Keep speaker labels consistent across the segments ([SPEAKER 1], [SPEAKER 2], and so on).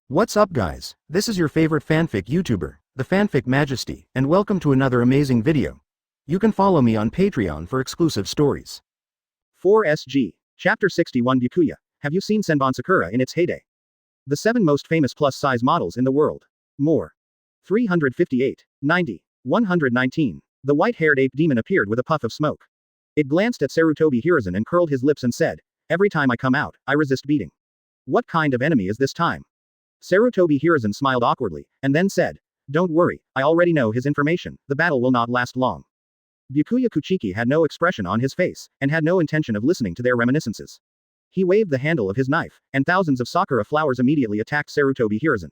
[SPEAKER 1] What's up guys, this is your favorite fanfic YouTuber, the Fanfic Majesty, and welcome to another amazing video. You can follow me on Patreon for exclusive stories.
[SPEAKER 2] 4SG. Chapter 61 Byakuya. Have you seen Senbon Sakura in its heyday? The 7 most famous plus-size models in the world. More. 358, 90, 119. The white-haired ape demon appeared with a puff of smoke. It glanced at Sarutobi Hiruzen and curled his lips and said, "Every time I come out, I resist beating. What kind of enemy is this time?" Sarutobi Hiruzen smiled awkwardly, and then said, "Don't worry, I already know his information, the battle will not last long." Byakuya Kuchiki had no expression on his face, and had no intention of listening to their reminiscences. He waved the handle of his knife, and thousands of sakura flowers immediately attacked Sarutobi Hiruzen.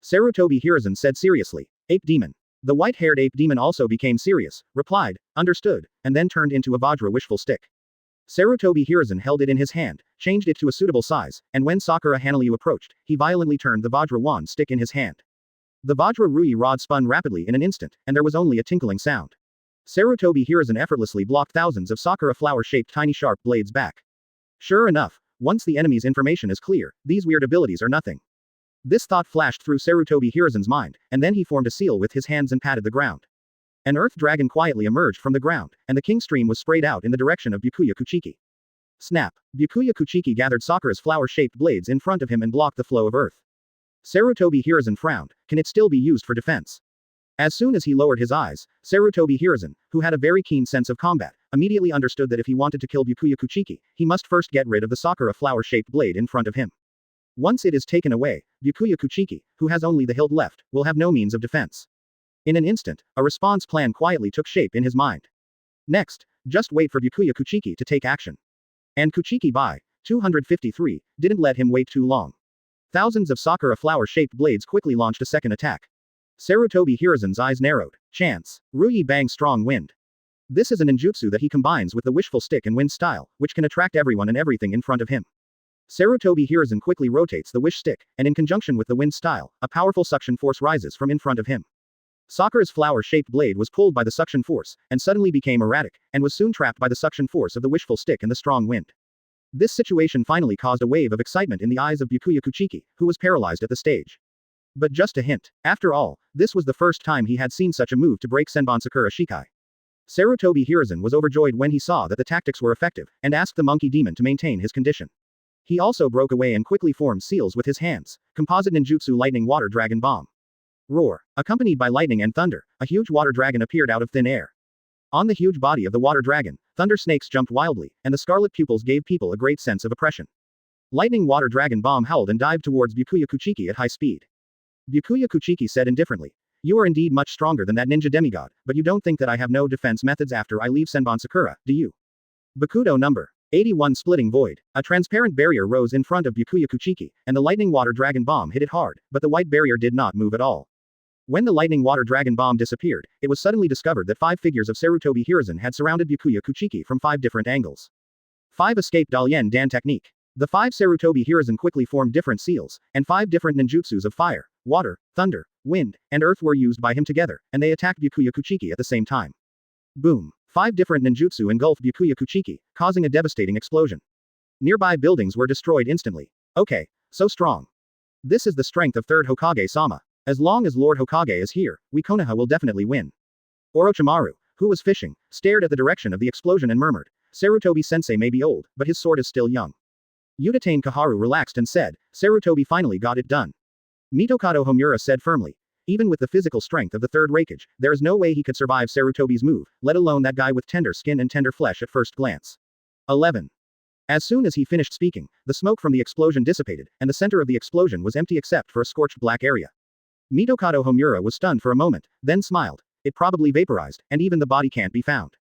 [SPEAKER 2] Sarutobi Hiruzen said seriously, "Ape demon." The white-haired ape demon also became serious, replied, "Understood," and then turned into a Vajra wishful stick. Sarutobi Hiruzen held it in his hand, changed it to a suitable size, and when Sakura Hanaliu approached, he violently turned the Vajra wand stick in his hand. The Vajra Rui rod spun rapidly in an instant, and there was only a tinkling sound. Sarutobi Hiruzen effortlessly blocked thousands of Sakura flower-shaped tiny sharp blades back. Sure enough, once the enemy's information is clear, these weird abilities are nothing. This thought flashed through Sarutobi Hiruzen's mind, and then he formed a seal with his hands and patted the ground. An earth dragon quietly emerged from the ground, and the king stream was sprayed out in the direction of Byakuya Kuchiki. Snap! Byakuya Kuchiki gathered Sakura's flower-shaped blades in front of him and blocked the flow of earth. Sarutobi Hiruzen frowned. Can it still be used for defense? As soon as he lowered his eyes, Sarutobi Hiruzen, who had a very keen sense of combat, immediately understood that if he wanted to kill Byakuya Kuchiki, he must first get rid of the Sakura flower-shaped blade in front of him. Once it is taken away, Byakuya Kuchiki, who has only the hilt left, will have no means of defense. In an instant, a response plan quietly took shape in his mind. Next, just wait for Byakuya Kuchiki to take action. And Kuchiki by 253 didn't let him wait too long. Thousands of Sakura flower-shaped blades quickly launched a second attack. Sarutobi Hiruzen's eyes narrowed. Chance. Rui Bang Strong Wind. This is a ninjutsu that he combines with the wishful stick and wind style, which can attract everyone and everything in front of him. Sarutobi Hiruzen quickly rotates the wish stick, and in conjunction with the wind style, a powerful suction force rises from in front of him. Sakura's flower-shaped blade was pulled by the suction force, and suddenly became erratic, and was soon trapped by the suction force of the wishful stick and the strong wind. This situation finally caused a wave of excitement in the eyes of Byakuya Kuchiki, who was paralyzed at the stage. But just a hint. After all, this was the first time he had seen such a move to break Senbon Sakura Shikai. Sarutobi Hiruzen was overjoyed when he saw that the tactics were effective, and asked the monkey demon to maintain his condition. He also broke away and quickly formed seals with his hands. Composite ninjutsu lightning water dragon bomb. Roar. Accompanied by lightning and thunder, a huge water dragon appeared out of thin air. On the huge body of the water dragon, thunder snakes jumped wildly, and the scarlet pupils gave people a great sense of oppression. Lightning water dragon bomb howled and dived towards Byakuya Kuchiki at high speed. Byakuya Kuchiki said indifferently, "You are indeed much stronger than that ninja demigod, but you don't think that I have no defense methods after I leave Senbon Sakura, do you?" Bakudo number 81 Splitting Void. A transparent barrier rose in front of Byakuya Kuchiki, and the lightning water dragon bomb hit it hard, but the white barrier did not move at all. When the lightning water dragon bomb disappeared, it was suddenly discovered that 5 figures of Sarutobi Hiruzen had surrounded Byakuya Kuchiki from 5 different angles. 5 escape Dalien Dan technique. The 5 Sarutobi Hiruzen quickly formed different seals, and 5 different ninjutsus of fire, water, thunder, wind, and earth were used by him together, and they attacked Byakuya Kuchiki at the same time. Boom. 5 different ninjutsu engulfed Byakuya Kuchiki, causing a devastating explosion. Nearby buildings were destroyed instantly. Okay, so strong. This is the strength of 3rd Hokage-sama. As long as Lord Hokage is here, we Konoha will definitely win. Orochimaru, who was fishing, stared at the direction of the explosion and murmured, "Sarutobi-sensei may be old, but his sword is still young." Uchiha Kaharu relaxed and said, "Sarutobi finally got it done." Mitokado Homura said firmly, "Even with the physical strength of the 3rd Raikage, there is no way he could survive Sarutobi's move, let alone that guy with tender skin and tender flesh at first glance." 11. As soon as he finished speaking, the smoke from the explosion dissipated, and the center of the explosion was empty except for a scorched black area. Mitokado Homura was stunned for a moment, then smiled. It probably vaporized, and even the body can't be found.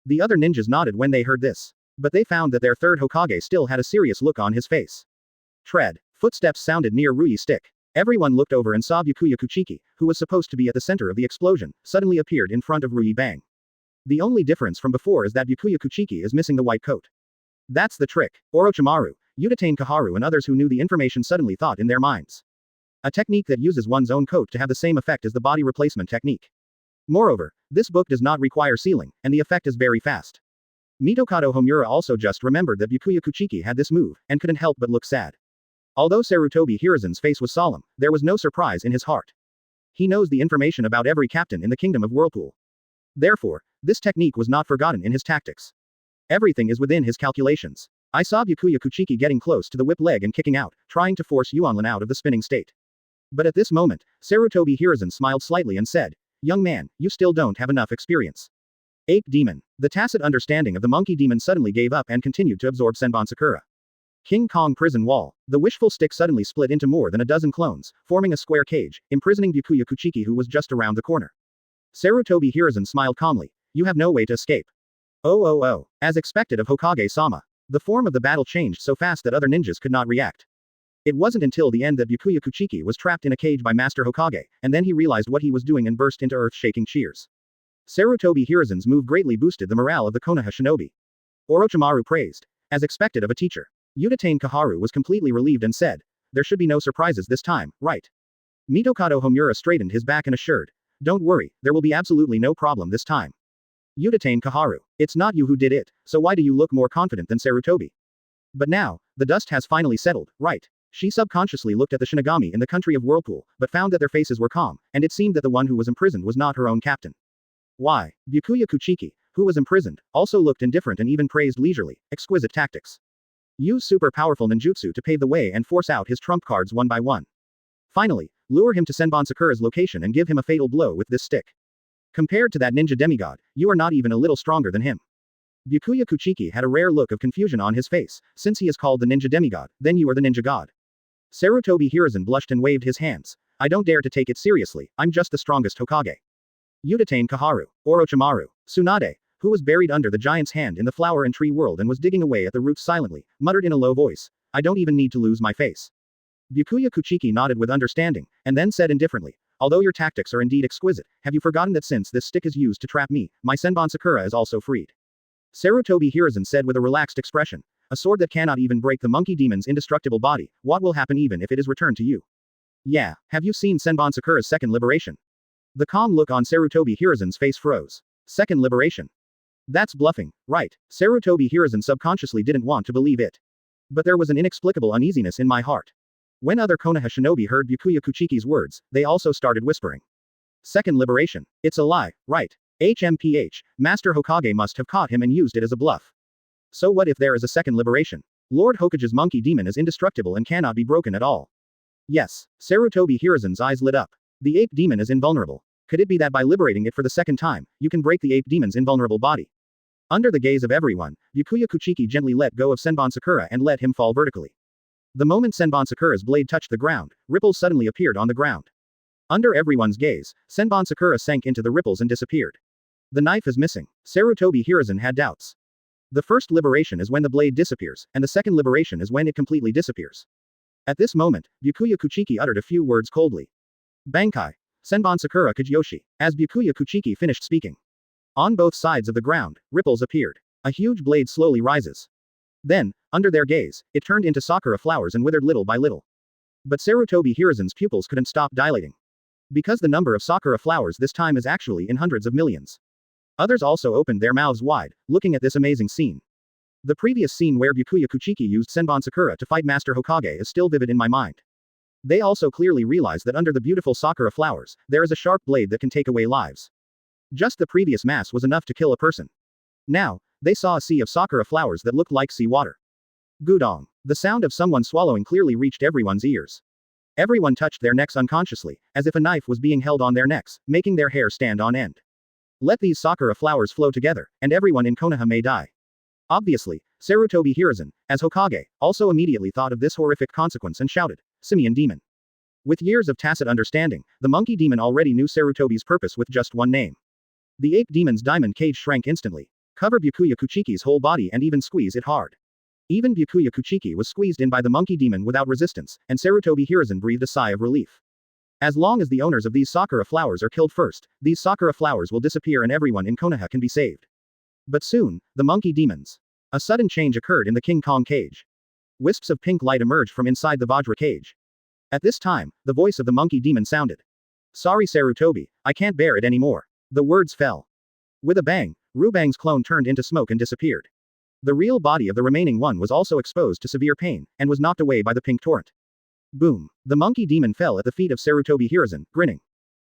[SPEAKER 2] The other ninjas nodded when they heard this. But they found that their 3rd Hokage still had a serious look on his face. Tread. Footsteps sounded near Rui's stick. Everyone looked over and saw Byakuya Kuchiki, who was supposed to be at the center of the explosion, suddenly appeared in front of Rui Bang. The only difference from before is that Byakuya Kuchiki is missing the white coat. That's the trick. Orochimaru, Uchiha Kaharu and others who knew the information suddenly thought in their minds. A technique that uses one's own coat to have the same effect as the body replacement technique. Moreover, this book does not require sealing, and the effect is very fast. Mitokado Homura also just remembered that Byakuya Kuchiki had this move, and couldn't help but look sad. Although Sarutobi Hiruzen's face was solemn, there was no surprise in his heart. He knows the information about every captain in the Kingdom of Whirlpool. Therefore, this technique was not forgotten in his tactics. Everything is within his calculations. I saw Byakuya Kuchiki getting close to the whip leg and kicking out, trying to force Yuanlin out of the spinning state. But at this moment, Sarutobi Hiruzen smiled slightly and said, "Young man, you still don't have enough experience." Ape Demon. The tacit understanding of the monkey demon suddenly gave up and continued to absorb Senbon Sakura. King Kong Prison Wall. The wishful stick suddenly split into more than a dozen clones, forming a square cage, imprisoning Byakuya Kuchiki, who was just around the corner. Sarutobi Hiruzen smiled calmly. You have no way to escape. Oh. As expected of Hokage-sama. The form of the battle changed so fast that other ninjas could not react. It wasn't until the end that Byakuya Kuchiki was trapped in a cage by Master Hokage, and then he realized what he was doing and burst into earth-shaking cheers. Sarutobi Hiruzen's move greatly boosted the morale of the Konoha shinobi. Orochimaru praised. As expected of a teacher. Udatain Kaharu was completely relieved and said, "There should be no surprises this time, right?" Mitokado Homura straightened his back and assured, "Don't worry, there will be absolutely no problem this time." Udatain Kaharu. It's not you who did it, so why do you look more confident than Sarutobi? But now, the dust has finally settled, right? She subconsciously looked at the Shinigami in the country of Whirlpool, but found that their faces were calm, and it seemed that the one who was imprisoned was not her own captain. Why? Byakuya Kuchiki, who was imprisoned, also looked indifferent and even praised leisurely, exquisite tactics. Use super powerful ninjutsu to pave the way and force out his trump cards one by one. Finally, lure him to Senbon Sakura's location and give him a fatal blow with this stick. Compared to that ninja demigod, you are not even a little stronger than him. Byakuya Kuchiki had a rare look of confusion on his face. Since he is called the ninja demigod, then you are the ninja god. Sarutobi Hiruzen blushed and waved his hands. I don't dare to take it seriously, I'm just the strongest Hokage. Udatain Kaharu. Orochimaru. Tsunade, who was buried under the giant's hand in the flower and tree world and was digging away at the roots silently, muttered in a low voice, I don't even need to lose my face. Byakuya Kuchiki nodded with understanding, and then said indifferently, although your tactics are indeed exquisite, have you forgotten that since this stick is used to trap me, my Senbon Sakura is also freed? Sarutobi Hiruzen said with a relaxed expression, a sword that cannot even break the monkey demon's indestructible body, what will happen even if it is returned to you? Yeah, have you seen Senbon Sakura's second liberation? The calm look on Sarutobi Hiruzen's face froze. Second liberation. That's bluffing, right? Sarutobi Hiruzen subconsciously didn't want to believe it. But there was an inexplicable uneasiness in my heart. When other Konoha shinobi heard Byakuya Kuchiki's words, they also started whispering. Second liberation. It's a lie, right? HMPH, Master Hokage must have caught him and used it as a bluff. So what if there is a second liberation? Lord Hokage's monkey demon is indestructible and cannot be broken at all. Yes. Sarutobi Hiruzen's eyes lit up. The ape demon is invulnerable. Could it be that by liberating it for the second time, you can break the ape demon's invulnerable body? Under the gaze of everyone, Byakuya Kuchiki gently let go of Senbon Sakura and let him fall vertically. The moment Senbon Sakura's blade touched the ground, ripples suddenly appeared on the ground. Under everyone's gaze, Senbon Sakura sank into the ripples and disappeared. The knife is missing. Sarutobi Hiruzen had doubts. The first liberation is when the blade disappears, and the second liberation is when it completely disappears. At this moment, Byakuya Kuchiki uttered a few words coldly. Bankai. Senbon Sakura Kageyoshi. As Byakuya Kuchiki finished speaking. On both sides of the ground, ripples appeared. A huge blade slowly rises. Then, under their gaze, it turned into sakura flowers and withered little by little. But Sarutobi Hiruzen's pupils couldn't stop dilating. Because the number of sakura flowers this time is actually in hundreds of millions. Others also opened their mouths wide, looking at this amazing scene. The previous scene where Byakuya Kuchiki used Senbon Sakura to fight Master Hokage is still vivid in my mind. They also clearly realize that under the beautiful sakura flowers, there is a sharp blade that can take away lives. Just the previous mass was enough to kill a person. Now, they saw a sea of sakura flowers that looked like sea water. Gudong. The sound of someone swallowing clearly reached everyone's ears. Everyone touched their necks unconsciously, as if a knife was being held on their necks, making their hair stand on end. Let these sakura flowers flow together, and everyone in Konoha may die. Obviously, Sarutobi Hiruzen, as Hokage, also immediately thought of this horrific consequence and shouted, Simian Demon. With years of tacit understanding, the monkey demon already knew Sarutobi's purpose with just one name. The ape demon's diamond cage shrank instantly. Cover Byakuya Kuchiki's whole body and even squeeze it hard. Even Byakuya Kuchiki was squeezed in by the monkey demon without resistance, and Sarutobi Hiruzen breathed a sigh of relief. As long as the owners of these sakura flowers are killed first, these sakura flowers will disappear and everyone in Konoha can be saved. But soon, the monkey demons. A sudden change occurred in the King Kong cage. Wisps of pink light emerged from inside the Vajra cage. At this time, the voice of the monkey demon sounded. Sorry Sarutobi, I can't bear it anymore. The words fell. With a bang, Rubang's clone turned into smoke and disappeared. The real body of the remaining one was also exposed to severe pain, and was knocked away by the pink torrent. Boom. The monkey demon fell at the feet of Sarutobi Hiruzen, grinning.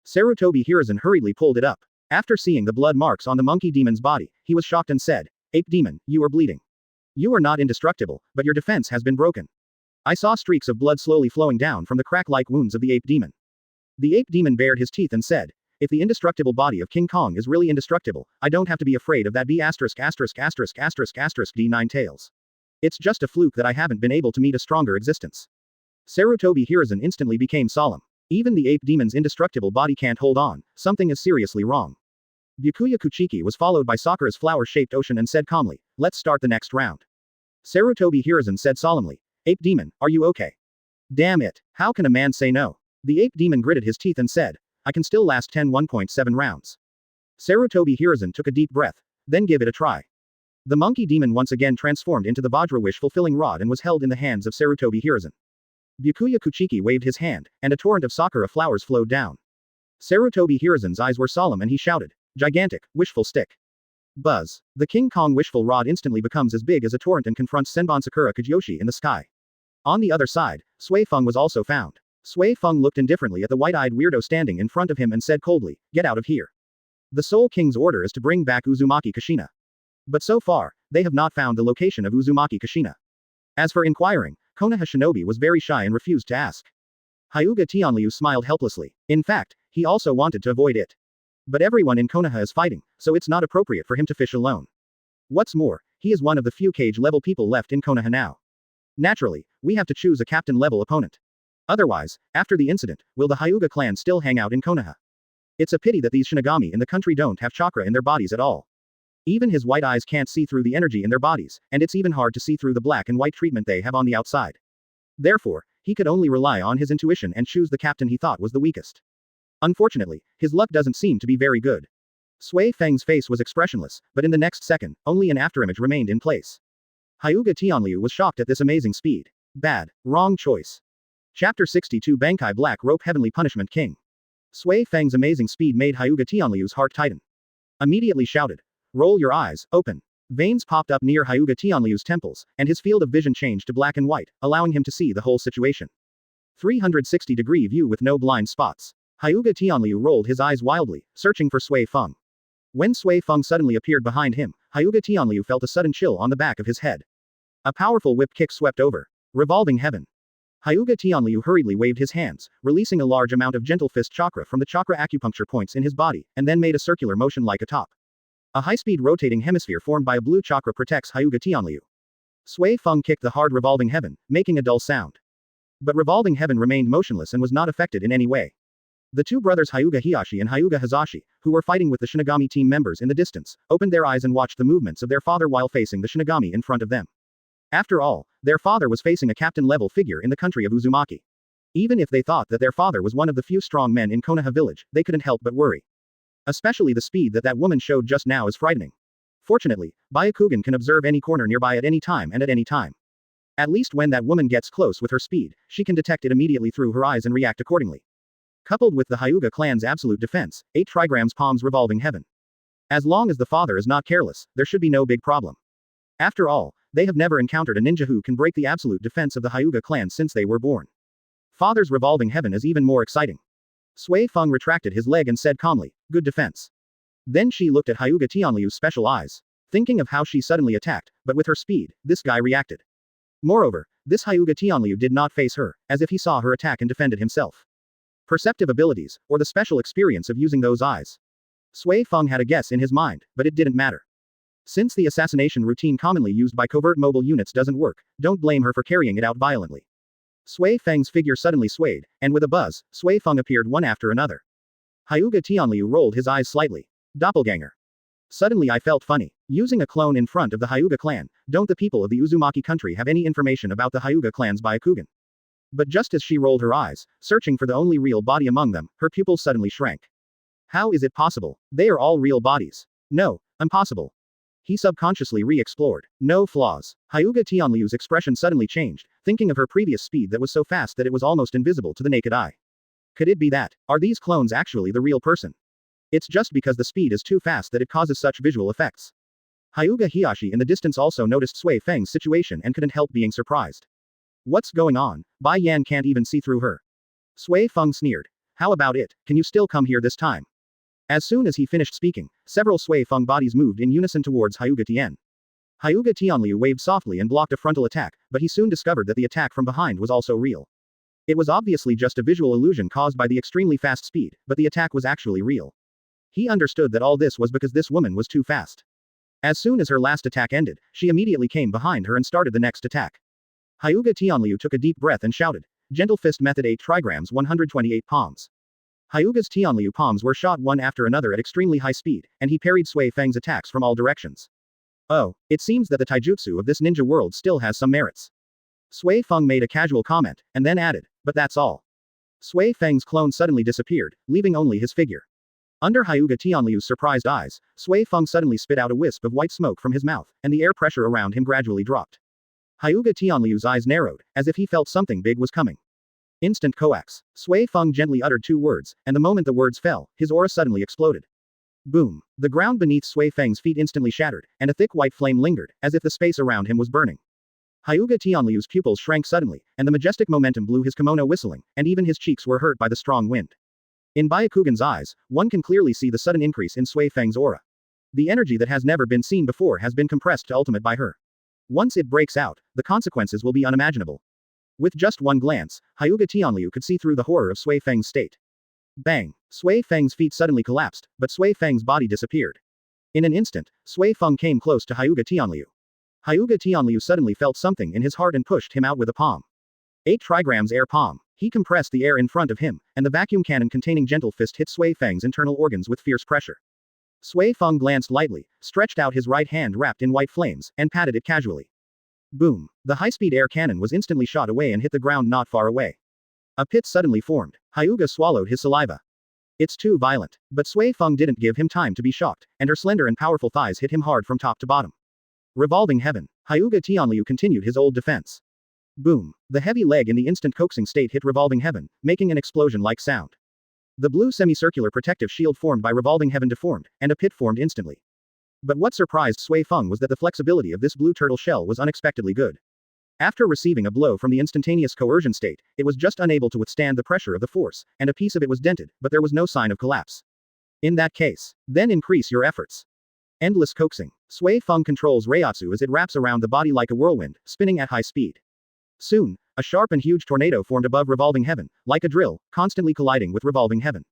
[SPEAKER 2] Sarutobi Hiruzen hurriedly pulled it up. After seeing the blood marks on the monkey demon's body, he was shocked and said, "Ape demon, you are bleeding. You are not indestructible, but your defense has been broken." I saw streaks of blood slowly flowing down from the crack-like wounds of the ape demon. The ape demon bared his teeth and said, "If the indestructible body of King Kong is really indestructible, I don't have to be afraid of that B************** D9 tails. It's just a fluke that I haven't been able to meet a stronger existence." Sarutobi Hiruzen instantly became solemn. Even the ape demon's indestructible body can't hold on, something is seriously wrong. Byakuya Kuchiki was followed by Sakura's flower-shaped ocean and said calmly, "Let's start the next round." Sarutobi Hiruzen said solemnly, "Ape demon, are you okay?" "Damn it, how can a man say no?" The ape demon gritted his teeth and said, "I can still last 1.7 rounds." Sarutobi Hiruzen took a deep breath, "Then give it a try." The monkey demon once again transformed into the Vajra wish-fulfilling rod and was held in the hands of Sarutobi Hiruzen. Byakuya Kuchiki waved his hand, and a torrent of sakura flowers flowed down. Sarutobi Hiruzen's eyes were solemn and he shouted, "Gigantic, wishful stick." Buzz. The King Kong wishful rod instantly becomes as big as a torrent and confronts Senbon Sakura Kageyoshi in the sky. On the other side, Sui Feng was also found. Sui Feng looked indifferently at the white-eyed weirdo standing in front of him and said coldly, "Get out of here." The Soul King's order is to bring back Uzumaki Kushina. But so far, they have not found the location of Uzumaki Kushina. As for inquiring, Konoha Shinobi was very shy and refused to ask. Hyuga Tianliu smiled helplessly. In fact, he also wanted to avoid it. But everyone in Konoha is fighting, so it's not appropriate for him to fish alone. What's more, he is one of the few cage-level people left in Konoha now. Naturally, we have to choose a captain-level opponent. Otherwise, after the incident, will the Hyuga clan still hang out in Konoha? It's a pity that these Shinigami in the country don't have chakra in their bodies at all. Even his white eyes can't see through the energy in their bodies, and it's even hard to see through the black and white treatment they have on the outside. Therefore, he could only rely on his intuition and choose the captain he thought was the weakest. Unfortunately, his luck doesn't seem to be very good. Sui Feng's face was expressionless, but in the next second, only an afterimage remained in place. Hyuga Tianliu was shocked at this amazing speed. Bad. Wrong choice. Chapter 62 Bankai Black Rope Heavenly Punishment King. Sui Feng's amazing speed made Hyuga Tianliu's heart tighten. Immediately shouted, "Roll your eyes, open." Veins popped up near Hyuga Tianliu's temples, and his field of vision changed to black and white, allowing him to see the whole situation. 360-degree view with no blind spots. Hyuga Tianliu rolled his eyes wildly, searching for Sui Feng. When Sui Feng suddenly appeared behind him, Hyuga Tianliu felt a sudden chill on the back of his head. A powerful whip kick swept over. Revolving heaven. Hyuga Tianliu hurriedly waved his hands, releasing a large amount of gentle fist chakra from the chakra acupuncture points in his body, and then made a circular motion like a top. A high-speed rotating hemisphere formed by a blue chakra protects Hyuga Tianliu. Sui Feng kicked the hard revolving heaven, making a dull sound. But revolving heaven remained motionless and was not affected in any way. The two brothers Hyuga Hiyashi and Hyuga Hazashi, who were fighting with the Shinigami team members in the distance, opened their eyes and watched the movements of their father while facing the Shinigami in front of them. After all, their father was facing a captain-level figure in the country of Uzumaki. Even if they thought that their father was one of the few strong men in Konoha village, they couldn't help but worry. Especially the speed that woman showed just now is frightening. Fortunately, Byakugan can observe any corner nearby at any time and at any time. At least when that woman gets close with her speed, she can detect it immediately through her eyes and react accordingly. Coupled with the Hyuga clan's absolute defense, 8 trigrams palms revolving heaven. As long as the father is not careless, there should be no big problem. After all, they have never encountered a ninja who can break the absolute defense of the Hyuga clan since they were born. Father's revolving heaven is even more exciting. Sui Feng retracted his leg and said calmly, "Good defense." Then she looked at Hyuga Tianliu's special eyes. Thinking of how she suddenly attacked, but with her speed, this guy reacted. Moreover, this Hyuga Tianliu did not face her, as if he saw her attack and defended himself. Perceptive abilities, or the special experience of using those eyes. Sui Feng had a guess in his mind, but it didn't matter. Since the assassination routine commonly used by covert mobile units doesn't work, don't blame her for carrying it out violently. Sui Feng's figure suddenly swayed, and with a buzz, Sui Feng appeared one after another. Hyuga Tianliu rolled his eyes slightly. Doppelganger. Suddenly I felt funny. Using a clone in front of the Hyuga clan, don't the people of the Uzumaki country have any information about the Hyuga clan's Byakugan? But just as she rolled her eyes, searching for the only real body among them, her pupils suddenly shrank. How is it possible? They are all real bodies. No, impossible. He subconsciously re-explored. No flaws. Hyuga Tianliu's expression suddenly changed, thinking of her previous speed that was so fast that it was almost invisible to the naked eye. Could it be that? Are these clones actually the real person? It's just because the speed is too fast that it causes such visual effects. Hyuga Hiyashi in the distance also noticed Sui Feng's situation and couldn't help being surprised. What's going on? Bai Yan can't even see through her. Sui Feng sneered. How about it, can you still come here this time? As soon as he finished speaking, several Sui Feng bodies moved in unison towards Hyuga Tian. Hyuga Tianliu waved softly and blocked a frontal attack, but he soon discovered that the attack from behind was also real. It was obviously just a visual illusion caused by the extremely fast speed, but the attack was actually real. He understood that all this was because this woman was too fast. As soon as her last attack ended, she immediately came behind her and started the next attack. Hyuga Tianliu took a deep breath and shouted, Gentle Fist Method 8 trigrams 128 palms. Hyuga's Tianliu palms were shot one after another at extremely high speed, and he parried Sui Feng's attacks from all directions. Oh, it seems that the taijutsu of this ninja world still has some merits. Sui Feng made a casual comment, and then added, but that's all. Sui Feng's clone suddenly disappeared, leaving only his figure. Under Hyuga Tianliu's surprised eyes, Sui Feng suddenly spit out a wisp of white smoke from his mouth, and the air pressure around him gradually dropped. Hyuga Tianliu's eyes narrowed, as if he felt something big was coming. Instant coax. Sui Feng gently uttered 2 words, and the moment the words fell, his aura suddenly exploded. Boom. The ground beneath Sui Feng's feet instantly shattered, and a thick white flame lingered, as if the space around him was burning. Hyuga Tianliu's pupils shrank suddenly, and the majestic momentum blew his kimono whistling, and even his cheeks were hurt by the strong wind. In Byakugan's eyes, one can clearly see the sudden increase in Sui Feng's aura. The energy that has never been seen before has been compressed to ultimate by her. Once it breaks out, the consequences will be unimaginable. With just one glance, Hyuga Tianliu could see through the horror of Sui Feng's state. Bang! Sui Feng's feet suddenly collapsed, but Sui Feng's body disappeared. In an instant, Sui Feng came close to Hyuga Tianliu. Hyuga Tianliu suddenly felt something in his heart and pushed him out with a palm. 8 trigrams air palm. He compressed the air in front of him, and the vacuum cannon containing Gentle Fist hit Sui Feng's internal organs with fierce pressure. Sui Feng glanced lightly, stretched out his right hand wrapped in white flames, and patted it casually. Boom! The high-speed air cannon was instantly shot away and hit the ground not far away. A pit suddenly formed. Hyuga swallowed his saliva. It's too violent. But Sui Feng didn't give him time to be shocked, and her slender and powerful thighs hit him hard from top to bottom. Revolving heaven. Hyuga Tianliu continued his old defense. Boom. The heavy leg in the instant coaxing state hit revolving heaven, making an explosion-like sound. The blue semicircular protective shield formed by revolving heaven deformed, and a pit formed instantly. But what surprised Sui Feng was that the flexibility of this blue turtle shell was unexpectedly good. After receiving a blow from the instantaneous coercion state, it was just unable to withstand the pressure of the force, and a piece of it was dented, but there was no sign of collapse. In that case, then increase your efforts. Endless coaxing. Sui Feng controls Reiatsu as it wraps around the body like a whirlwind, spinning at high speed. Soon, a sharp and huge tornado formed above revolving heaven, like a drill, constantly colliding with revolving heaven.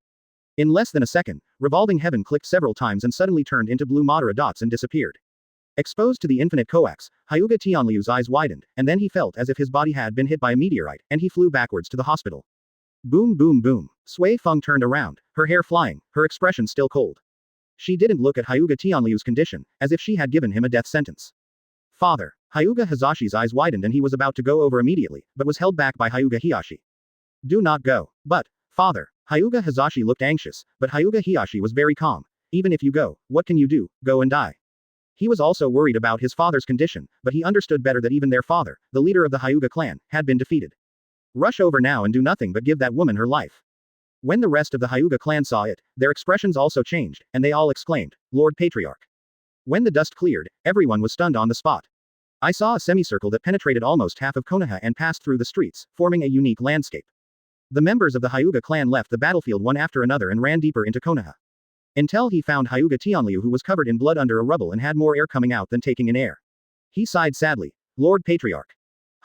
[SPEAKER 2] In less than a second, revolving heaven clicked several times and suddenly turned into blue Madara dots and disappeared. Exposed to the infinite coax, Hyuga Tianliu's eyes widened, and then he felt as if his body had been hit by a meteorite, and he flew backwards to the hospital. Boom boom boom. Sui Feng turned around, her hair flying, her expression still cold. She didn't look at Hyuga Tianliu's condition, as if she had given him a death sentence. Father. Hyuga Hazashi's eyes widened and he was about to go over immediately, but was held back by Hyuga Hiyashi. Do not go. But, father. Hyuga Hazashi looked anxious, but Hyuga Hiyashi was very calm. Even if you go, what can you do? Go and die. He was also worried about his father's condition, but he understood better that even their father, the leader of the Hyuga clan, had been defeated. Rush over now and do nothing but give that woman her life. When the rest of the Hyuga clan saw it, their expressions also changed, and they all exclaimed, Lord Patriarch. When the dust cleared, everyone was stunned on the spot. I saw a semicircle that penetrated almost half of Konoha and passed through the streets, forming a unique landscape. The members of the Hyuga clan left the battlefield one after another and ran deeper into Konoha. Until he found Hyuga Tianliu who was covered in blood under a rubble and had more air coming out than taking in air. He sighed sadly. Lord Patriarch.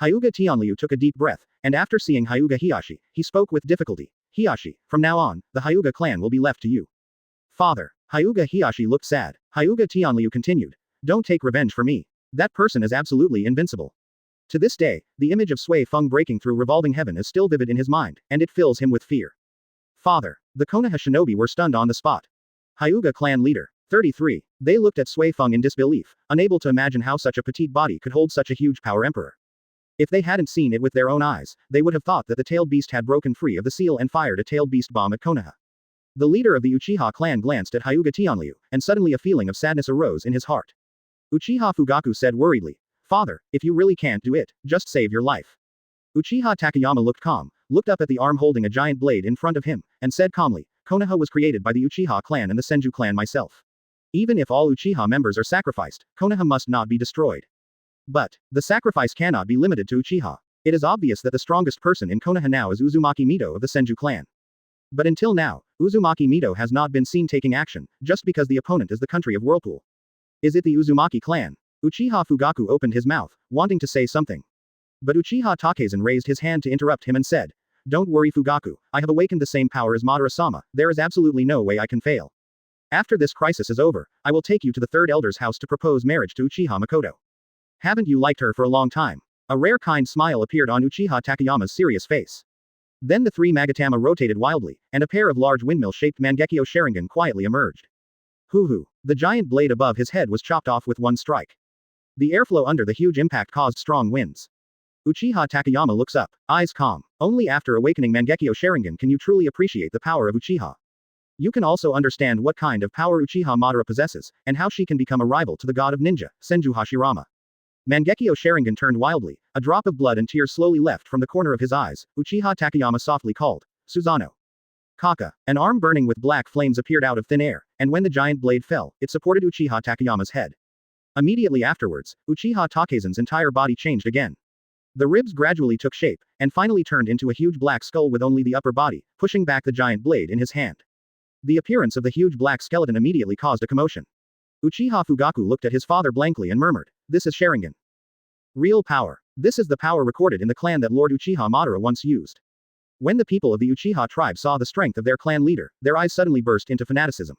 [SPEAKER 2] Hyuga Tianliu took a deep breath, and after seeing Hyuga Hiyashi, he spoke with difficulty. Hiyashi, from now on, the Hyuga clan will be left to you. Father. Hyuga Hiyashi looked sad. Hyuga Tianliu continued. Don't take revenge for me. That person is absolutely invincible. To this day, the image of Sui Feng breaking through revolving heaven is still vivid in his mind, and it fills him with fear. Father. The Konoha shinobi were stunned on the spot. Hyuga clan leader. 33. They looked at Sui Feng in disbelief, unable to imagine how such a petite body could hold such a huge power emperor. If they hadn't seen it with their own eyes, they would have thought that the tailed beast had broken free of the seal and fired a tailed beast bomb at Konoha. The leader of the Uchiha clan glanced at Hyuga Tianliu, and suddenly a feeling of sadness arose in his heart. Uchiha Fugaku said worriedly, Father, if you really can't do it, just save your life. Uchiha Takayama looked calm, looked up at the arm holding a giant blade in front of him, and said calmly, Konoha was created by the Uchiha clan and the Senju clan myself. Even if all Uchiha members are sacrificed, Konoha must not be destroyed. But, the sacrifice cannot be limited to Uchiha. It is obvious that the strongest person in Konoha now is Uzumaki Mito of the Senju clan. But until now, Uzumaki Mito has not been seen taking action, just because the opponent is the country of Whirlpool. Is it the Uzumaki clan? Uchiha Fugaku opened his mouth, wanting to say something. But Uchiha Takezen raised his hand to interrupt him and said, "Don't worry Fugaku, I have awakened the same power as Madara-sama, there is absolutely no way I can fail. After this crisis is over, I will take you to the third elder's house to propose marriage to Uchiha Makoto. Haven't you liked her for a long time?" A rare kind smile appeared on Uchiha Takayama's serious face. Then the three Magatama rotated wildly, and a pair of large windmill-shaped Mangekyo Sharingan quietly emerged. Hoo-hoo. The giant blade above his head was chopped off with one strike. The airflow under the huge impact caused strong winds. Uchiha Takayama looks up, eyes calm. Only after awakening Mangekyo Sharingan can you truly appreciate the power of Uchiha. You can also understand what kind of power Uchiha Madara possesses, and how she can become a rival to the god of ninja, Senju Hashirama. Mangekyo Sharingan turned wildly, a drop of blood and tears slowly left from the corner of his eyes. Uchiha Takayama softly called, "Susanoo." Kaka. An arm burning with black flames appeared out of thin air, and when the giant blade fell, it supported Uchiha Takayama's head. Immediately afterwards, Uchiha Takezen's entire body changed again. The ribs gradually took shape, and finally turned into a huge black skull with only the upper body, pushing back the giant blade in his hand. The appearance of the huge black skeleton immediately caused a commotion. Uchiha Fugaku looked at his father blankly and murmured, "This is Sharingan. Real power. This is the power recorded in the clan that Lord Uchiha Madara once used." When the people of the Uchiha tribe saw the strength of their clan leader, their eyes suddenly burst into fanaticism.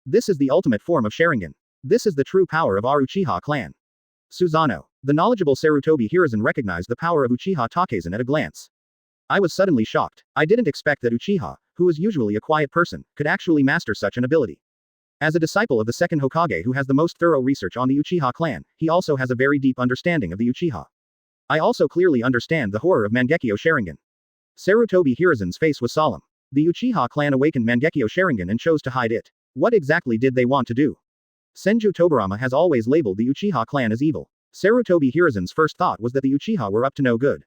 [SPEAKER 2] This is the ultimate form of Sharingan. This is the true power of our Uchiha clan. Susanoo. The knowledgeable Sarutobi Hiruzen recognized the power of Uchiha Takezen at a glance. I was suddenly shocked. I didn't expect that Uchiha, who is usually a quiet person, could actually master such an ability. As a disciple of the second Hokage who has the most thorough research on the Uchiha clan, he also has a very deep understanding of the Uchiha. I also clearly understand the horror of Mangekyo Sharingan. Sarutobi Hiruzen's face was solemn. The Uchiha clan awakened Mangekyo Sharingan and chose to hide it. What exactly did they want to do? Senju Tobirama has always labeled the Uchiha clan as evil. Sarutobi Hiruzen's first thought was that the Uchiha were up to no good.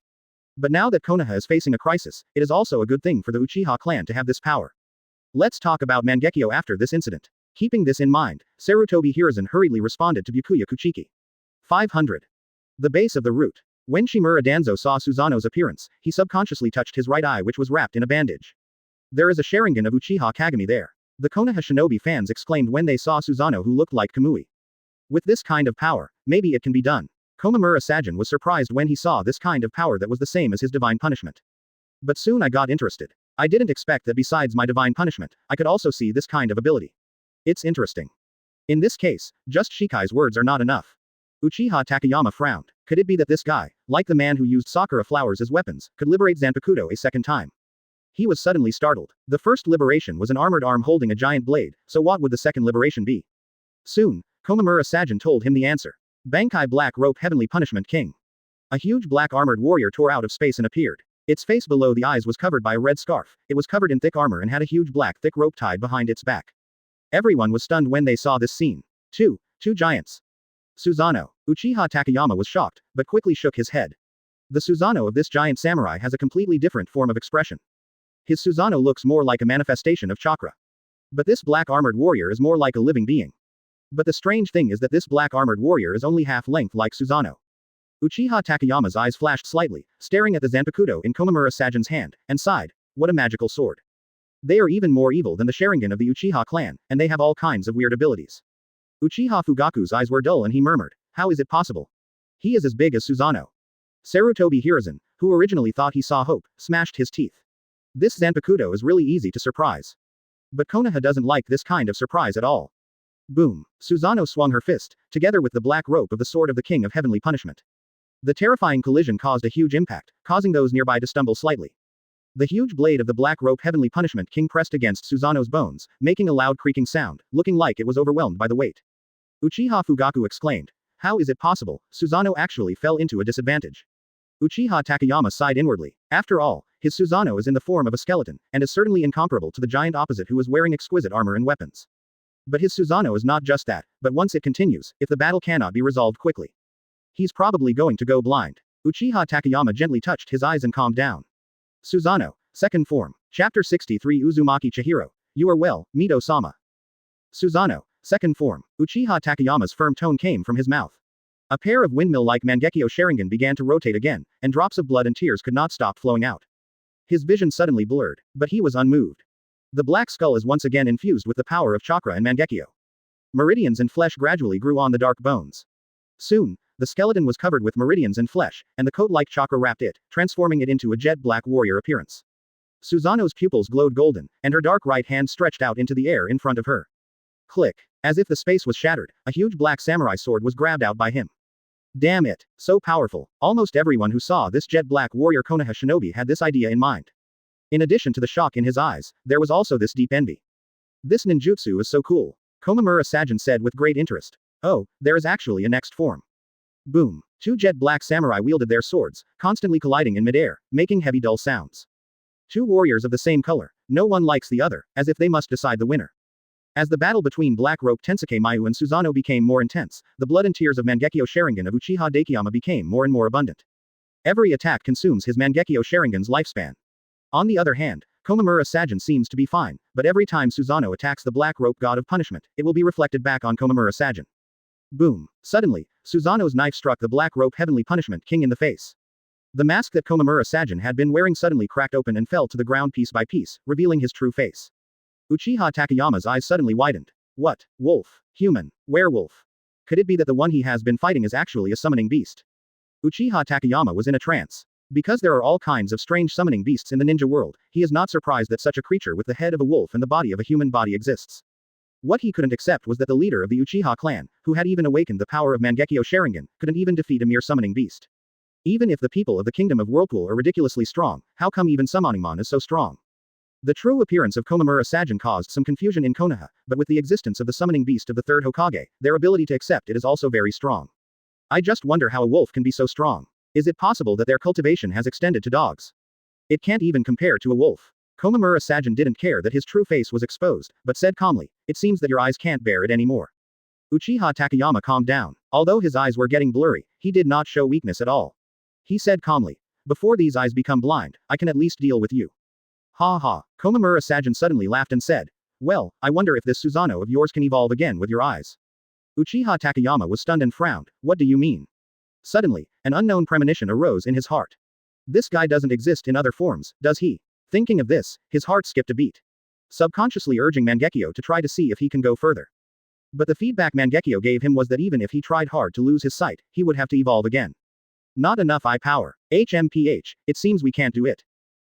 [SPEAKER 2] But now that Konoha is facing a crisis, it is also a good thing for the Uchiha clan to have this power. Let's talk about Mangekyo after this incident. Keeping this in mind, Sarutobi Hiruzen hurriedly responded to Byakuya Kuchiki. 500. The base of the root. When Shimura Danzo saw Susanoo's appearance, he subconsciously touched his right eye which was wrapped in a bandage. There is a Sharingan of Uchiha Kagami there. The Konoha shinobi fans exclaimed when they saw Susanoo who looked like Kamui. With this kind of power, maybe it can be done. Komamura Sajin was surprised when he saw this kind of power that was the same as his divine punishment. But soon I got interested. I didn't expect that besides my divine punishment, I could also see this kind of ability. It's interesting. In this case, just Shikai's words are not enough. Uchiha Takayama frowned. Could it be that this guy, like the man who used sakura flowers as weapons, could liberate Zanpakuto a second time? He was suddenly startled. The first liberation was an armored arm holding a giant blade, so what would the second liberation be? Soon, Komamura Sajin told him the answer. Bankai Black Rope Heavenly Punishment King. A huge black armored warrior tore out of space and appeared. Its face below the eyes was covered by a red scarf, it was covered in thick armor and had a huge black thick rope tied behind its back. Everyone was stunned when they saw this scene. Two giants. Susanoo. Uchiha Takayama was shocked, but quickly shook his head. The Susanoo of this giant samurai has a completely different form of expression. His Susanoo looks more like a manifestation of chakra. But this black armored warrior is more like a living being. But the strange thing is that this black armored warrior is only half length like Susanoo. Uchiha Takayama's eyes flashed slightly, staring at the Zanpakuto in Komamura Sajin's hand, and sighed, "What a magical sword. They are even more evil than the Sharingan of the Uchiha clan, and they have all kinds of weird abilities." Uchiha Fugaku's eyes were dull and he murmured, "How is it possible? He is as big as Susanoo." Sarutobi Hiruzen, who originally thought he saw hope, smashed his teeth. This Zanpakuto is really easy to surprise. But Konoha doesn't like this kind of surprise at all. Boom. Susanoo swung her fist, together with the black rope of the sword of the King of Heavenly Punishment. The terrifying collision caused a huge impact, causing those nearby to stumble slightly. The huge blade of the black rope Heavenly Punishment King pressed against Susanoo's bones, making a loud creaking sound, looking like it was overwhelmed by the weight. Uchiha Fugaku exclaimed, "How is it possible? Susanoo actually fell into a disadvantage." Uchiha Takayama sighed inwardly. After all, his Susanoo is in the form of a skeleton, and is certainly incomparable to the giant opposite who is wearing exquisite armor and weapons. But his Susanoo is not just that, but once it continues, if the battle cannot be resolved quickly, he's probably going to go blind. Uchiha Takayama gently touched his eyes and calmed down. Susanoo, second form. Chapter 63 Uzumaki Chihiro. You are well, Mito-sama. Susanoo, second form. Uchiha Takayama's firm tone came from his mouth. A pair of windmill-like Mangekyo Sharingan began to rotate again, and drops of blood and tears could not stop flowing out. His vision suddenly blurred, but he was unmoved. The black skull is once again infused with the power of chakra and Mangekyo. Meridians and flesh gradually grew on the dark bones. Soon, the skeleton was covered with meridians and flesh, and the coat-like chakra wrapped it, transforming it into a jet-black warrior appearance. Susanoo's pupils glowed golden, and her dark right hand stretched out into the air in front of her. Click. As if the space was shattered, a huge black samurai sword was grabbed out by him. Damn it, so powerful. Almost everyone who saw this jet-black warrior Konoha shinobi had this idea in mind. In addition to the shock in his eyes, there was also this deep envy. This ninjutsu is so cool. Komamura Sajin said with great interest. Oh, there is actually a next form. Boom. Two jet-black samurai wielded their swords, constantly colliding in midair, making heavy dull sounds. Two warriors of the same color, no one likes the other, as if they must decide the winner. As the battle between Black Rope Tensuke Mayu and Susanoo became more intense, the blood and tears of Mangekyo Sharingan of Uchiha Daikiyama became more and more abundant. Every attack consumes his Mangekyo Sharingan's lifespan. On the other hand, Komamura Sajin seems to be fine, but every time Susanoo attacks the Black Rope God of Punishment, it will be reflected back on Komamura Sajin. Boom. Suddenly, Susanoo's knife struck the Black Rope Heavenly Punishment King in the face. The mask that Komamura Sajin had been wearing suddenly cracked open and fell to the ground piece by piece, revealing his true face. Uchiha Takayama's eyes suddenly widened. What? Wolf? Human? Werewolf? Could it be that the one he has been fighting is actually a summoning beast? Uchiha Takayama was in a trance. Because there are all kinds of strange summoning beasts in the ninja world, he is not surprised that such a creature with the head of a wolf and the body of a human body exists. What he couldn't accept was that the leader of the Uchiha clan, who had even awakened the power of Mangekyo Sharingan, couldn't even defeat a mere summoning beast. Even if the people of the Kingdom of Whirlpool are ridiculously strong, how come even Summoningmon is so strong? The true appearance of Komamura Sajin caused some confusion in Konoha, but with the existence of the summoning beast of the third Hokage, their ability to accept it is also very strong. I just wonder how a wolf can be so strong. Is it possible that their cultivation has extended to dogs? It can't even compare to a wolf. Komamura Sajin didn't care that his true face was exposed, but said calmly, it seems that your eyes can't bear it anymore. Uchiha Takayama calmed down. Although his eyes were getting blurry, he did not show weakness at all. He said calmly, before these eyes become blind, I can at least deal with you. Ha ha. Komamura Sajin suddenly laughed and said, well, I wonder if this Susanoo of yours can evolve again with your eyes. Uchiha Takayama was stunned and frowned. What do you mean? Suddenly, an unknown premonition arose in his heart. This guy doesn't exist in other forms, does he? Thinking of this, his heart skipped a beat. Subconsciously urging Mangekyo to try to see if he can go further. But the feedback Mangekyo gave him was that even if he tried hard to lose his sight, he would have to evolve again. Not enough eye power. HMPH, it seems we can't do it.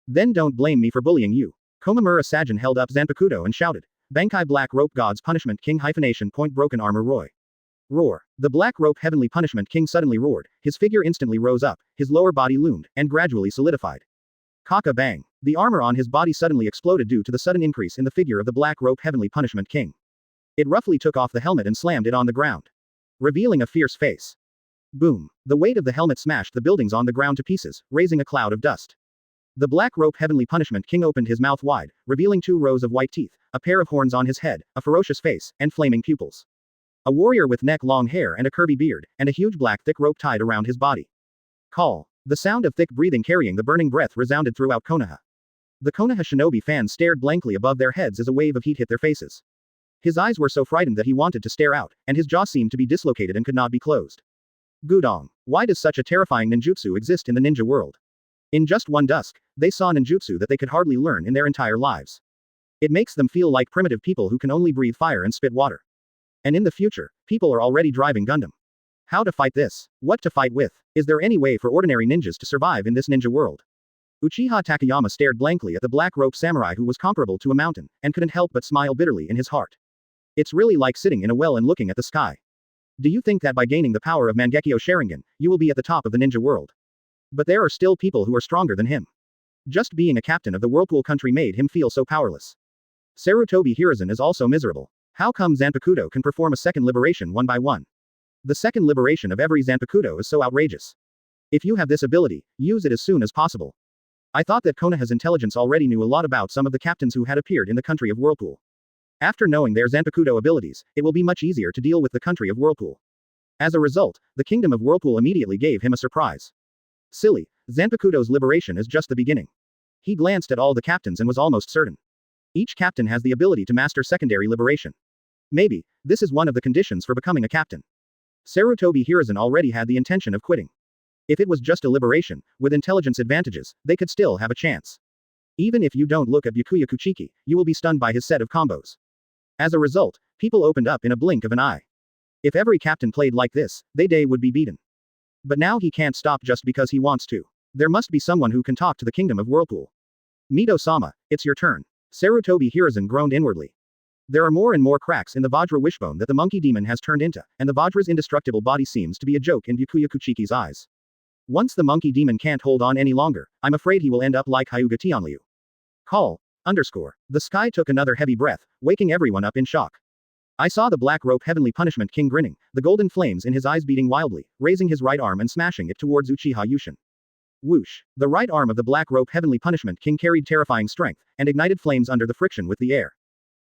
[SPEAKER 2] Then don't blame me for bullying you. Komamura Sajin held up Zanpakuto and shouted, Bankai Black Rope God's Punishment King Point Broken Armor Roy. Roar. The Black Rope Heavenly Punishment King suddenly roared, his figure instantly rose up, his lower body loomed, and gradually solidified. Kaka bang. The armor on his body suddenly exploded due to the sudden increase in the figure of the Black Rope Heavenly Punishment King. It roughly took off the helmet and slammed it on the ground, revealing a fierce face. Boom. The weight of the helmet smashed the buildings on the ground to pieces, raising a cloud of dust. The Black Rope Heavenly Punishment King opened his mouth wide, revealing 2 rows of white teeth, a pair of horns on his head, a ferocious face, and flaming pupils. A warrior with neck-long hair and a curvy beard, and a huge black thick rope tied around his body. Call. The sound of thick breathing carrying the burning breath resounded throughout Konoha. The Konoha shinobi fans stared blankly above their heads as a wave of heat hit their faces. His eyes were so frightened that he wanted to stare out, and his jaw seemed to be dislocated and could not be closed. Gudong. Why does such a terrifying ninjutsu exist in the ninja world? In just one dusk, they saw ninjutsu that they could hardly learn in their entire lives. It makes them feel like primitive people who can only breathe fire and spit water. And in the future, people are already driving Gundam. How to fight this? What to fight with? Is there any way for ordinary ninjas to survive in this ninja world? Uchiha Takayama stared blankly at the black rope samurai who was comparable to a mountain, and couldn't help but smile bitterly in his heart. It's really like sitting in a well and looking at the sky. Do you think that by gaining the power of Mangekyo Sharingan, you will be at the top of the ninja world? But there are still people who are stronger than him. Just being a captain of the Whirlpool country made him feel so powerless. Sarutobi Hiruzen is also miserable. How come Zanpakuto can perform a second liberation one by one? The second liberation of every Zanpakuto is so outrageous. If you have this ability, use it as soon as possible. I thought that Konoha's intelligence already knew a lot about some of the captains who had appeared in the country of Whirlpool. After knowing their Zanpakuto abilities, it will be much easier to deal with the country of Whirlpool. As a result, the Kingdom of Whirlpool immediately gave him a surprise. Silly, Zanpakuto's liberation is just the beginning. He glanced at all the captains and was almost certain. Each captain has the ability to master secondary liberation. Maybe, this is one of the conditions for becoming a captain. Sarutobi Hiruzen already had the intention of quitting. If it was just a liberation, with intelligence advantages, they could still have a chance. Even if you don't look at Byakuya Kuchiki, you will be stunned by his set of combos. As a result, people opened up in a blink of an eye. If every captain played like this, they would be beaten. But now he can't stop just because he wants to. There must be someone who can talk to the Kingdom of Whirlpool. Mito-sama, it's your turn. Sarutobi Hiruzen groaned inwardly. There are more and more cracks in the Vajra wishbone that the monkey demon has turned into, and the Vajra's indestructible body seems to be a joke in Byakuya Kuchiki's eyes. Once the monkey demon can't hold on any longer, I'm afraid he will end up like Hyuga Tianliu. Call. The sky took another heavy breath, waking everyone up in shock. I saw the Black Rope Heavenly Punishment King grinning, the golden flames in his eyes beating wildly, raising his right arm and smashing it towards Uchiha Yushin. Whoosh. The right arm of the Black Rope Heavenly Punishment King carried terrifying strength, and ignited flames under the friction with the air.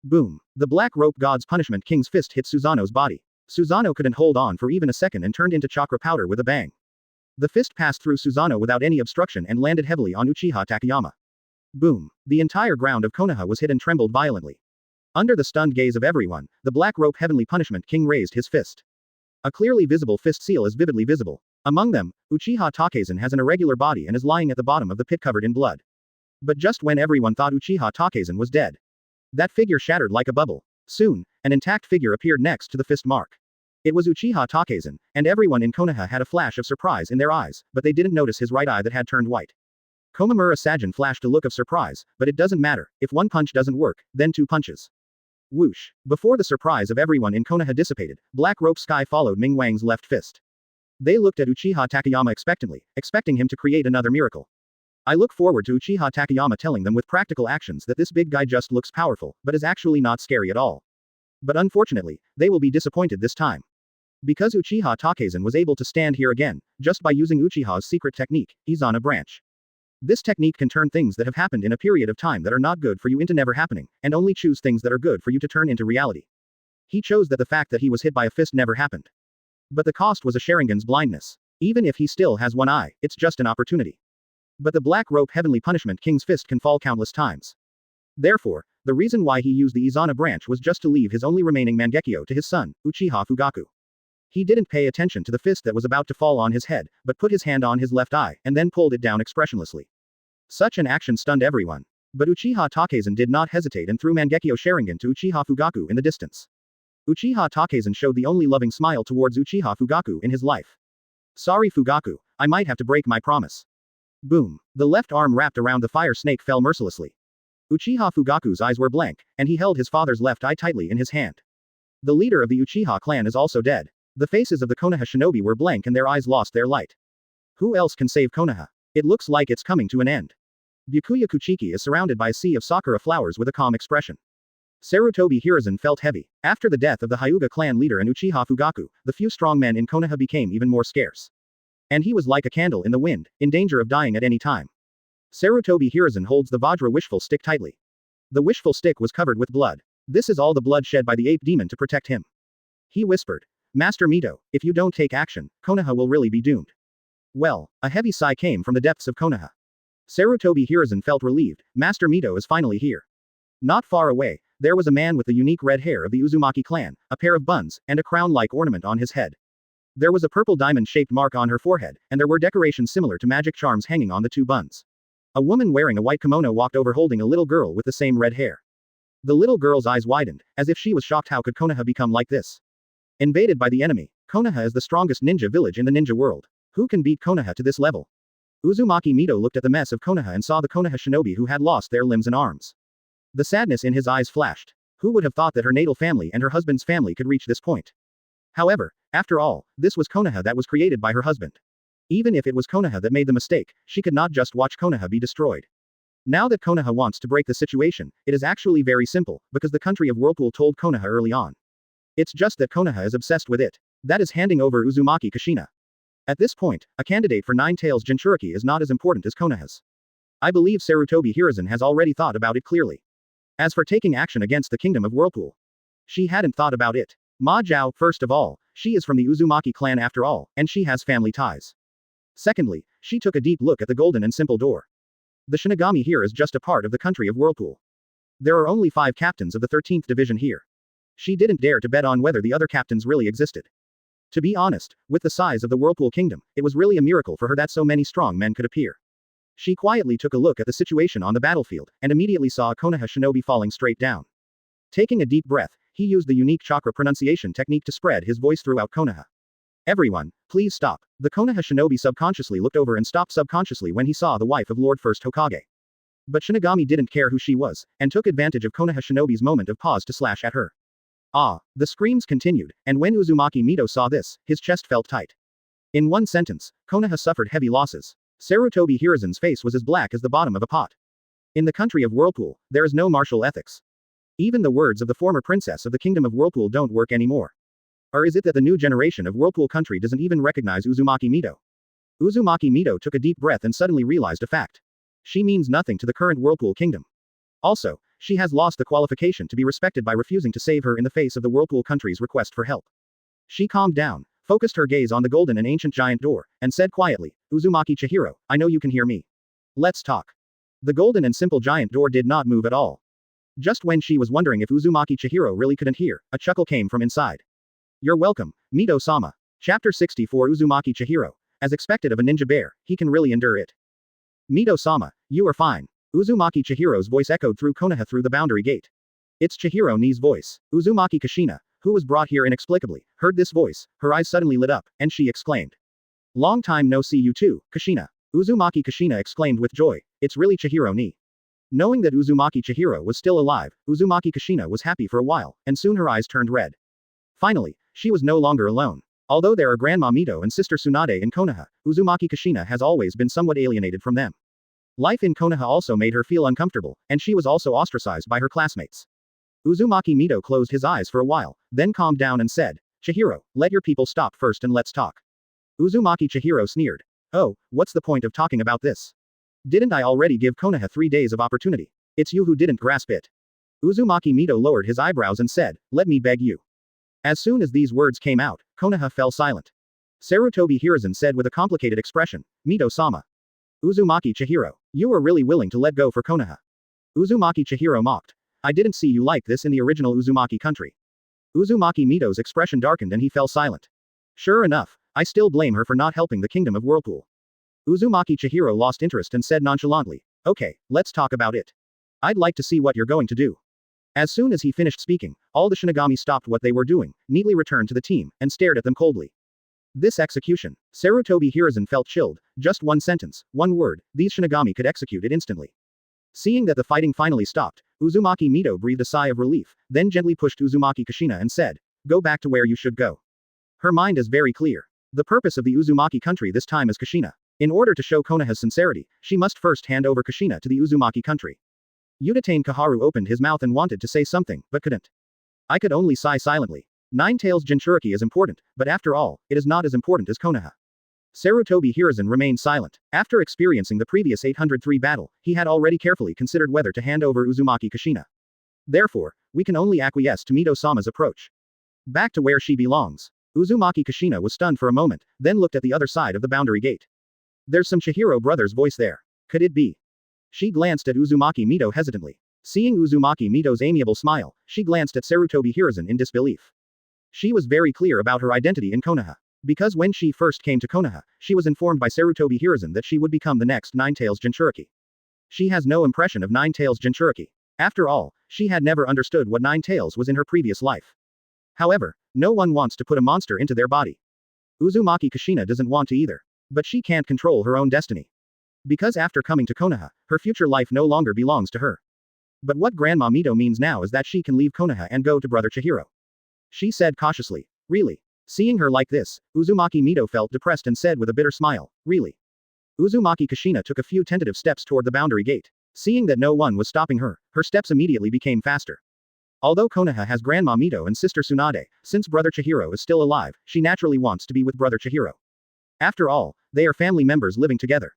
[SPEAKER 2] Boom. The Black Rope God's Punishment King's fist hit Susanoo's body. Susanoo couldn't hold on for even a second and turned into chakra powder with a bang. The fist passed through Susanoo without any obstruction and landed heavily on Uchiha Takayama. Boom. The entire ground of Konoha was hit and trembled violently. Under the stunned gaze of everyone, the Black Rope Heavenly Punishment King raised his fist. A clearly visible fist seal is vividly visible. Among them, Uchiha Takezen has an irregular body and is lying at the bottom of the pit covered in blood. But just when everyone thought Uchiha Takezen was dead, that figure shattered like a bubble. Soon, an intact figure appeared next to the fist mark. It was Uchiha Takezen, and everyone in Konoha had a flash of surprise in their eyes, but they didn't notice his right eye that had turned white. Komamura Sajin flashed a look of surprise, but it doesn't matter. If one punch doesn't work, then two punches. Whoosh. Before the surprise of everyone in Konoha dissipated, Black Rope Sky followed Ming Wang's left fist. They looked at Uchiha Takayama expectantly, expecting him to create another miracle. I look forward to Uchiha Takayama telling them with practical actions that this big guy just looks powerful, but is actually not scary at all. But unfortunately, they will be disappointed this time. Because Uchiha Takezen was able to stand here again, just by using Uchiha's secret technique, Izana Branch. This technique can turn things that have happened in a period of time that are not good for you into never happening, and only choose things that are good for you to turn into reality. He chose that the fact that he was hit by a fist never happened. But the cost was a Sharingan's blindness. Even if he still has one eye, it's just an opportunity. But the Black Rope Heavenly Punishment King's fist can fall countless times. Therefore, the reason why he used the Izana branch was just to leave his only remaining Mangekyo to his son, Uchiha Fugaku. He didn't pay attention to the fist that was about to fall on his head, but put his hand on his left eye, and then pulled it down expressionlessly. Such an action stunned everyone. But Uchiha Takezen did not hesitate and threw Mangekyo Sharingan to Uchiha Fugaku in the distance. Uchiha Takezen showed the only loving smile towards Uchiha Fugaku in his life. Sorry Fugaku, I might have to break my promise. Boom. The left arm wrapped around the fire snake fell mercilessly. Uchiha Fugaku's eyes were blank, and he held his father's left eye tightly in his hand. The leader of the Uchiha clan is also dead. The faces of the Konoha shinobi were blank and their eyes lost their light. Who else can save Konoha? It looks like it's coming to an end. Byakuya Kuchiki is surrounded by a sea of sakura flowers with a calm expression. Sarutobi Hiruzen felt heavy. After the death of the Hyuga clan leader and Uchiha Fugaku, the few strong men in Konoha became even more scarce. And he was like a candle in the wind, in danger of dying at any time. Sarutobi Hiruzen holds the Vajra wishful stick tightly. The wishful stick was covered with blood. This is all the blood shed by the ape demon to protect him. He whispered. Master Mito, if you don't take action, Konoha will really be doomed. Well, a heavy sigh came from the depths of Konoha. Sarutobi Hiruzen felt relieved. Master Mito is finally here. Not far away, there was a man with the unique red hair of the Uzumaki clan, a pair of buns, and a crown-like ornament on his head. There was a purple diamond-shaped mark on her forehead, and there were decorations similar to magic charms hanging on the two buns. A woman wearing a white kimono walked over holding a little girl with the same red hair. The little girl's eyes widened, as if she was shocked. How could Konoha become like this? Invaded by the enemy, Konoha is the strongest ninja village in the ninja world. Who can beat Konoha to this level? Uzumaki Mito looked at the mess of Konoha and saw the Konoha shinobi who had lost their limbs and arms. The sadness in his eyes flashed. Who would have thought that her natal family and her husband's family could reach this point? However, after all, this was Konoha that was created by her husband. Even if it was Konoha that made the mistake, she could not just watch Konoha be destroyed. Now that Konoha wants to break the situation, it is actually very simple, because the country of Whirlpool told Konoha early on. It's just that Konoha is obsessed with it. That is handing over Uzumaki Kushina. At this point, a candidate for Nine Tails Jinchuriki is not as important as Konoha's. I believe Sarutobi Hiruzen has already thought about it clearly. As for taking action against the Kingdom of Whirlpool, she hadn't thought about it. Ma Zhao, first of all, she is from the Uzumaki clan after all, and she has family ties. Secondly, she took a deep look at the golden and simple door. The Shinigami here is just a part of the country of Whirlpool. There are only 5 captains of the 13th division here. She didn't dare to bet on whether the other captains really existed. To be honest, with the size of the Whirlpool Kingdom, it was really a miracle for her that so many strong men could appear. She quietly took a look at the situation on the battlefield, and immediately saw a Konoha shinobi falling straight down. Taking a deep breath, he used the unique chakra pronunciation technique to spread his voice throughout Konoha. Everyone, please stop. The Konoha shinobi subconsciously looked over and stopped subconsciously when he saw the wife of Lord First Hokage. But Shinigami didn't care who she was, and took advantage of Konoha shinobi's moment of pause to slash at her. Ah! The screams continued, and when Uzumaki Mito saw this, his chest felt tight. In one sentence, Konoha suffered heavy losses. Sarutobi Hiruzen's face was as black as the bottom of a pot. In the country of Whirlpool, there is no martial ethics. Even the words of the former princess of the Kingdom of Whirlpool don't work anymore. Or is it that the new generation of Whirlpool country doesn't even recognize Uzumaki Mito? Uzumaki Mito took a deep breath and suddenly realized a fact. She means nothing to the current Whirlpool Kingdom. Also, she has lost the qualification to be respected by refusing to save her in the face of the Whirlpool country's request for help. She calmed down, focused her gaze on the golden and ancient giant door, and said quietly, Uzumaki Chihiro, I know you can hear me. Let's talk. The golden and simple giant door did not move at all. Just when she was wondering if Uzumaki Chihiro really couldn't hear, a chuckle came from inside. You're welcome, Mito-sama. Chapter 64 Uzumaki Chihiro. As expected of a ninja bear, he can really endure it. Mito-sama, you are fine. Uzumaki Chihiro's voice echoed through Konoha through the boundary gate. It's Chihiro Ni's voice. Uzumaki Kushina, who was brought here inexplicably, heard this voice, her eyes suddenly lit up, and she exclaimed. Long time no see you too, Kushina. Uzumaki Kushina exclaimed with joy, it's really Chihiro Ni. Knowing that Uzumaki Chihiro was still alive, Uzumaki Kushina was happy for a while, and soon her eyes turned red. Finally, she was no longer alone. Although there are Grandma Mito and Sister Tsunade in Konoha, Uzumaki Kushina has always been somewhat alienated from them. Life in Konoha also made her feel uncomfortable, and she was also ostracized by her classmates. Uzumaki Mito closed his eyes for a while, then calmed down and said, Chihiro, let your people stop first and let's talk. Uzumaki Chihiro sneered. Oh, what's the point of talking about this? Didn't I already give Konoha 3 days of opportunity? It's you who didn't grasp it. Uzumaki Mito lowered his eyebrows and said, let me beg you. As soon as these words came out, Konoha fell silent. Sarutobi Hiruzen said with a complicated expression, Mito-sama. Uzumaki Chihiro, you were really willing to let go for Konoha. Uzumaki Chihiro mocked. I didn't see you like this in the original Uzumaki country. Uzumaki Mito's expression darkened and he fell silent. Sure enough, I still blame her for not helping the Kingdom of Whirlpool. Uzumaki Chihiro lost interest and said nonchalantly, okay, let's talk about it. I'd like to see what you're going to do. As soon as he finished speaking, all the Shinigami stopped what they were doing, neatly returned to the team, and stared at them coldly. This execution. Sarutobi Hiruzen felt chilled, just one sentence, one word, these Shinigami could execute it instantly. Seeing that the fighting finally stopped, Uzumaki Mito breathed a sigh of relief, then gently pushed Uzumaki Kushina and said, go back to where you should go. Her mind is very clear. The purpose of the Uzumaki country this time is Kushina. In order to show Konoha's sincerity, she must first hand over Kushina to the Uzumaki country. Udatane Kaharu opened his mouth and wanted to say something, but couldn't. I could only sigh silently. Nine-Tails Jinchuriki is important, but after all, it is not as important as Konoha. Sarutobi Hiruzen remained silent. After experiencing the previous 803 battle, he had already carefully considered whether to hand over Uzumaki Kushina. Therefore, we can only acquiesce to Mito-sama's approach. Back to where she belongs. Uzumaki Kushina was stunned for a moment, then looked at the other side of the boundary gate. There's some Chihiro brothers' voice there. Could it be? She glanced at Uzumaki Mito hesitantly. Seeing Uzumaki Mito's amiable smile, she glanced at Sarutobi Hiruzen in disbelief. She was very clear about her identity in Konoha. Because when she first came to Konoha, she was informed by Sarutobi Hiruzen that she would become the next Nine-Tails Jinchuriki. She has no impression of Nine-Tails Jinchuriki. After all, she had never understood what Nine-Tails was in her previous life. However, no one wants to put a monster into their body. Uzumaki Kushina doesn't want to either. But she can't control her own destiny. Because after coming to Konoha, her future life no longer belongs to her. But what Grandma Mito means now is that she can leave Konoha and go to Brother Chihiro. She said cautiously. Really? Seeing her like this, Uzumaki Mito felt depressed and said with a bitter smile, really? Uzumaki Kushina took a few tentative steps toward the boundary gate. Seeing that no one was stopping her, her steps immediately became faster. Although Konoha has Grandma Mito and Sister Tsunade, since Brother Chihiro is still alive, she naturally wants to be with Brother Chihiro. After all, they are family members living together.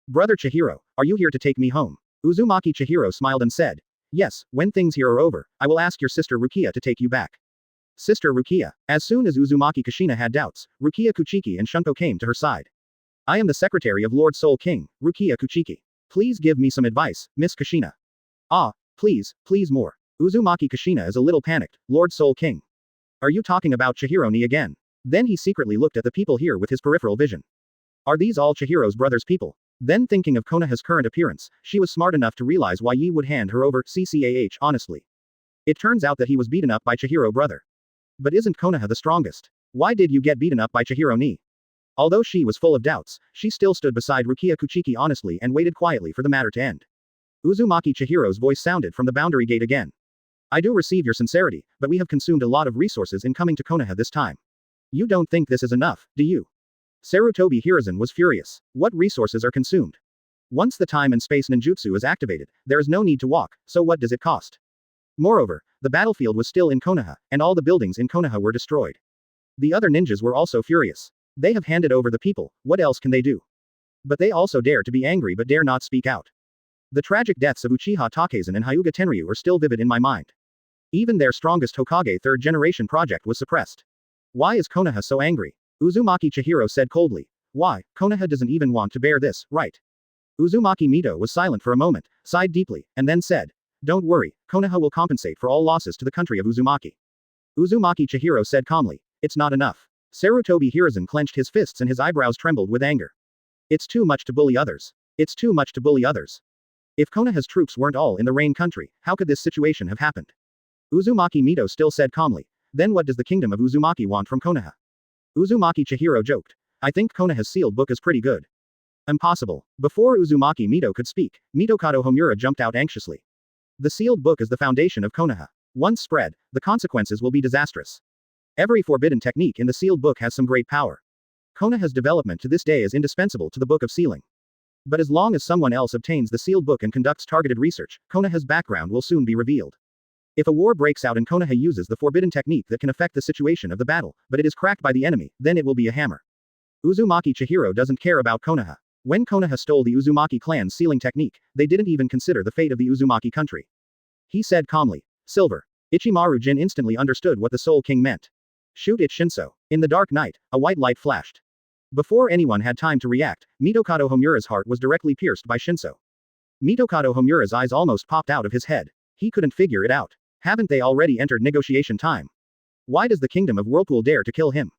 [SPEAKER 2] Brother Chihiro, are you here to take me home? Uzumaki Chihiro smiled and said, yes, when things here are over, I will ask your sister Rukia to take you back. Sister Rukia. As soon as Uzumaki Kushina had doubts, Rukia Kuchiki and Shunko came to her side. I am the secretary of Lord Soul King, Rukia Kuchiki. Please give me some advice, Miss Kushina. Ah, please more. Uzumaki Kushina is a little panicked, Lord Soul King. Are you talking about Chihiro Ni again? Then he secretly looked at the people here with his peripheral vision. Are these all Chihiro's brother's people? Then thinking of Konoha's current appearance, she was smart enough to realize why Yi would hand her over, honestly. It turns out that he was beaten up by Chihiro brother. But isn't Konoha the strongest? Why did you get beaten up by Chihiro ni? Although she was full of doubts, she still stood beside Rukia Kuchiki honestly and waited quietly for the matter to end. Uzumaki Chihiro's voice sounded from the boundary gate again. I do receive your sincerity, but we have consumed a lot of resources in coming to Konoha this time. You don't think this is enough, do you? Sarutobi Hiruzen was furious. What resources are consumed? Once the time and space ninjutsu is activated, there is no need to walk, so what does it cost? Moreover, the battlefield was still in Konoha, and all the buildings in Konoha were destroyed. The other ninjas were also furious. They have handed over the people, what else can they do? But they also dare to be angry but dare not speak out. The tragic deaths of Uchiha Takezen and Hyuga Tenryu are still vivid in my mind. Even their strongest Hokage third generation project was suppressed. Why is Konoha so angry? Uzumaki Chihiro said coldly. Why, Konoha doesn't even want to bear this, right? Uzumaki Mito was silent for a moment, sighed deeply, and then said. Don't worry, Konoha will compensate for all losses to the country of Uzumaki. Uzumaki Chihiro said calmly. It's not enough. Sarutobi Hiruzen clenched his fists and his eyebrows trembled with anger. It's too much to bully others. It's too much to bully others. If Konoha's troops weren't all in the Rain country, how could this situation have happened? Uzumaki Mito still said calmly. Then what does the kingdom of Uzumaki want from Konoha? Uzumaki Chihiro joked. I think Konoha's sealed book is pretty good. Impossible. Before Uzumaki Mito could speak, Mitokado Homura jumped out anxiously. The sealed book is the foundation of Konoha. Once spread, the consequences will be disastrous. Every forbidden technique in the sealed book has some great power. Konoha's development to this day is indispensable to the book of sealing. But as long as someone else obtains the sealed book and conducts targeted research, Konoha's background will soon be revealed. If a war breaks out and Konoha uses the forbidden technique that can affect the situation of the battle, but it is cracked by the enemy, then it will be a hammer. Uzumaki Chihiro doesn't care about Konoha. When Konoha stole the Uzumaki clan's sealing technique, they didn't even consider the fate of the Uzumaki country. He said calmly. Silver. Ichimaru Jin instantly understood what the Soul King meant. Shoot it Shinso. In the dark night, a white light flashed. Before anyone had time to react, Mitokado Homura's heart was directly pierced by Shinso. Mitokado Homura's eyes almost popped out of his head. He couldn't figure it out. Haven't they already entered negotiation time? Why does the Kingdom of Whirlpool dare to kill him?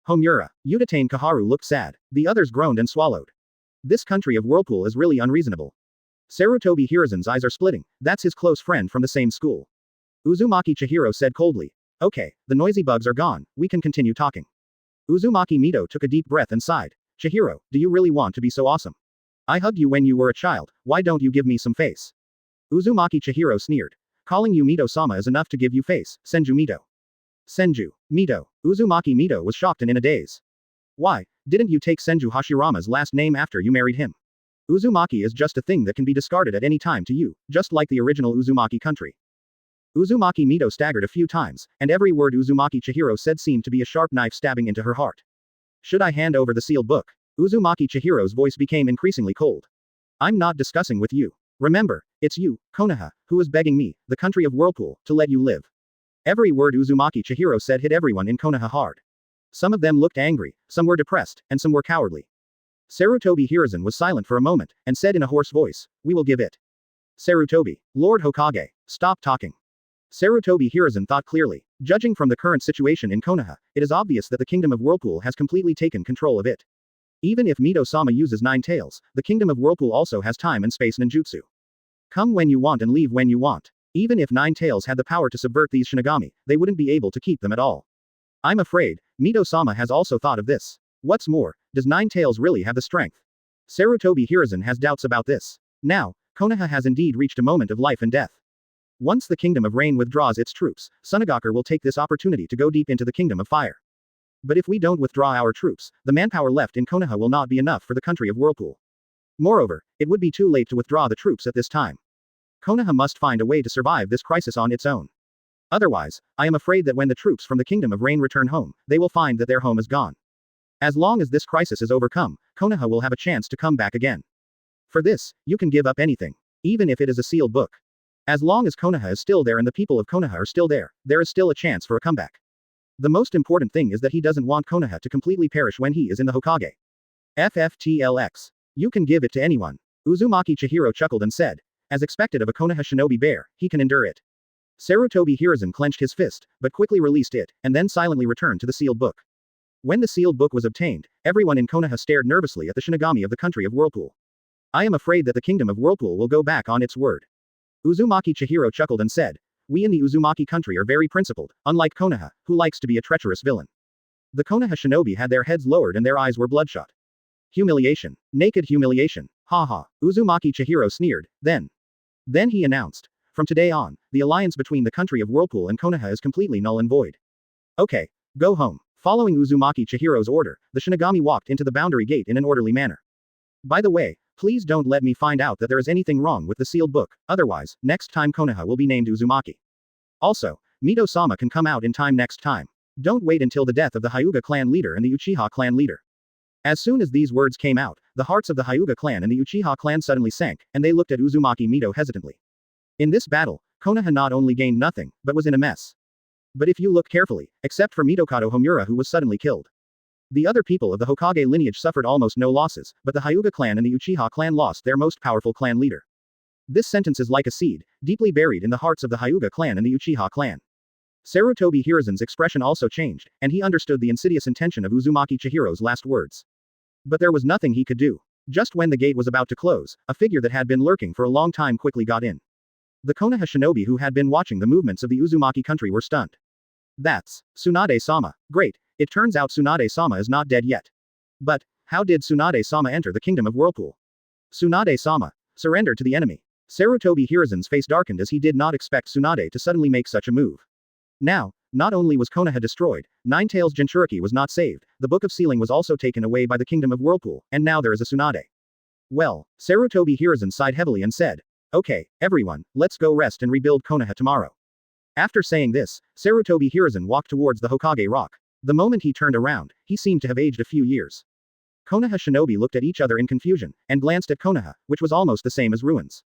[SPEAKER 2] Homura. Udatane Kaharu looked sad. The others groaned and swallowed. This country of Whirlpool is really unreasonable. Sarutobi Hiruzen's eyes are splitting. That's his close friend from the same school. Uzumaki Chihiro said coldly. Okay, the noisy bugs are gone, we can continue talking. Uzumaki Mito took a deep breath and sighed. Chihiro, do you really want to be so awesome? I hugged you when you were a child, why don't you give me some face? Uzumaki Chihiro sneered. Calling you Mito-sama is enough to give you face, Senju Mito. Senju. Mito. Uzumaki Mito was shocked and in a daze. Why, didn't you take Senju Hashirama's last name after you married him? Uzumaki is just a thing that can be discarded at any time to you, just like the original Uzumaki country. Uzumaki Mito staggered a few times, and every word Uzumaki Chihiro said seemed to be a sharp knife stabbing into her heart. Should I hand over the sealed book? Uzumaki Chihiro's voice became increasingly cold. I'm not discussing with you. Remember, it's you, Konoha, who is begging me, the country of Whirlpool, to let you live. Every word Uzumaki Chihiro said hit everyone in Konoha hard. Some of them looked angry, some were depressed, and some were cowardly. Sarutobi Hiruzen was silent for a moment, and said in a hoarse voice, we will give it. Sarutobi, Lord Hokage, stop talking. Sarutobi Hiruzen thought clearly. Judging from the current situation in Konoha, it is obvious that the Kingdom of Whirlpool has completely taken control of it. Even if Mito-sama uses 9 tails, the Kingdom of Whirlpool also has time and space ninjutsu. Come when you want and leave when you want. Even if 9 tails had the power to subvert these Shinigami, they wouldn't be able to keep them at all. I'm afraid, Mito-sama has also thought of this. What's more, does 9 tails really have the strength? Sarutobi Hiruzen has doubts about this. Now, Konoha has indeed reached a moment of life and death. Once the Kingdom of Rain withdraws its troops, Sunagakur will take this opportunity to go deep into the Kingdom of Fire. But if we don't withdraw our troops, the manpower left in Konoha will not be enough for the country of Whirlpool. Moreover, it would be too late to withdraw the troops at this time. Konoha must find a way to survive this crisis on its own. Otherwise, I am afraid that when the troops from the Kingdom of Rain return home, they will find that their home is gone. As long as this crisis is overcome, Konoha will have a chance to come back again. For this, you can give up anything. Even if it is a sealed book. As long as Konoha is still there and the people of Konoha are still there is still a chance for a comeback. The most important thing is that he doesn't want Konoha to completely perish when he is in the Hokage. FFTLX. You can give it to anyone. Uzumaki Chihiro chuckled and said. As expected of a Konoha shinobi bear, he can endure it. Sarutobi Hiruzen clenched his fist, but quickly released it, and then silently returned to the sealed book. When the sealed book was obtained, everyone in Konoha stared nervously at the Shinigami of the country of Whirlpool. I am afraid that the Kingdom of Whirlpool will go back on its word. Uzumaki Chihiro chuckled and said, we in the Uzumaki country are very principled, unlike Konoha, who likes to be a treacherous villain. The Konoha shinobi had their heads lowered and their eyes were bloodshot. Humiliation. Naked humiliation. Haha. Uzumaki Chihiro sneered, then he announced, from today on, the alliance between the country of Whirlpool and Konoha is completely null and void. Okay, go home. Following Uzumaki Chihiro's order, the Shinigami walked into the boundary gate in an orderly manner. By the way, please don't let me find out that there is anything wrong with the sealed book, otherwise, next time Konoha will be named Uzumaki. Also, Mito-sama can come out in time next time. Don't wait until the death of the Hyuga clan leader and the Uchiha clan leader. As soon as these words came out, the hearts of the Hyuga clan and the Uchiha clan suddenly sank, and they looked at Uzumaki Mito hesitantly. In this battle, Konoha not only gained nothing, but was in a mess. But if you look carefully, except for Mitokado Homura who was suddenly killed. The other people of the Hokage lineage suffered almost no losses, but the Hyuga clan and the Uchiha clan lost their most powerful clan leader. This sentence is like a seed, deeply buried in the hearts of the Hyuga clan and the Uchiha clan. Sarutobi Hiruzen's expression also changed, and he understood the insidious intention of Uzumaki Chihiro's last words. But there was nothing he could do. Just when the gate was about to close, a figure that had been lurking for a long time quickly got in. The Konoha shinobi who had been watching the movements of the Uzumaki country were stunned. That's Tsunade-sama. Great, it turns out Tsunade-sama is not dead yet. But, how did Tsunade-sama enter the Kingdom of Whirlpool? Tsunade-sama surrendered to the enemy. Sarutobi Hiruzen's face darkened as he did not expect Tsunade to suddenly make such a move. Now, not only was Konoha destroyed, Nine-Tails Jinchuriki was not saved, the Book of Sealing was also taken away by the Kingdom of Whirlpool, and now there is a Tsunade. Well, Sarutobi Hiruzen sighed heavily and said, okay, everyone, let's go rest and rebuild Konoha tomorrow. After saying this, Sarutobi Hiruzen walked towards the Hokage rock. The moment he turned around, he seemed to have aged a few years. Konoha shinobi looked at each other in confusion, and glanced at Konoha, which was almost the same as ruins.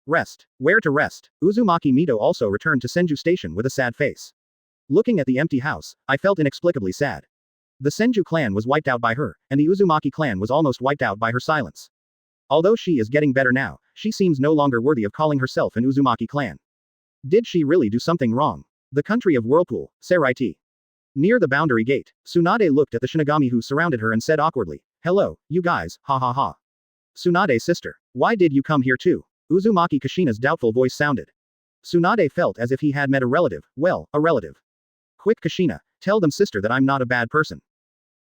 [SPEAKER 2] Rest. Where to rest? Uzumaki Mito also returned to Senju Station with a sad face. Looking at the empty house, I felt inexplicably sad. The Senju clan was wiped out by her, and the Uzumaki clan was almost wiped out by her silence. Although she is getting better now, she seems no longer worthy of calling herself an Uzumaki clan. Did she really do something wrong? The country of Whirlpool, Seireiyan. Near the boundary gate, Tsunade looked at the Shinigami who surrounded her and said awkwardly, hello, you guys, ha ha ha. Tsunade's sister. Why did you come here too? Uzumaki Kashina's doubtful voice sounded. Tsunade felt as if he had met a relative, well, a relative. Quick Kashina, tell them sister that I'm not a bad person.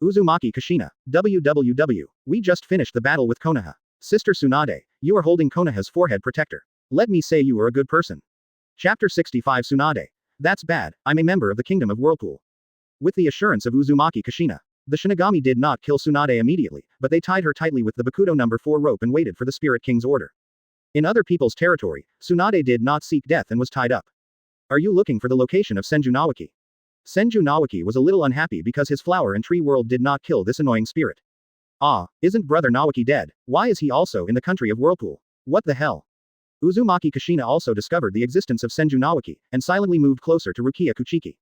[SPEAKER 2] Uzumaki Kashina, www. We just finished the battle with Konoha. Sister Tsunade, you are holding Konoha's forehead protector. Let me say you are a good person. Chapter 65 Tsunade. That's bad, I'm a member of the Kingdom of Whirlpool. With the assurance of Uzumaki Kashina, the Shinigami did not kill Tsunade immediately, but they tied her tightly with the Bakudo number 4 rope and waited for the Spirit King's order. In other people's territory, Tsunade did not seek death and was tied up. Are you looking for the location of Senju Nawaki? Senju Nawaki was a little unhappy because his flower and tree world did not kill this annoying spirit. Ah, isn't Brother Nawaki dead? Why is he also in the country of Whirlpool? What the hell? Uzumaki Kashina also discovered the existence of Senju Nawaki, and silently moved closer to Rukia Kuchiki.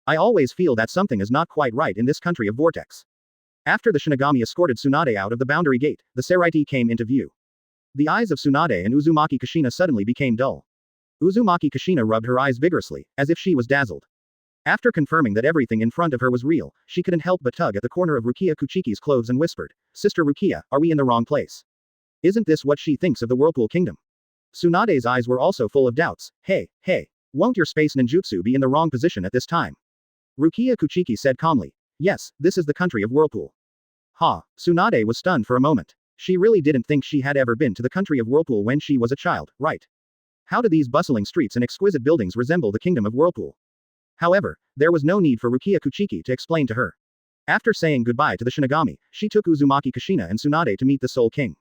[SPEAKER 2] I always feel that something is not quite right in this country of Vortex. After the Shinigami escorted Tsunade out of the boundary gate, the Seireiyan came into view. The eyes of Tsunade and Uzumaki Kashina suddenly became dull. Uzumaki Kashina rubbed her eyes vigorously, as if she was dazzled. After confirming that everything in front of her was real, she couldn't help but tug at the corner of Rukia Kuchiki's clothes and whispered, Sister Rukia, are we in the wrong place? Isn't this what she thinks of the Whirlpool Kingdom? Tsunade's eyes were also full of doubts. Hey, won't your space ninjutsu be in the wrong position at this time? Rukia Kuchiki said calmly. Yes, this is the country of Whirlpool. Ha, Tsunade was stunned for a moment. She really didn't think she had ever been to the country of Whirlpool when she was a child, right? How do these bustling streets and exquisite buildings resemble the Kingdom of Whirlpool? However, there was no need for Rukia Kuchiki to explain to her. After saying goodbye to the Shinigami, she took Uzumaki Kashina and Tsunade to meet the Soul King.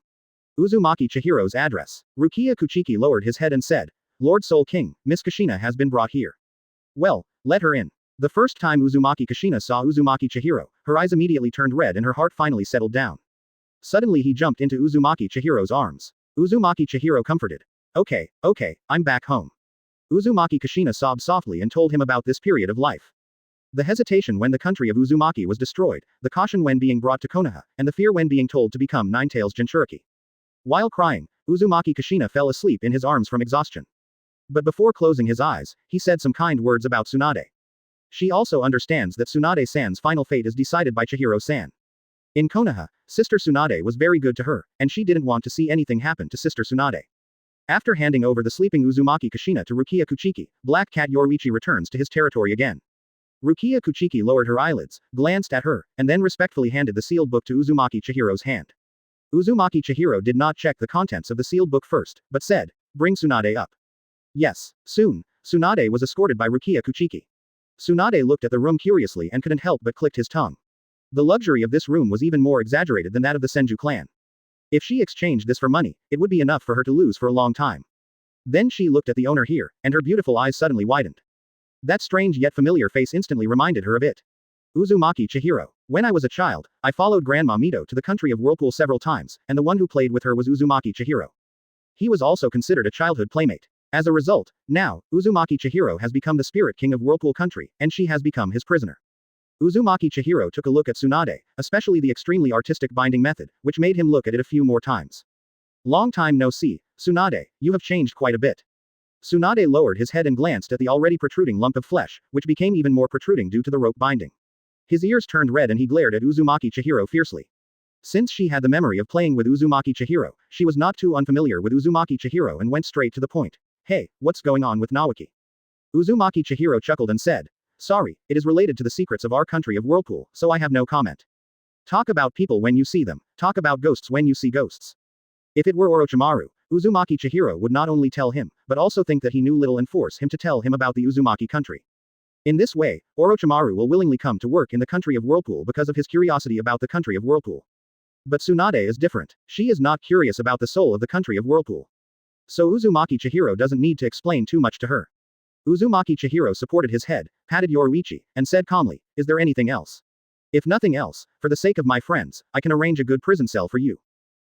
[SPEAKER 2] Uzumaki Chihiro's address. Rukia Kuchiki lowered his head and said, Lord Soul King, Miss Kashina has been brought here. Well, let her in. The first time Uzumaki Kashina saw Uzumaki Chihiro, her eyes immediately turned red and her heart finally settled down. Suddenly he jumped into Uzumaki Chihiro's arms. Uzumaki Chihiro comforted. Okay, I'm back home. Uzumaki Kashina sobbed softly and told him about this period of life. The hesitation when the country of Uzumaki was destroyed, the caution when being brought to Konoha, and the fear when being told to become Nine-Tails Jinchuriki. While crying, Uzumaki Kashina fell asleep in his arms from exhaustion. But before closing his eyes, he said some kind words about Tsunade. She also understands that Tsunade-san's final fate is decided by Chihiro-san. In Konoha, Sister Tsunade was very good to her, and she didn't want to see anything happen to Sister Tsunade. After handing over the sleeping Uzumaki Kushina to Rukia Kuchiki, Black Cat Yoruichi returns to his territory again. Rukia Kuchiki lowered her eyelids, glanced at her, and then respectfully handed the sealed book to Uzumaki Chihiro's hand. Uzumaki Chihiro did not check the contents of the sealed book first, but said, "Bring Tsunade up." Yes. Soon, Tsunade was escorted by Rukia Kuchiki. Tsunade looked at the room curiously and couldn't help but clicked his tongue. The luxury of this room was even more exaggerated than that of the Senju clan. If she exchanged this for money, it would be enough for her to lose for a long time. Then she looked at the owner here, and her beautiful eyes suddenly widened. That strange yet familiar face instantly reminded her of it. Uzumaki Chihiro. When I was a child, I followed Grandma Mito to the country of Whirlpool several times, and the one who played with her was Uzumaki Chihiro. He was also considered a childhood playmate. As a result, now, Uzumaki Chihiro has become the spirit king of Whirlpool country, and she has become his prisoner. Uzumaki Chihiro took a look at Tsunade, especially the extremely artistic binding method, which made him look at it a few more times. Long time no see, Tsunade, you have changed quite a bit. Tsunade lowered his head and glanced at the already protruding lump of flesh, which became even more protruding due to the rope binding. His ears turned red and he glared at Uzumaki Chihiro fiercely. Since she had the memory of playing with Uzumaki Chihiro, she was not too unfamiliar with Uzumaki Chihiro and went straight to the point. Hey, what's going on with Nawaki? Uzumaki Chihiro chuckled and said, "Sorry, it is related to the secrets of our country of Whirlpool, so I have no comment. Talk about people when you see them, talk about ghosts when you see ghosts." If it were Orochimaru, Uzumaki Chihiro would not only tell him, but also think that he knew little and force him to tell him about the Uzumaki country. In this way, Orochimaru will willingly come to work in the country of Whirlpool because of his curiosity about the country of Whirlpool. But Tsunade is different. She is not curious about the soul of the country of Whirlpool. So Uzumaki Chihiro doesn't need to explain too much to her. Uzumaki Chihiro supported his head, patted Yoruichi, and said calmly, "Is there anything else? If nothing else, for the sake of my friends, I can arrange a good prison cell for you."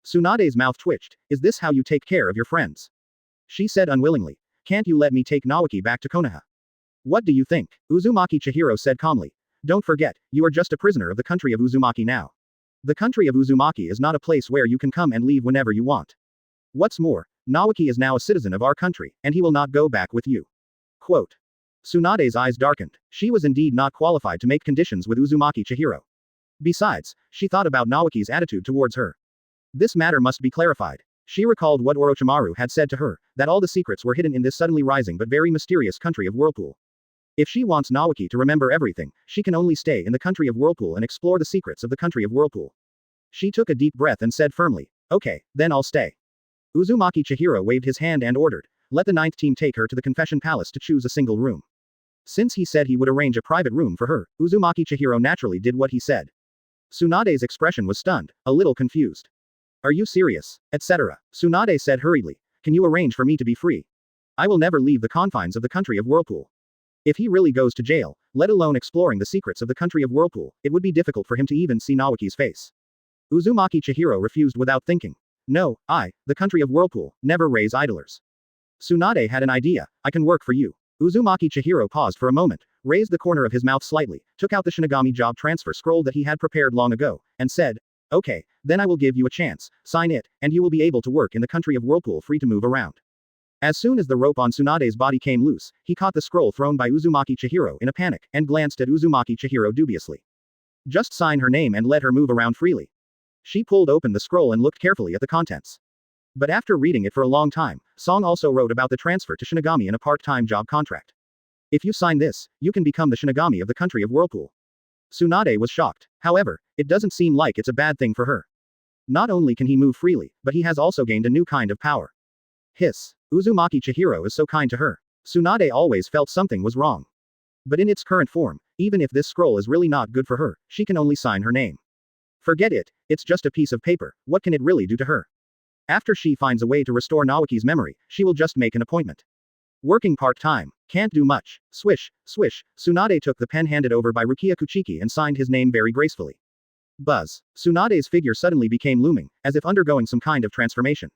[SPEAKER 2] Tsunade's mouth twitched. "Is this how you take care of your friends?" She said unwillingly, "Can't you let me take Nawaki back to Konoha?" "What do you think?" Uzumaki Chihiro said calmly. "Don't forget, you are just a prisoner of the country of Uzumaki now. The country of Uzumaki is not a place where you can come and leave whenever you want. What's more, Nawaki is now a citizen of our country, and he will not go back with you." Quote. Tsunade's eyes darkened. She was indeed not qualified to make conditions with Uzumaki Chihiro. Besides, she thought about Nawaki's attitude towards her. This matter must be clarified. She recalled what Orochimaru had said to her, that all the secrets were hidden in this suddenly rising but very mysterious country of Whirlpool. If she wants Nawaki to remember everything, she can only stay in the country of Whirlpool and explore the secrets of the country of Whirlpool. She took a deep breath and said firmly, "Okay, then I'll stay." Uzumaki Chihiro waved his hand and ordered, "Let the 9th team take her to the confession palace to choose a single room." Since he said he would arrange a private room for her, Uzumaki Chihiro naturally did what he said. Tsunade's expression was stunned, a little confused. "Are you serious?" etc. Tsunade said hurriedly, "Can you arrange for me to be free? I will never leave the confines of the country of Whirlpool. If he really goes to jail, let alone exploring the secrets of the country of Whirlpool, it would be difficult for him to even see Nawaki's face." Uzumaki Chihiro refused without thinking. "No, the country of Whirlpool, never raise idlers." Tsunade had an idea. "I can work for you." Uzumaki Chihiro paused for a moment, raised the corner of his mouth slightly, took out the Shinigami job transfer scroll that he had prepared long ago, and said, "Okay, then I will give you a chance, sign it, and you will be able to work in the country of Whirlpool free to move around." As soon as the rope on Tsunade's body came loose, he caught the scroll thrown by Uzumaki Chihiro in a panic, and glanced at Uzumaki Chihiro dubiously. "Just sign her name and let her move around freely." She pulled open the scroll and looked carefully at the contents. But after reading it for a long time, Song also wrote about the transfer to Shinigami in a part-time job contract. "If you sign this, you can become the Shinigami of the country of Whirlpool." Tsunade was shocked. However, it doesn't seem like it's a bad thing for her. Not only can he move freely, but he has also gained a new kind of power. Hiss. Uzumaki Chihiro is so kind to her. Tsunade always felt something was wrong. But in its current form, even if this scroll is really not good for her, she can only sign her name. Forget it, it's just a piece of paper, what can it really do to her? After she finds a way to restore Nawaki's memory, she will just make an appointment. Working part-time. Can't do much. Swish, swish, Tsunade took the pen handed over by Rukia Kuchiki and signed his name very gracefully. Buzz. Tsunade's figure suddenly became looming, as if undergoing some kind of transformation.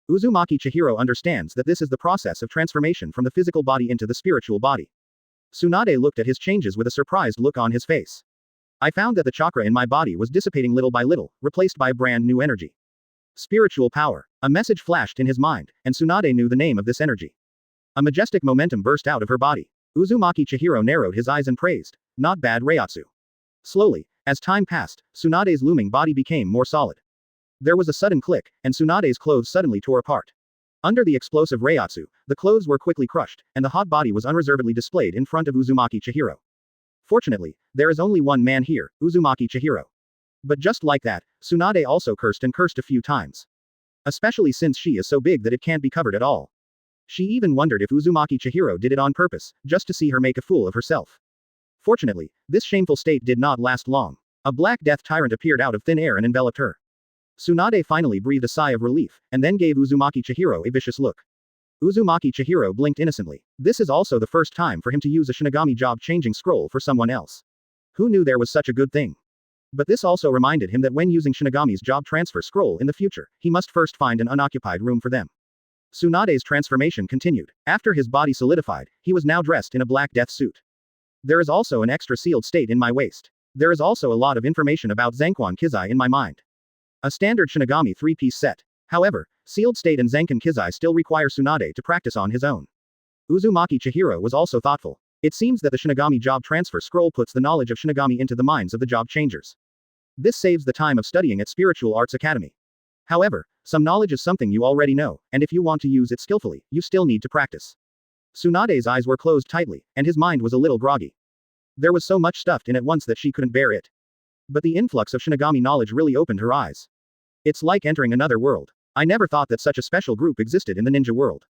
[SPEAKER 2] Uzumaki Chihiro understands that this is the process of transformation from the physical body into the spiritual body. Tsunade looked at his changes with a surprised look on his face. "I found that the chakra in my body was dissipating little by little, replaced by brand new energy. Spiritual power." A message flashed in his mind, and Tsunade knew the name of this energy. A majestic momentum burst out of her body. Uzumaki Chihiro narrowed his eyes and praised. Not bad, Reiatsu. Slowly, as time passed, Tsunade's looming body became more solid. There was a sudden click, and Tsunade's clothes suddenly tore apart. Under the explosive Reiatsu, the clothes were quickly crushed, and the hot body was unreservedly displayed in front of Uzumaki Chihiro. Fortunately, there is only one man here, Uzumaki Chihiro. But just like that, Tsunade also cursed and cursed a few times. Especially since she is so big that it can't be covered at all. She even wondered if Uzumaki Chihiro did it on purpose, just to see her make a fool of herself. Fortunately, this shameful state did not last long. A black death tyrant appeared out of thin air and enveloped her. Tsunade finally breathed a sigh of relief, and then gave Uzumaki Chihiro a vicious look. Uzumaki Chihiro blinked innocently. This is also the first time for him to use a Shinigami job-changing scroll for someone else. Who knew there was such a good thing? But this also reminded him that when using Shinigami's job transfer scroll in the future, he must first find an unoccupied room for them. Tsunade's transformation continued. After his body solidified, he was now dressed in a black death suit. There is also an extra sealed state in my waist. There is also a lot of information about Zanquan Kizai in my mind. A standard Shinigami 3-piece set. However, sealed state and Zankan Kizai still require Tsunade to practice on his own. Uzumaki Chihiro was also thoughtful. It seems that the Shinigami job transfer scroll puts the knowledge of Shinigami into the minds of the job changers. This saves the time of studying at Spiritual Arts Academy. However, some knowledge is something you already know, and if you want to use it skillfully, you still need to practice. Tsunade's eyes were closed tightly, and his mind was a little groggy. There was so much stuffed in at once that she couldn't bear it. But the influx of Shinigami knowledge really opened her eyes. It's like entering another world. I never thought that such a special group existed in the ninja world.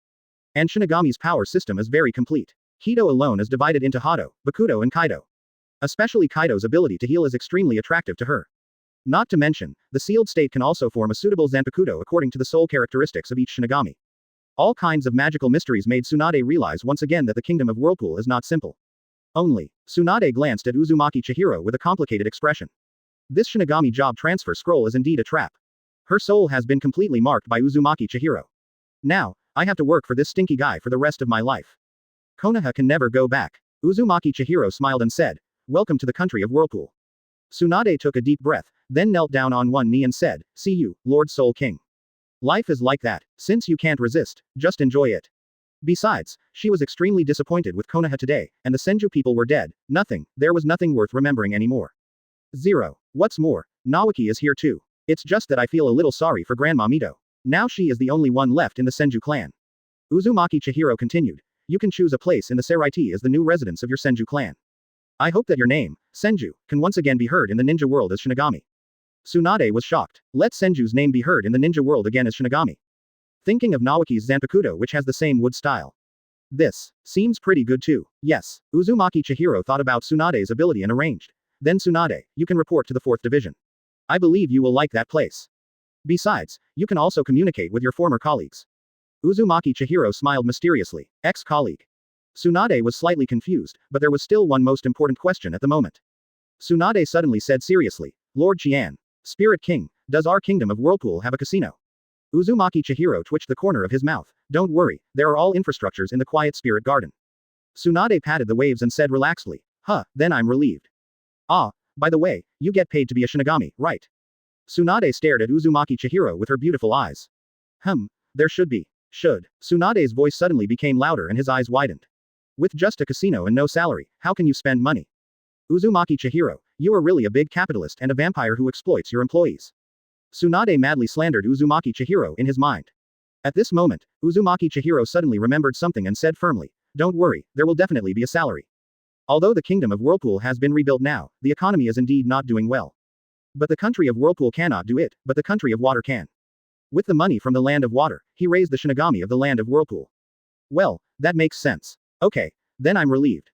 [SPEAKER 2] And Shinigami's power system is very complete. Kido alone is divided into Hado, Bakudo and Kaido. Especially Kaido's ability to heal is extremely attractive to her. Not to mention, the sealed state can also form a suitable Zanpakudo according to the soul characteristics of each Shinigami. All kinds of magical mysteries made Tsunade realize once again that the Kingdom of Whirlpool is not simple. Only, Tsunade glanced at Uzumaki Chihiro with a complicated expression. This Shinigami job transfer scroll is indeed a trap. Her soul has been completely marked by Uzumaki Chihiro. Now, I have to work for this stinky guy for the rest of my life. Konoha can never go back. Uzumaki Chihiro smiled and said, "Welcome to the country of Whirlpool." Tsunade took a deep breath, then knelt down on one knee and said, "See you, Lord Soul King. Life is like that. Since you can't resist, just enjoy it." Besides, she was extremely disappointed with Konoha today, and the Senju people were dead. There was nothing worth remembering anymore. 0. What's more, Nawaki is here too. It's just that I feel a little sorry for Grandma Mito. Now she is the only one left in the Senju clan. Uzumaki Chihiro continued, "You can choose a place in the Seireiyan as the new residence of your Senju clan. I hope that your name, Senju, can once again be heard in the ninja world as Shinigami." Tsunade was shocked. Let Senju's name be heard in the ninja world again as Shinigami. Thinking of Nawaki's Zanpakudo, which has the same wood style. This seems pretty good too. Yes, Uzumaki Chihiro thought about Tsunade's ability and arranged. Then Tsunade, you can report to the 4th division. I believe you will like that place. Besides, you can also communicate with your former colleagues. Uzumaki Chihiro smiled mysteriously. Ex-colleague. Tsunade was slightly confused, but there was still one most important question at the moment. Tsunade suddenly said seriously, "Lord Qian, Spirit King, does our Kingdom of Whirlpool have a casino?" Uzumaki Chihiro twitched the corner of his mouth. "Don't worry, there are all infrastructures in the quiet spirit garden." Tsunade patted the waves and said relaxedly, "Huh, then I'm relieved. Ah, by the way, you get paid to be a Shinigami, right?" Tsunade stared at Uzumaki Chihiro with her beautiful eyes. There should be. Should. Tsunade's voice suddenly became louder and his eyes widened. With just a casino and no salary, how can you spend money? Uzumaki Chihiro, you are really a big capitalist and a vampire who exploits your employees. Tsunade madly slandered Uzumaki Chihiro in his mind. At this moment, Uzumaki Chihiro suddenly remembered something and said firmly, "Don't worry, there will definitely be a salary." Although the Kingdom of Whirlpool has been rebuilt now, the economy is indeed not doing well. But the country of Whirlpool cannot do it, but the country of water can. With the money from the land of water, he raised the Shinigami of the land of Whirlpool. Well, that makes sense. Okay, then I'm relieved.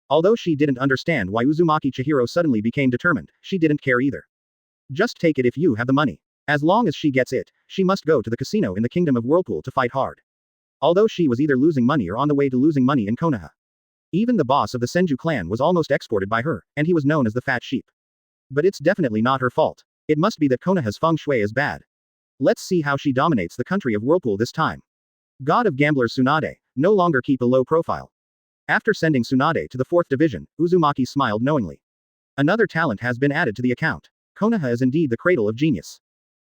[SPEAKER 2] Although she didn't understand why Uzumaki Chihiro suddenly became determined, she didn't care either. Just take it if you have the money. As long as she gets it, she must go to the casino in the Kingdom of Whirlpool to fight hard. Although she was either losing money or on the way to losing money in Konoha. Even the boss of the Senju clan was almost exported by her, and he was known as the Fat Sheep. But it's definitely not her fault. It must be that Konoha's feng shui is bad. Let's see how she dominates the country of Whirlpool this time. God of Gamblers Tsunade, no longer keep a low profile. After sending Tsunade to the 4th division, Uzumaki smiled knowingly. Another talent has been added to the account. Konoha is indeed the cradle of genius.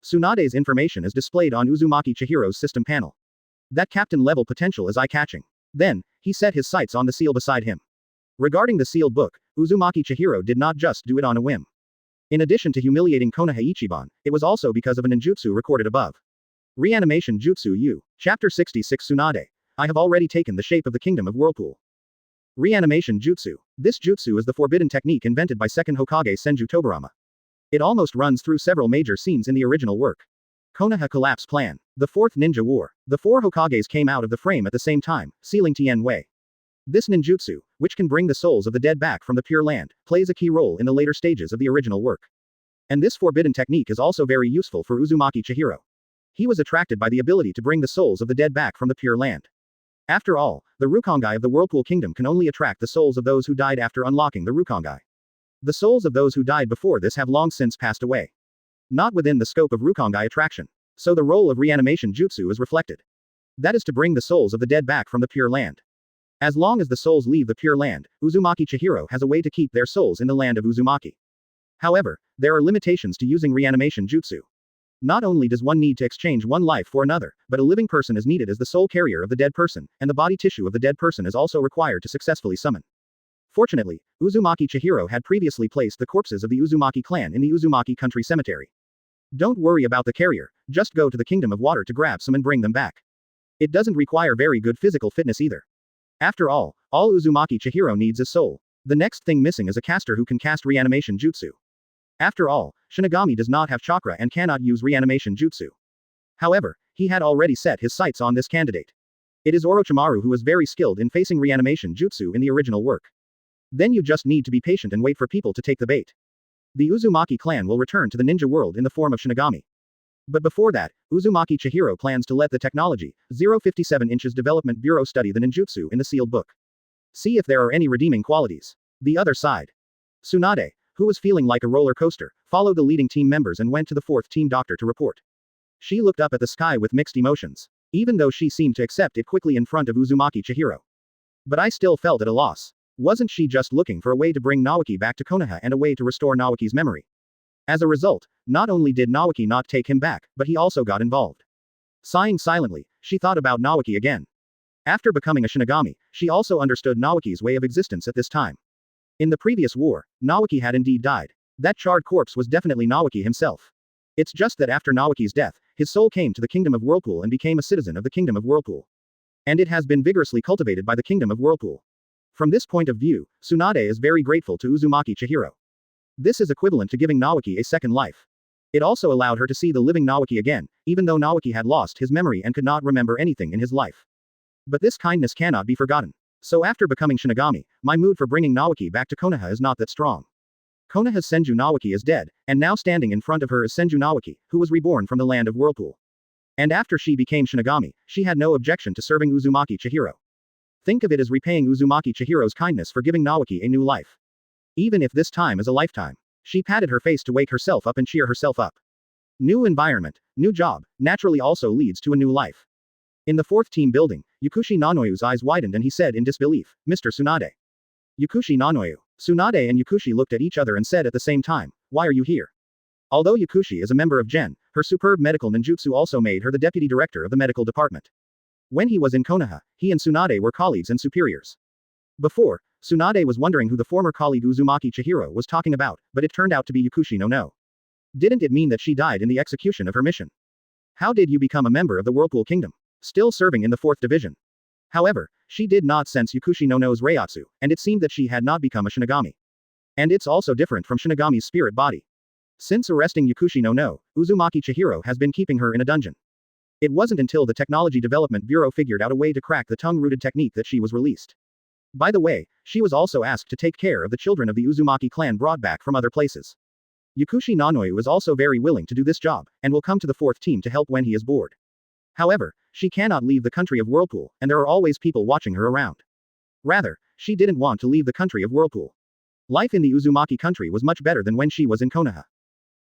[SPEAKER 2] Tsunade's information is displayed on Uzumaki Chihiro's system panel. That captain level potential is eye-catching. Then, he set his sights on the seal beside him. Regarding the sealed book, Uzumaki Chihiro did not just do it on a whim. In addition to humiliating Konoha Ichiban, it was also because of a ninjutsu recorded above. Reanimation Jutsu U. Chapter 66 Tsunade. I have already taken the shape of the Kingdom of Whirlpool. Reanimation Jutsu. This jutsu is the forbidden technique invented by second Hokage Senju Tobirama. It almost runs through several major scenes in the original work. Konoha Collapse Plan. The Fourth Ninja War. The four Hokages came out of the frame at the same time, sealing Tien Wei. This ninjutsu, which can bring the souls of the dead back from the Pure Land, plays a key role in the later stages of the original work. And this forbidden technique is also very useful for Uzumaki Chihiro. He was attracted by the ability to bring the souls of the dead back from the Pure Land. After all, the Rukongai of the Whirlpool Kingdom can only attract the souls of those who died after unlocking the Rukongai. The souls of those who died before this have long since passed away. Not within the scope of Rukongai attraction. So the role of reanimation jutsu is reflected. That is to bring the souls of the dead back from the Pure Land. As long as the souls leave the Pure Land, Uzumaki Chihiro has a way to keep their souls in the land of Uzumaki. However, there are limitations to using reanimation jutsu. Not only does one need to exchange one life for another, but a living person is needed as the soul carrier of the dead person, and the body tissue of the dead person is also required to successfully summon. Fortunately, Uzumaki Chihiro had previously placed the corpses of the Uzumaki clan in the Uzumaki country cemetery. Don't worry about the carrier, just go to the Kingdom of Water to grab some and bring them back. It doesn't require very good physical fitness either. After all Uzumaki Chihiro needs is soul. The next thing missing is a caster who can cast reanimation jutsu. After all, Shinigami does not have chakra and cannot use reanimation jutsu. However, he had already set his sights on this candidate. It is Orochimaru who is very skilled in facing reanimation jutsu in the original work. Then you just need to be patient and wait for people to take the bait. The Uzumaki clan will return to the ninja world in the form of Shinigami. But before that, Uzumaki Chihiro plans to let the Technology 057 inches Development Bureau study the ninjutsu in the sealed book. See if there are any redeeming qualities. The other side. Tsunade, who was feeling like a roller coaster, followed the leading team members and went to the fourth team doctor to report. She looked up at the sky with mixed emotions, even though she seemed to accept it quickly in front of Uzumaki Chihiro. But I still felt at a loss. Wasn't she just looking for a way to bring Nawaki back to Konoha and a way to restore Nawaki's memory? As a result, not only did Nawaki not take him back, but he also got involved. Sighing silently, she thought about Nawaki again. After becoming a Shinigami, she also understood Nawaki's way of existence at this time. In the previous war, Nawaki had indeed died. That charred corpse was definitely Nawaki himself. It's just that after Nawaki's death, his soul came to the Kingdom of Whirlpool and became a citizen of the Kingdom of Whirlpool. And it has been vigorously cultivated by the Kingdom of Whirlpool. From this point of view, Tsunade is very grateful to Uzumaki Chihiro. This is equivalent to giving Nawaki a second life. It also allowed her to see the living Nawaki again, even though Nawaki had lost his memory and could not remember anything in his life. But this kindness cannot be forgotten. So after becoming Shinigami, my mood for bringing Nawaki back to Konoha is not that strong. Konoha's Senju Nawaki is dead, and now standing in front of her is Senju Nawaki, who was reborn from the land of Whirlpool. And after she became Shinigami, she had no objection to serving Uzumaki Chihiro. Think of it as repaying Uzumaki Chihiro's kindness for giving Nawaki a new life. Even if this time is a lifetime. She patted her face to wake herself up and cheer herself up. New environment, new job, naturally also leads to a new life. In the fourth team building, Yukushi Nanoyu's eyes widened and he said in disbelief, Mr. Tsunade. Yukushi Nanoyu. Tsunade and Yukushi looked at each other and said at the same time, why are you here? Although Yukushi is a member of Gen, her superb medical ninjutsu also made her the deputy director of the medical department. When he was in Konoha, he and Tsunade were colleagues and superiors. Before, Tsunade was wondering who the former colleague Uzumaki Chihiro was talking about, but it turned out to be Yukushi no. Didn't it mean that she died in the execution of her mission? How did you become a member of the Whirlpool Kingdom? Still serving in the 4th Division. However, she did not sense Yukushi no's Reiatsu, and it seemed that she had not become a Shinigami. And it's also different from Shinigami's spirit body. Since arresting Yukushi no, Uzumaki Chihiro has been keeping her in a dungeon. It wasn't until the Technology Development Bureau figured out a way to crack the tongue-rooted technique that she was released. By the way, she was also asked to take care of the children of the Uzumaki clan brought back from other places. Yukushi Nanoyu is also very willing to do this job, and will come to the 4th team to help when he is bored. However, she cannot leave the country of Whirlpool, and there are always people watching her around. Rather, she didn't want to leave the country of Whirlpool. Life in the Uzumaki country was much better than when she was in Konoha.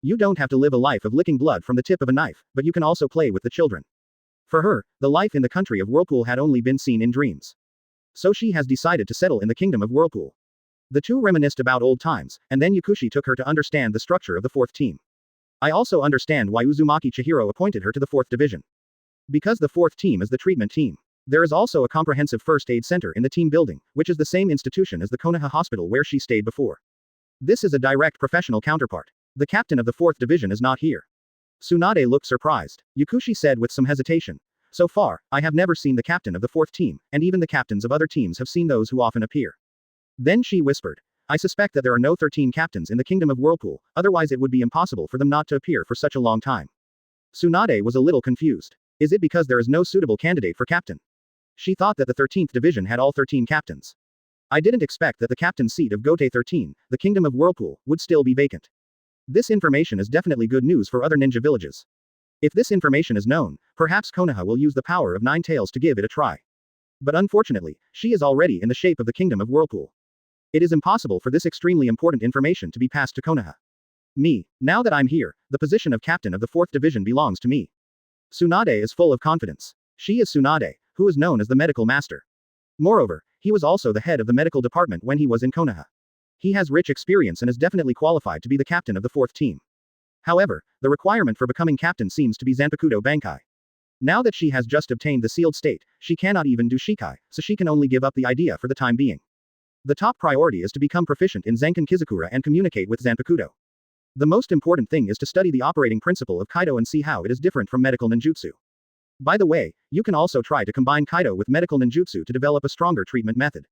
[SPEAKER 2] You don't have to live a life of licking blood from the tip of a knife, but you can also play with the children. For her, the life in the country of Whirlpool had only been seen in dreams. So she has decided to settle in the Kingdom of Whirlpool. The two reminisced about old times, and then Yukushi took her to understand the structure of the 4th team. I also understand why Uzumaki Chihiro appointed her to the 4th division. Because the 4th team is the treatment team. There is also a comprehensive first aid center in the team building, which is the same institution as the Konoha hospital where she stayed before. This is a direct professional counterpart. The captain of the 4th division is not here. Tsunade looked surprised. Yakushi said with some hesitation. So far, I have never seen the captain of the 4th team, and even the captains of other teams have seen those who often appear. Then she whispered. I suspect that there are no 13 captains in the Kingdom of Whirlpool, otherwise it would be impossible for them not to appear for such a long time. Tsunade was a little confused. Is it because there is no suitable candidate for captain? She thought that the 13th division had all 13 captains. I didn't expect that the captain's seat of Gotei 13, the Kingdom of Whirlpool, would still be vacant. This information is definitely good news for other ninja villages. If this information is known, perhaps Konoha will use the power of 9 tails to give it a try. But unfortunately, she is already in the shape of the Kingdom of Whirlpool. It is impossible for this extremely important information to be passed to Konoha. Me, now that I'm here, the position of captain of the 4th division belongs to me. Tsunade is full of confidence. She is Tsunade, who is known as the medical master. Moreover, he was also the head of the medical department when he was in Konoha. He has rich experience and is definitely qualified to be the captain of the 4th team. However, the requirement for becoming captain seems to be Zanpakuto Bankai. Now that she has just obtained the sealed state, she cannot even do Shikai, so she can only give up the idea for the time being. The top priority is to become proficient in Zenkan Kizukura and communicate with Zanpakuto. The most important thing is to study the operating principle of Kaido and see how it is different from medical ninjutsu. By the way, you can also try to combine Kaido with medical ninjutsu to develop a stronger treatment method.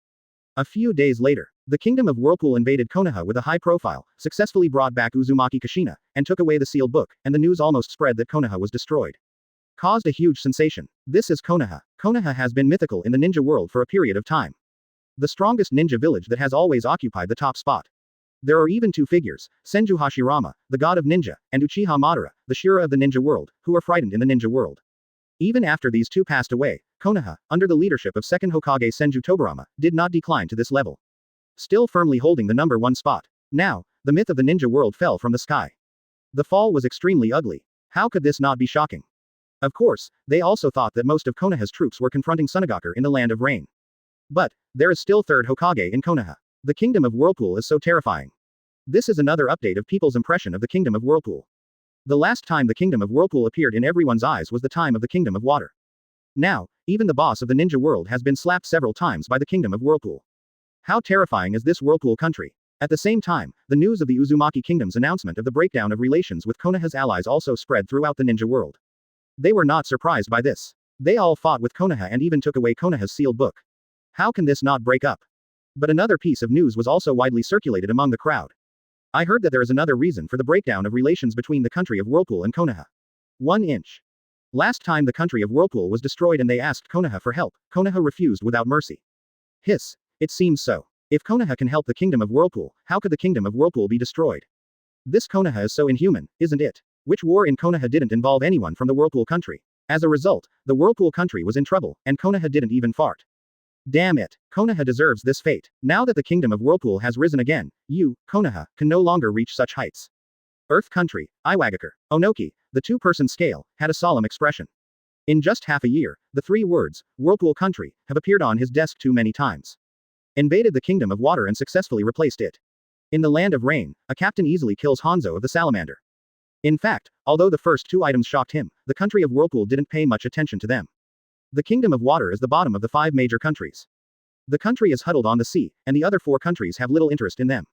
[SPEAKER 2] A few days later, the Kingdom of Whirlpool invaded Konoha with a high profile, successfully brought back Uzumaki Kishina, and took away the sealed book, and the news almost spread that Konoha was destroyed. Caused a huge sensation. This is Konoha. Konoha has been mythical in the ninja world for a period of time. The strongest ninja village that has always occupied the top spot. There are even 2 figures, Senju Hashirama, the god of ninja, and Uchiha Madara, the Shura of the ninja world, who are frightened in the ninja world. Even after these 2 passed away, Konoha, under the leadership of 2nd Hokage Senju Tobarama, did not decline to this level. Still firmly holding the number 1 spot. Now, the myth of the ninja world fell from the sky. The fall was extremely ugly. How could this not be shocking? Of course, they also thought that most of Konoha's troops were confronting Tsunade in the Land of Rain. But, there is still 3rd Hokage in Konoha. The Kingdom of Whirlpool is so terrifying. This is another update of people's impression of the Kingdom of Whirlpool. The last time the Kingdom of Whirlpool appeared in everyone's eyes was the time of the Kingdom of Water. Now, even the boss of the ninja world has been slapped several times by the Kingdom of Whirlpool. How terrifying is this Whirlpool country? At the same time, the news of the Uzumaki Kingdom's announcement of the breakdown of relations with Konoha's allies also spread throughout the ninja world. They were not surprised by this. They all fought with Konoha and even took away Konoha's sealed book. How can this not break up? But another piece of news was also widely circulated among the crowd. I heard that there is another reason for the breakdown of relations between the country of Whirlpool and Konoha. 1 inch. Last time the country of Whirlpool was destroyed and they asked Konoha for help, Konoha refused without mercy. Hiss. It seems so. If Konoha can help the Kingdom of Whirlpool, how could the Kingdom of Whirlpool be destroyed? This Konoha is so inhuman, isn't it? Which war in Konoha didn't involve anyone from the Whirlpool country? As a result, the Whirlpool country was in trouble, and Konoha didn't even fart. Damn it. Konoha deserves this fate. Now that the Kingdom of Whirlpool has risen again, you, Konoha, can no longer reach such heights. Earth Country, Iwagakure, Onoki, the 2-person scale, had a solemn expression. In just half a year, the 3 words, Whirlpool Country, have appeared on his desk too many times. Invaded the Kingdom of Water and successfully replaced it. In the Land of Rain, a captain easily kills Hanzo of the Salamander. In fact, although the first 2 items shocked him, the country of Whirlpool didn't pay much attention to them. The Kingdom of Water is the bottom of the 5 major countries. The country is huddled on the sea, and the other 4 countries have little interest in them.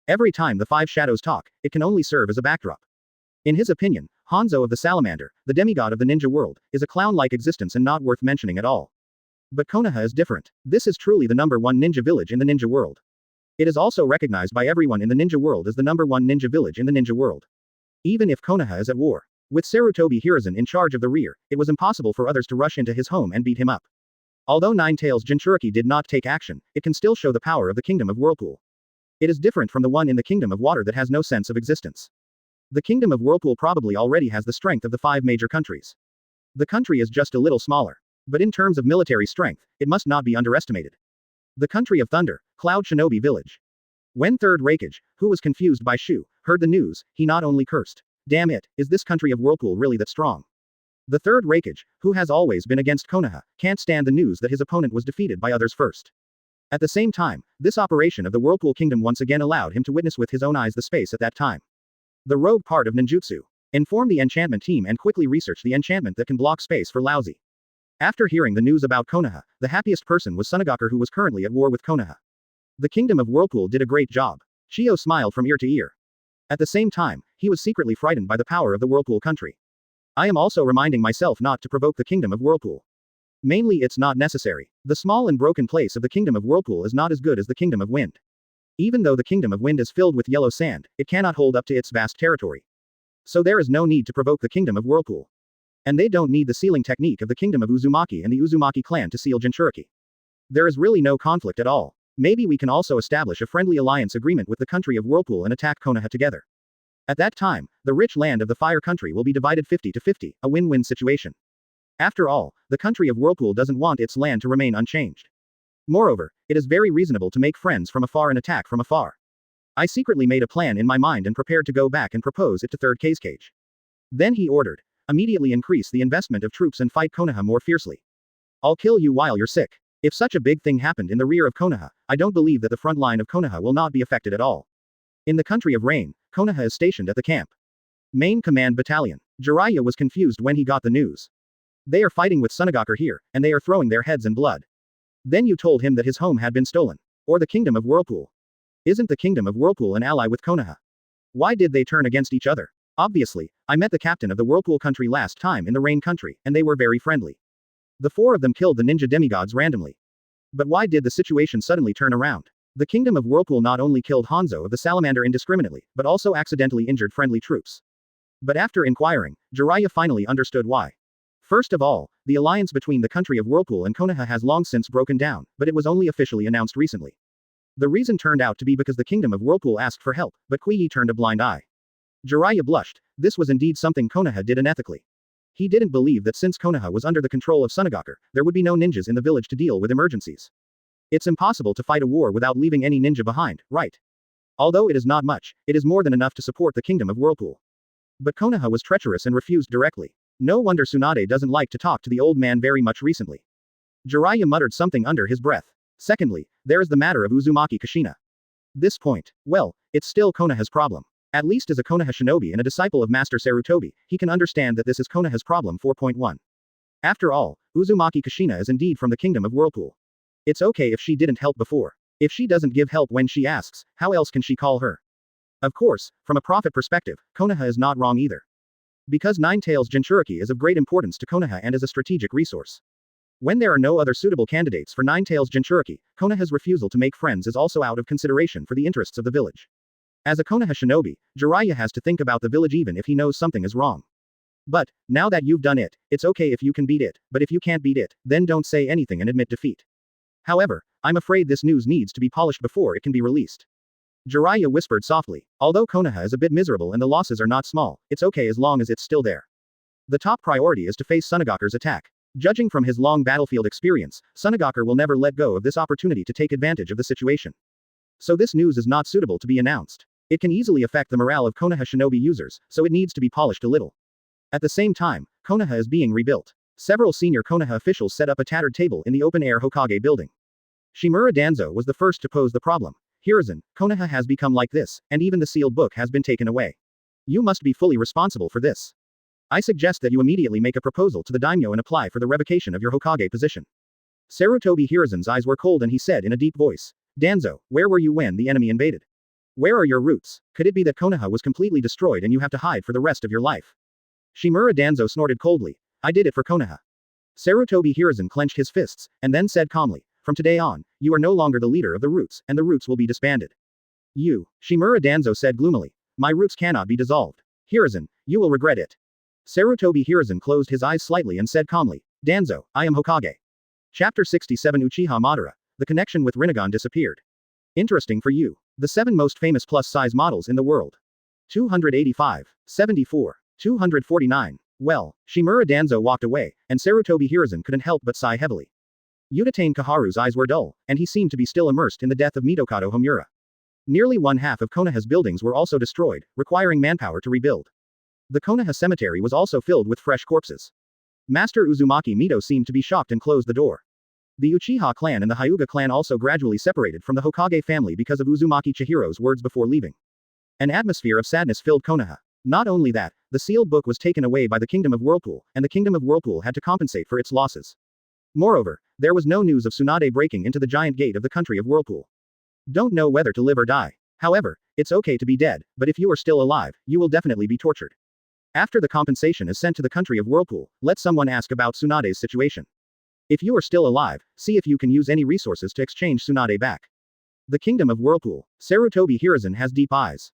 [SPEAKER 2] Every time the 5 shadows talk, it can only serve as a backdrop. In his opinion, Hanzo of the Salamander, the demigod of the ninja world, is a clown-like existence and not worth mentioning at all. But Konoha is different. This is truly the number 1 ninja village in the ninja world. It is also recognized by everyone in the ninja world as the number 1 ninja village in the ninja world. Even if Konoha is at war. With Sarutobi Hiruzen in charge of the rear, it was impossible for others to rush into his home and beat him up. Although Nine Tails Jinchuriki did not take action, it can still show the power of the Kingdom of Whirlpool. It is different from the one in the Kingdom of Water that has no sense of existence. The Kingdom of Whirlpool probably already has the strength of the 5 major countries. The country is just a little smaller. But in terms of military strength, it must not be underestimated. The country of Thunder, Cloud Shinobi Village. When 3rd Raikage, who was confused by Shu, heard the news, he not only cursed. Damn it, is this country of Whirlpool really that strong? The 3rd Raikage, who has always been against Konoha, can't stand the news that his opponent was defeated by others first. At the same time, this operation of the Whirlpool Kingdom once again allowed him to witness with his own eyes the space at that time. The rogue part of ninjutsu. Inform the enchantment team and quickly research the enchantment that can block space for Lousy. After hearing the news about Konoha, the happiest person was Tsunade, who was currently at war with Konoha. The Kingdom of Whirlpool did a great job. Chiyo smiled from ear to ear. At the same time, he was secretly frightened by the power of the Whirlpool country. I am also reminding myself not to provoke the Kingdom of Whirlpool. Mainly it's not necessary. The small and broken place of the Kingdom of Whirlpool is not as good as the Kingdom of Wind. Even though the Kingdom of Wind is filled with yellow sand, it cannot hold up to its vast territory. So there is no need to provoke the Kingdom of Whirlpool. And they don't need the sealing technique of the Kingdom of Uzumaki and the Uzumaki clan to seal Jinchuriki. There is really no conflict at all. Maybe we can also establish a friendly alliance agreement with the country of Whirlpool and attack Konoha together. At that time, the rich land of the fire country will be divided 50-50, a win-win situation. After all, the country of Whirlpool doesn't want its land to remain unchanged. Moreover, it is very reasonable to make friends from afar and attack from afar. I secretly made a plan in my mind and prepared to go back and propose it to Third Kazekage. Then he ordered, immediately increase the investment of troops and fight Konoha more fiercely. I'll kill you while you're sick. If such a big thing happened in the rear of Konoha, I don't believe that the front line of Konoha will not be affected at all. In the country of Rain, Konoha is stationed at the camp. Main Command Battalion. Jiraiya was confused when he got the news. They are fighting with Tsunade here, and they are throwing their heads in blood. Then you told him that his home had been stolen. Or the Kingdom of Whirlpool. Isn't the Kingdom of Whirlpool an ally with Konoha? Why did they turn against each other? Obviously, I met the captain of the Whirlpool country last time in the Rain country, and they were very friendly. The four of them killed the ninja demigods randomly. But why did the situation suddenly turn around? The Kingdom of Whirlpool not only killed Hanzo of the Salamander indiscriminately, but also accidentally injured friendly troops. But after inquiring, Jiraiya finally understood why. First of all, the alliance between the country of Whirlpool and Konoha has long since broken down, but it was only officially announced recently. The reason turned out to be because the Kingdom of Whirlpool asked for help, but Kuihi turned a blind eye. Jiraiya blushed. This was indeed something Konoha did unethically. He didn't believe that since Konoha was under the control of Tsunade, there would be no ninjas in the village to deal with emergencies. It's impossible to fight a war without leaving any ninja behind, right? Although it is not much, it is more than enough to support the Kingdom of Whirlpool. But Konoha was treacherous and refused directly. No wonder Tsunade doesn't like to talk to the old man very much recently. Jiraiya muttered something under his breath. Secondly, there is the matter of Uzumaki Kishina. This point, well, it's still Konoha's problem. At least as a Konoha shinobi and a disciple of Master Sarutobi, he can understand that this is Konoha's problem. 4.1. After all, Uzumaki Kishina is indeed from the Kingdom of Whirlpool. It's okay if she didn't help before. If she doesn't give help when she asks, how else can she call her? Of course, from a profit perspective, Konoha is not wrong either. Because Nine-Tails Jinchuriki is of great importance to Konoha and is a strategic resource. When there are no other suitable candidates for Nine-Tails Jinchuriki, Konoha's refusal to make friends is also out of consideration for the interests of the village. As a Konoha shinobi, Jiraiya has to think about the village even if he knows something is wrong. But, now that you've done it, it's okay if you can beat it, but if you can't beat it, then don't say anything and admit defeat. However, I'm afraid this news needs to be polished before it can be released. Jiraiya whispered softly. Although Konoha is a bit miserable and the losses are not small, it's okay as long as it's still there. The top priority is to face Tsunade's attack. Judging from his long battlefield experience, Tsunade will never let go of this opportunity to take advantage of the situation. So this news is not suitable to be announced. It can easily affect the morale of Konoha shinobi users, so it needs to be polished a little. At the same time, Konoha is being rebuilt. Several senior Konoha officials set up a tattered table in the open-air Hokage building. Shimura Danzo was the first to pose the problem. Hiruzen, Konoha has become like this, and even the sealed book has been taken away. You must be fully responsible for this. I suggest that you immediately make a proposal to the daimyo and apply for the revocation of your Hokage position. Sarutobi Hiruzen's eyes were cold and he said in a deep voice, Danzo, where were you when the enemy invaded? Where are your roots? Could it be that Konoha was completely destroyed and you have to hide for the rest of your life? Shimura Danzo snorted coldly. I did it for Konoha. Sarutobi Hiruzen clenched his fists, and then said calmly, from today on, you are no longer the leader of the roots, and the roots will be disbanded. You, Shimura Danzo said gloomily. My roots cannot be dissolved. Hiruzen, you will regret it. Sarutobi Hiruzen closed his eyes slightly and said calmly, Danzo, I am Hokage. Chapter 67 Uchiha Madara. The connection with Rinnegan disappeared. Interesting for you. The 7 most famous plus-size models in the world. 285, 74, 249. Well, Shimura Danzo walked away, and Sarutobi Hiruzen couldn't help but sigh heavily. Udatane Kaharu's eyes were dull, and he seemed to be still immersed in the death of Mitokado Homura. Nearly one half of Konoha's buildings were also destroyed, requiring manpower to rebuild. The Konoha cemetery was also filled with fresh corpses. Master Uzumaki Mito seemed to be shocked and closed the door. The Uchiha clan and the Hyuga clan also gradually separated from the Hokage family because of Uzumaki Chihiro's words before leaving. An atmosphere of sadness filled Konoha. Not only that, the sealed book was taken away by the Kingdom of Whirlpool, and the Kingdom of Whirlpool had to compensate for its losses. Moreover, there was no news of Tsunade breaking into the giant gate of the country of Whirlpool. Don't know whether to live or die. However, it's okay to be dead, but if you are still alive, you will definitely be tortured. After the compensation is sent to the country of Whirlpool, let someone ask about Tsunade's situation. If you are still alive, see if you can use any resources to exchange Tsunade back. The Kingdom of Whirlpool. Sarutobi Hiruzen has deep eyes.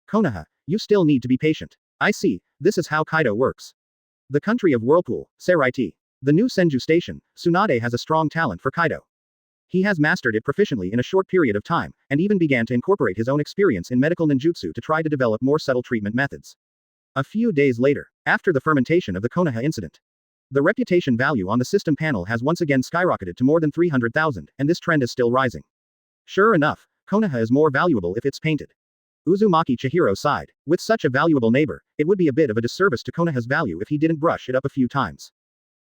[SPEAKER 2] Konoha, you still need to be patient. I see, this is how Kaido works. The country of Whirlpool, Seireiyan. The new Senju station, Tsunade has a strong talent for Kaido. He has mastered it proficiently in a short period of time, and even began to incorporate his own experience in medical ninjutsu to try to develop more subtle treatment methods. A few days later, after the fermentation of the Konoha incident, the reputation value on the system panel has once again skyrocketed to more than 300,000, and this trend is still rising. Sure enough, Konoha is more valuable if it's painted. Uzumaki Chihiro sighed. With such a valuable neighbor, it would be a bit of a disservice to Konoha's value if he didn't brush it up a few times.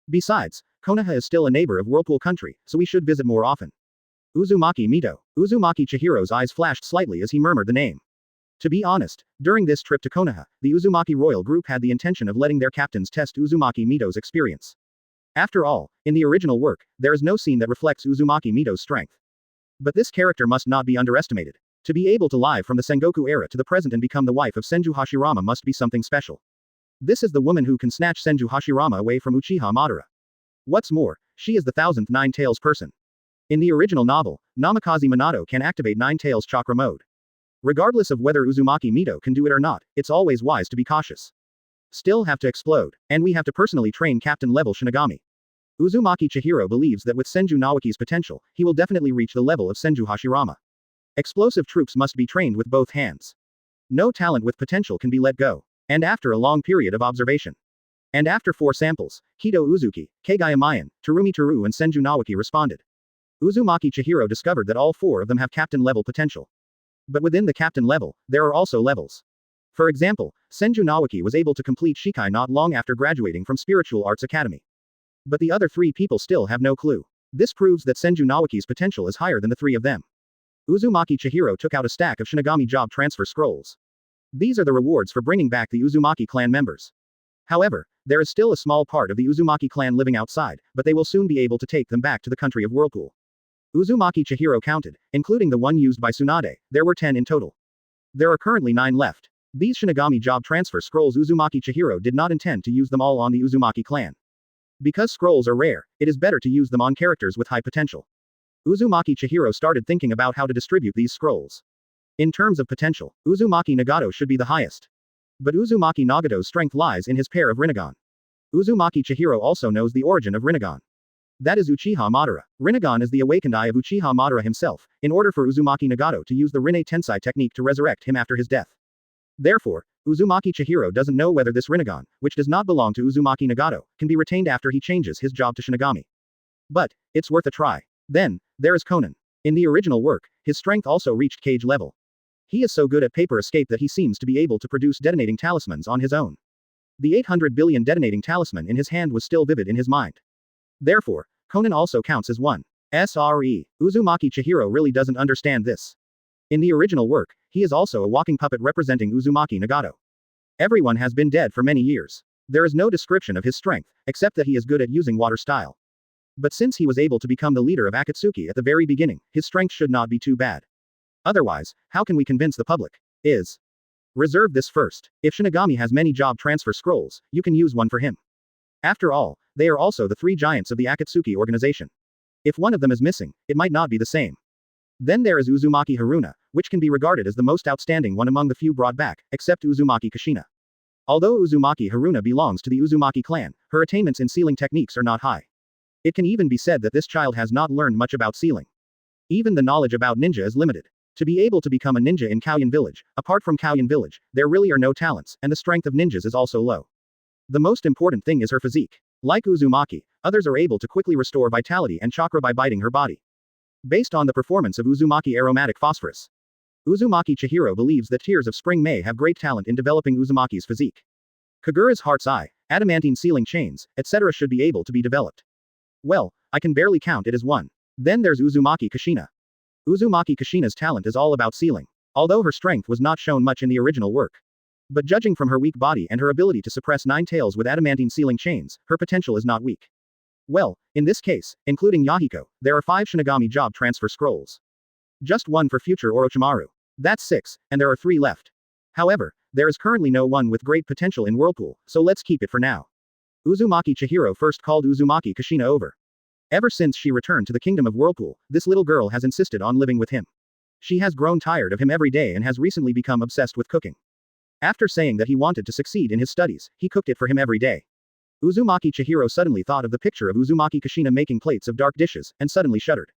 [SPEAKER 2] Besides, Konoha is still a neighbor of Whirlpool country, so we should visit more often. Uzumaki Mito. Uzumaki Chihiro's eyes flashed slightly as he murmured the name. To be honest, during this trip to Konoha, the Uzumaki royal group had the intention of letting their captains test Uzumaki Mito's experience. After all, in the original work, there is no scene that reflects Uzumaki Mito's strength. But this character must not be underestimated. To be able to live from the Sengoku era to the present and become the wife of Senju Hashirama must be something special. This is the woman who can snatch Senju Hashirama away from Uchiha Madara. What's more, she is the 1000th Nine Tails person. In the original novel, Namikaze Minato can activate Nine Tails chakra mode. Regardless of whether Uzumaki Mito can do it or not, it's always wise to be cautious. Still have to explode, and we have to personally train captain-level Shinigami. Uzumaki Chihiro believes that with Senju Nawaki's potential, he will definitely reach the level of Senju Hashirama. Explosive troops must be trained with both hands. No talent with potential can be let go. And after a long period of observation. And after 4 samples, Kido Uzuki, Kagaya Mayan, Terumi Teru and Senju Nawaki responded. Uzumaki Chihiro discovered that all 4 of them have captain-level potential. But within the captain level, there are also levels. For example, Senju Nawaki was able to complete Shikai not long after graduating from Spiritual Arts Academy. But the other 3 people still have no clue. This proves that Senju Nawaki's potential is higher than the 3 of them. Uzumaki Chihiro took out a stack of Shinigami job transfer scrolls. These are the rewards for bringing back the Uzumaki clan members. However, there is still a small part of the Uzumaki clan living outside, but they will soon be able to take them back to the country of Whirlpool. Uzumaki Chihiro counted, including the one used by Tsunade, there were 10 in total. There are currently 9 left. These Shinigami job transfer scrolls Uzumaki Chihiro did not intend to use them all on the Uzumaki clan. Because scrolls are rare, it is better to use them on characters with high potential. Uzumaki Chihiro started thinking about how to distribute these scrolls. In terms of potential, Uzumaki Nagato should be the highest. But Uzumaki Nagato's strength lies in his pair of Rinnegan. Uzumaki Chihiro also knows the origin of Rinnegan. That is Uchiha Madara. Rinnegan is the awakened eye of Uchiha Madara himself, in order for Uzumaki Nagato to use the Rinne Tensai technique to resurrect him after his death. Therefore, Uzumaki Chihiro doesn't know whether this Rinnegan, which does not belong to Uzumaki Nagato, can be retained after he changes his job to Shinigami. But, it's worth a try. Then, there is Conan. In the original work, his strength also reached cage level. He is so good at paper escape that he seems to be able to produce detonating talismans on his own. The 800 billion detonating talisman in his hand was still vivid in his mind. Therefore, Conan also counts as one. SRE. Uzumaki Chihiro really doesn't understand this. In the original work, he is also a walking puppet representing Uzumaki Nagato. Everyone has been dead for many years. There is no description of his strength, except that he is good at using water style. But since he was able to become the leader of Akatsuki at the very beginning, his strength should not be too bad. Otherwise, how can we convince the public? Reserve this first. If Shinigami has many job transfer scrolls, you can use one for him. After all, they are also the 3 giants of the Akatsuki organization. If one of them is missing, it might not be the same. Then there is Uzumaki Haruna, which can be regarded as the most outstanding one among the few brought back, except Uzumaki Kushina. Although Uzumaki Haruna belongs to the Uzumaki clan, her attainments in sealing techniques are not high. It can even be said that this child has not learned much about sealing. Even the knowledge about ninja is limited. To be able to become a ninja in Kauyan village, apart from Kauyan village, there really are no talents, and the strength of ninjas is also low. The most important thing is her physique. Like Uzumaki, others are able to quickly restore vitality and chakra by biting her body. Based on the performance of Uzumaki aromatic phosphorus, Uzumaki Chihiro believes that Tears of Spring may have great talent in developing Uzumaki's physique. Kagura's heart's eye, adamantine sealing chains, etc. should be able to be developed. Well, I can barely count it as one. Then there's Uzumaki Kushina. Uzumaki Kushina's talent is all about sealing. Although her strength was not shown much in the original work. But judging from her weak body and her ability to suppress 9 tails with adamantine sealing chains, her potential is not weak. Well, in this case, including Yahiko, there are 5 Shinigami job transfer scrolls. Just one for future Orochimaru. That's 6, and there are 3 left. However, there is currently no one with great potential in Whirlpool, so let's keep it for now. Uzumaki Chihiro first called Uzumaki Kushina over. Ever since she returned to the Kingdom of Whirlpool, this little girl has insisted on living with him. She has grown tired of him every day and has recently become obsessed with cooking. After saying that he wanted to succeed in his studies, he cooked it for him every day. Uzumaki Chihiro suddenly thought of the picture of Uzumaki Kushina making plates of dark dishes, and suddenly shuddered.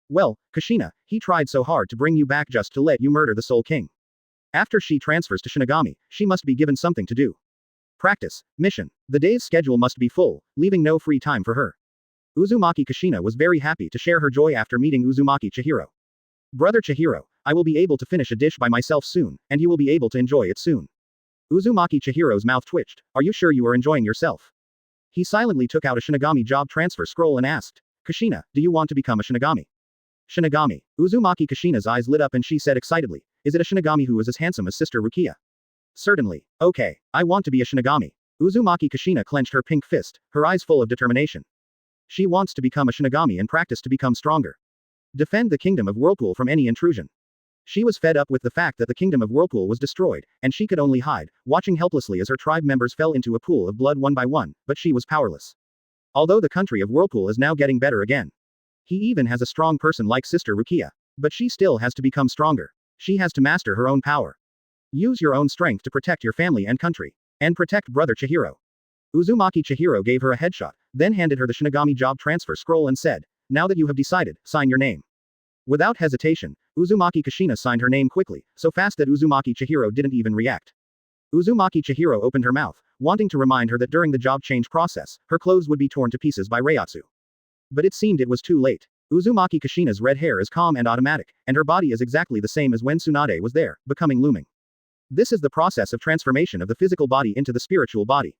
[SPEAKER 2] Well, Kushina, he tried so hard to bring you back just to let you murder the Soul King. After she transfers to Shinigami, she must be given something to do. Practice, mission. The day's schedule must be full, leaving no free time for her. Uzumaki Kushina was very happy to share her joy after meeting Uzumaki Chihiro. Brother Chihiro, I will be able to finish a dish by myself soon, and you will be able to enjoy it soon. Uzumaki Chihiro's mouth twitched. Are you sure you are enjoying yourself? He silently took out a Shinigami job transfer scroll and asked, Kushina, do you want to become a Shinigami? Shinigami. Uzumaki Kushina's eyes lit up and she said excitedly, is it a Shinigami who is as handsome as Sister Rukia? Certainly. Okay, I want to be a Shinigami. Uzumaki Kushina clenched her pink fist, her eyes full of determination. She wants to become a Shinigami and practice to become stronger. Defend the Kingdom of Whirlpool from any intrusion. She was fed up with the fact that the Kingdom of Whirlpool was destroyed, and she could only hide, watching helplessly as her tribe members fell into a pool of blood one by one, but she was powerless. Although the country of Whirlpool is now getting better again. He even has a strong person like Sister Rukia. But she still has to become stronger. She has to master her own power. Use your own strength to protect your family and country. And protect Brother Chihiro. Uzumaki Chihiro gave her a headshot, then handed her the Shinigami job transfer scroll and said, now that you have decided, sign your name. Without hesitation, Uzumaki Kushina signed her name quickly, so fast that Uzumaki Chihiro didn't even react. Uzumaki Chihiro opened her mouth, wanting to remind her that during the job change process, her clothes would be torn to pieces by Reiatsu. But it seemed it was too late. Uzumaki Kushina's red hair is calm and automatic, and her body is exactly the same as when Tsunade was there, becoming looming. This is the process of transformation of the physical body into the spiritual body.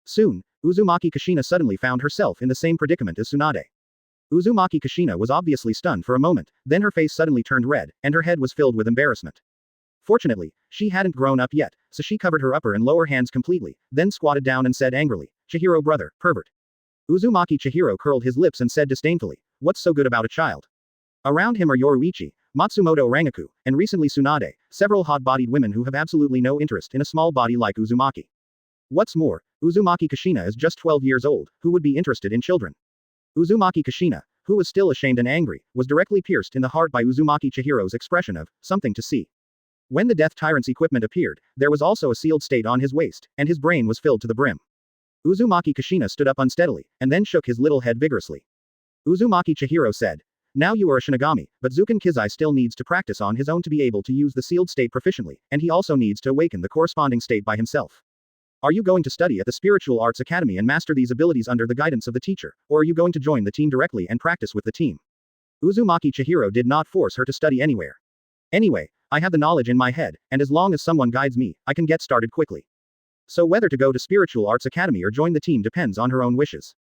[SPEAKER 2] Soon, Uzumaki Kushina suddenly found herself in the same predicament as Tsunade. Uzumaki Kushina was obviously stunned for a moment, then her face suddenly turned red, and her head was filled with embarrassment. Fortunately, she hadn't grown up yet, so she covered her upper and lower hands completely, then squatted down and said angrily, Chihiro brother, pervert. Uzumaki Chihiro curled his lips and said disdainfully, what's so good about a child? Around him are Yoruichi, Matsumoto Rangaku, and recently Tsunade, several hot-bodied women who have absolutely no interest in a small body like Uzumaki. What's more, Uzumaki Kushina is just 12 years old, who would be interested in children? Uzumaki Kushina, who was still ashamed and angry, was directly pierced in the heart by Uzumaki Chihiro's expression of, something to see. When the Death Tyrant's equipment appeared, there was also a sealed state on his waist, and his brain was filled to the brim. Uzumaki Kushina stood up unsteadily, and then shook his little head vigorously. Uzumaki Chihiro said, now you are a Shinigami, but Zuken Kizai still needs to practice on his own to be able to use the sealed state proficiently, and he also needs to awaken the corresponding state by himself. Are you going to study at the Spiritual Arts Academy and master these abilities under the guidance of the teacher, or are you going to join the team directly and practice with the team? Uzumaki Chihiro did not force her to study anywhere. Anyway, I have the knowledge in my head, and as long as someone guides me, I can get started quickly. So whether to go to Spiritual Arts Academy or join the team depends on her own wishes.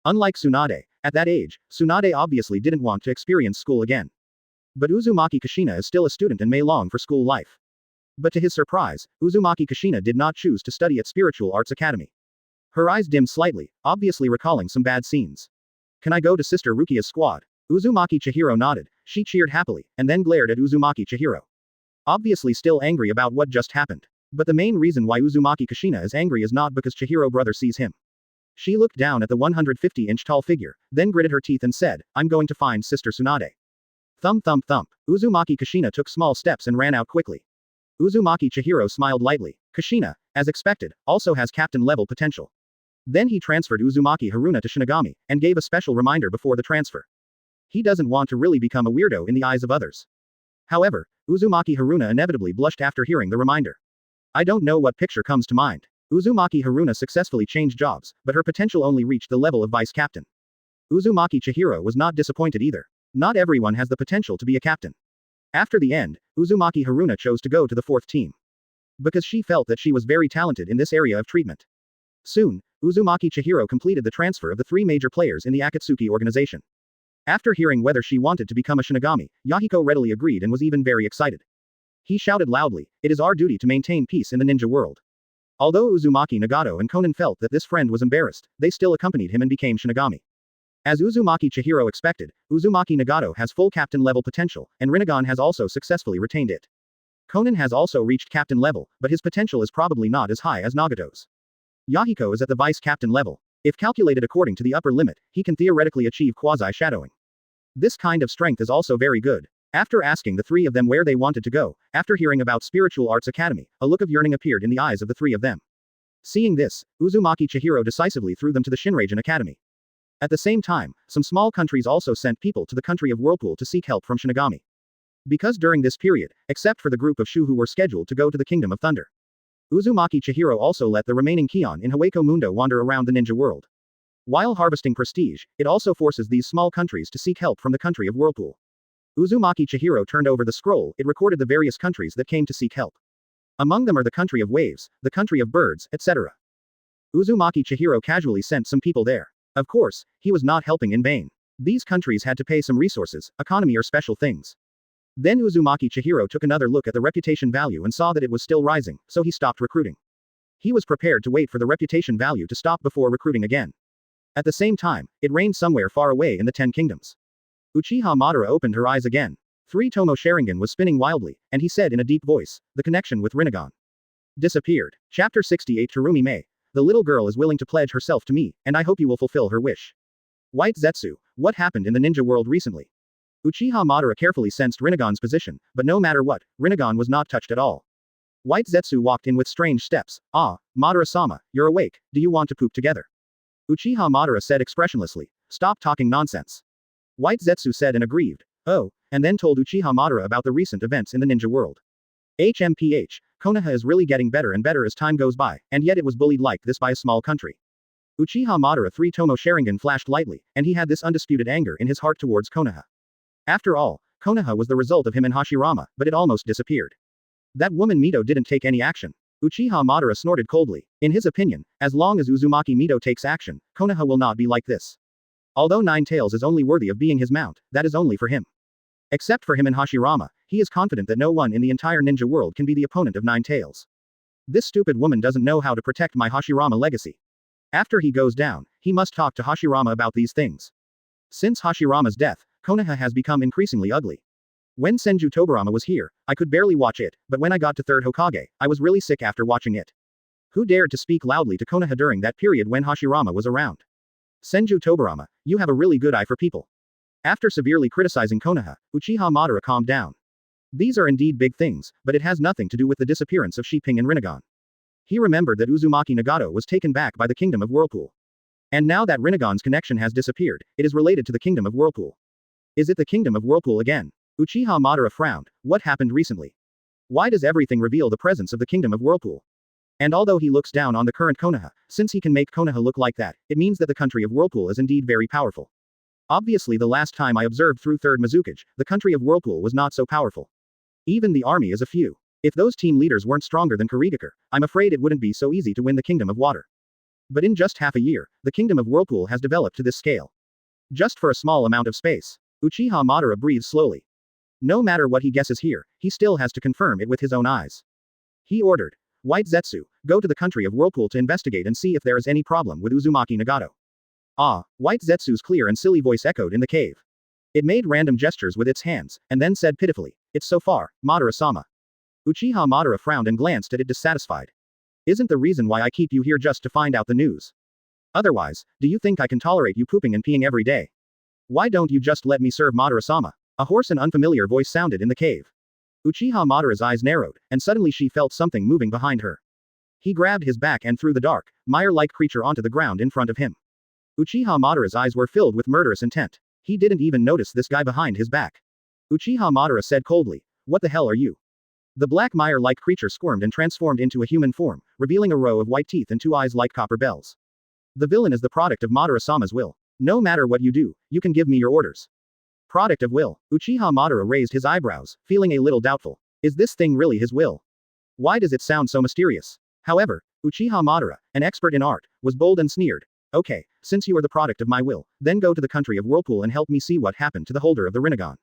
[SPEAKER 2] Unlike Tsunade, at that age, Tsunade obviously didn't want to experience school again. But Uzumaki Kushina is still a student and may long for school life. But to his surprise, Uzumaki Kushina did not choose to study at Spiritual Arts Academy. Her eyes dimmed slightly, obviously recalling some bad scenes. Can I go to Sister Rukia's squad? Uzumaki Chihiro nodded, she cheered happily, and then glared at Uzumaki Chihiro. Obviously still angry about what just happened. But the main reason why Uzumaki Kushina is angry is not because Chihiro brother sees him. She looked down at the 150-inch tall figure, then gritted her teeth and said, I'm going to find Sister Tsunade. Thump thump thump. Uzumaki Kushina took small steps and ran out quickly. Uzumaki Chihiro smiled lightly. Kushina, as expected, also has captain-level potential. Then he transferred Uzumaki Haruna to Shinigami, and gave a special reminder before the transfer. He doesn't want to really become a weirdo in the eyes of others. However, Uzumaki Haruna inevitably blushed after hearing the reminder. I don't know what picture comes to mind. Uzumaki Haruna successfully changed jobs, but her potential only reached the level of vice captain. Uzumaki Chihiro was not disappointed either. Not everyone has the potential to be a captain. After the end, Uzumaki Haruna chose to go to the 4th team. Because she felt that she was very talented in this area of treatment. Soon, Uzumaki Chihiro completed the transfer of the 3 major players in the Akatsuki organization. After hearing whether she wanted to become a Shinigami, Yahiko readily agreed and was even very excited. He shouted loudly, it is our duty to maintain peace in the ninja world. Although Uzumaki Nagato and Konan felt that this friend was embarrassed, they still accompanied him and became Shinigami. As Uzumaki Chihiro expected, Uzumaki Nagato has full captain level potential, and Rinnegan has also successfully retained it. Konan has also reached captain level, but his potential is probably not as high as Nagato's. Yahiko is at the vice captain level. If calculated according to the upper limit, he can theoretically achieve quasi-shadowing. This kind of strength is also very good. After asking the three of them where they wanted to go, after hearing about Spiritual Arts Academy, a look of yearning appeared in the eyes of the three of them. Seeing this, Uzumaki Chihiro decisively threw them to the Shinragen Academy. At the same time, some small countries also sent people to the country of Whirlpool to seek help from Shinigami. Because during this period, except for the group of Shu who were scheduled to go to the Kingdom of Thunder, Uzumaki Chihiro also let the remaining Kion in Hueco Mundo wander around the ninja world. While harvesting prestige, it also forces these small countries to seek help from the country of Whirlpool. Uzumaki Chihiro turned over the scroll, it recorded the various countries that came to seek help. Among them are the country of waves, the country of birds, etc. Uzumaki Chihiro casually sent some people there. Of course, he was not helping in vain. These countries had to pay some resources, economy or special things. Then Uzumaki Chihiro took another look at the reputation value and saw that it was still rising, so he stopped recruiting. He was prepared to wait for the reputation value to stop before recruiting again. At the same time, it rained somewhere far away in the 10 kingdoms. Uchiha Madara opened her eyes again. 3-Tomo Sharingan was spinning wildly, and he said in a deep voice, the connection with Rinnegan disappeared. Chapter 68 Terumi Mei. The little girl is willing to pledge herself to me, and I hope you will fulfill her wish. White Zetsu, what happened in the ninja world recently? Uchiha Madara carefully sensed Rinnegan's position, but no matter what, Rinnegan was not touched at all. White Zetsu walked in with strange steps. Ah, Madara-sama, you're awake, do you want to poop together? Uchiha Madara said expressionlessly, stop talking nonsense. White Zetsu said and aggrieved, oh, and then told Uchiha Madara about the recent events in the ninja world. HMPH, Konoha is really getting better and better as time goes by, and yet it was bullied like this by a small country. Uchiha Madara 3-Tomo Sharingan flashed lightly, and he had this undisputed anger in his heart towards Konoha. After all, Konoha was the result of him and Hashirama, but it almost disappeared. That woman Mito didn't take any action. Uchiha Madara snorted coldly. In his opinion, as long as Uzumaki Mito takes action, Konoha will not be like this. Although Nine Tails is only worthy of being his mount, that is only for him. Except for him and Hashirama, he is confident that no one in the entire ninja world can be the opponent of Nine Tails. This stupid woman doesn't know how to protect my Hashirama legacy. After he goes down, he must talk to Hashirama about these things. Since Hashirama's death, Konoha has become increasingly ugly. When Senju Tobirama was here, I could barely watch it, but when I got to 3rd Hokage, I was really sick after watching it. Who dared to speak loudly to Konoha during that period when Hashirama was around? Senju Tobirama, you have a really good eye for people. After severely criticizing Konoha, Uchiha Madara calmed down. These are indeed big things, but it has nothing to do with the disappearance of Shiping and Rinnegan. He remembered that Uzumaki Nagato was taken back by the Kingdom of Whirlpool. And now that Rinnegan's connection has disappeared, it is related to the Kingdom of Whirlpool. Is it the Kingdom of Whirlpool again? Uchiha Madara frowned. What happened recently? Why does everything reveal the presence of the Kingdom of Whirlpool? And although he looks down on the current Konoha, since he can make Konoha look like that, it means that the country of Whirlpool is indeed very powerful. Obviously the last time I observed through 3rd Mizukage, the country of Whirlpool was not so powerful. Even the army is a few. If those team leaders weren't stronger than Kurigakure, I'm afraid it wouldn't be so easy to win the Kingdom of Water. But in just half a year, the Kingdom of Whirlpool has developed to this scale. Just for a small amount of space. Uchiha Madara breathes slowly. No matter what he guesses here, he still has to confirm it with his own eyes. He ordered, White Zetsu, go to the country of Whirlpool to investigate and see if there is any problem with Uzumaki Nagato. Ah, White Zetsu's clear and silly voice echoed in the cave. It made random gestures with its hands, and then said pitifully, it's so far, Madara-sama. Uchiha Madara frowned and glanced at it dissatisfied. Isn't the reason why I keep you here just to find out the news? Otherwise, do you think I can tolerate you pooping and peeing every day? Why don't you just let me serve Madara-sama? A hoarse and unfamiliar voice sounded in the cave. Uchiha Madara's eyes narrowed, and suddenly she felt something moving behind her. He grabbed his back and threw the dark, mire-like creature onto the ground in front of him. Uchiha Madara's eyes were filled with murderous intent. He didn't even notice this guy behind his back. Uchiha Madara said coldly, what the hell are you? The black mire-like creature squirmed and transformed into a human form, revealing a row of white teeth and 2 eyes like copper bells. The villain is the product of Madara-sama's will. No matter what you do, you can give me your orders. Product of will. Uchiha Madara raised his eyebrows, feeling a little doubtful. Is this thing really his will? Why does it sound so mysterious? However, Uchiha Madara, an expert in art, was bold and sneered. Okay, since you are the product of my will, then go to the country of Whirlpool and help me see what happened to the holder of the Rinnegan.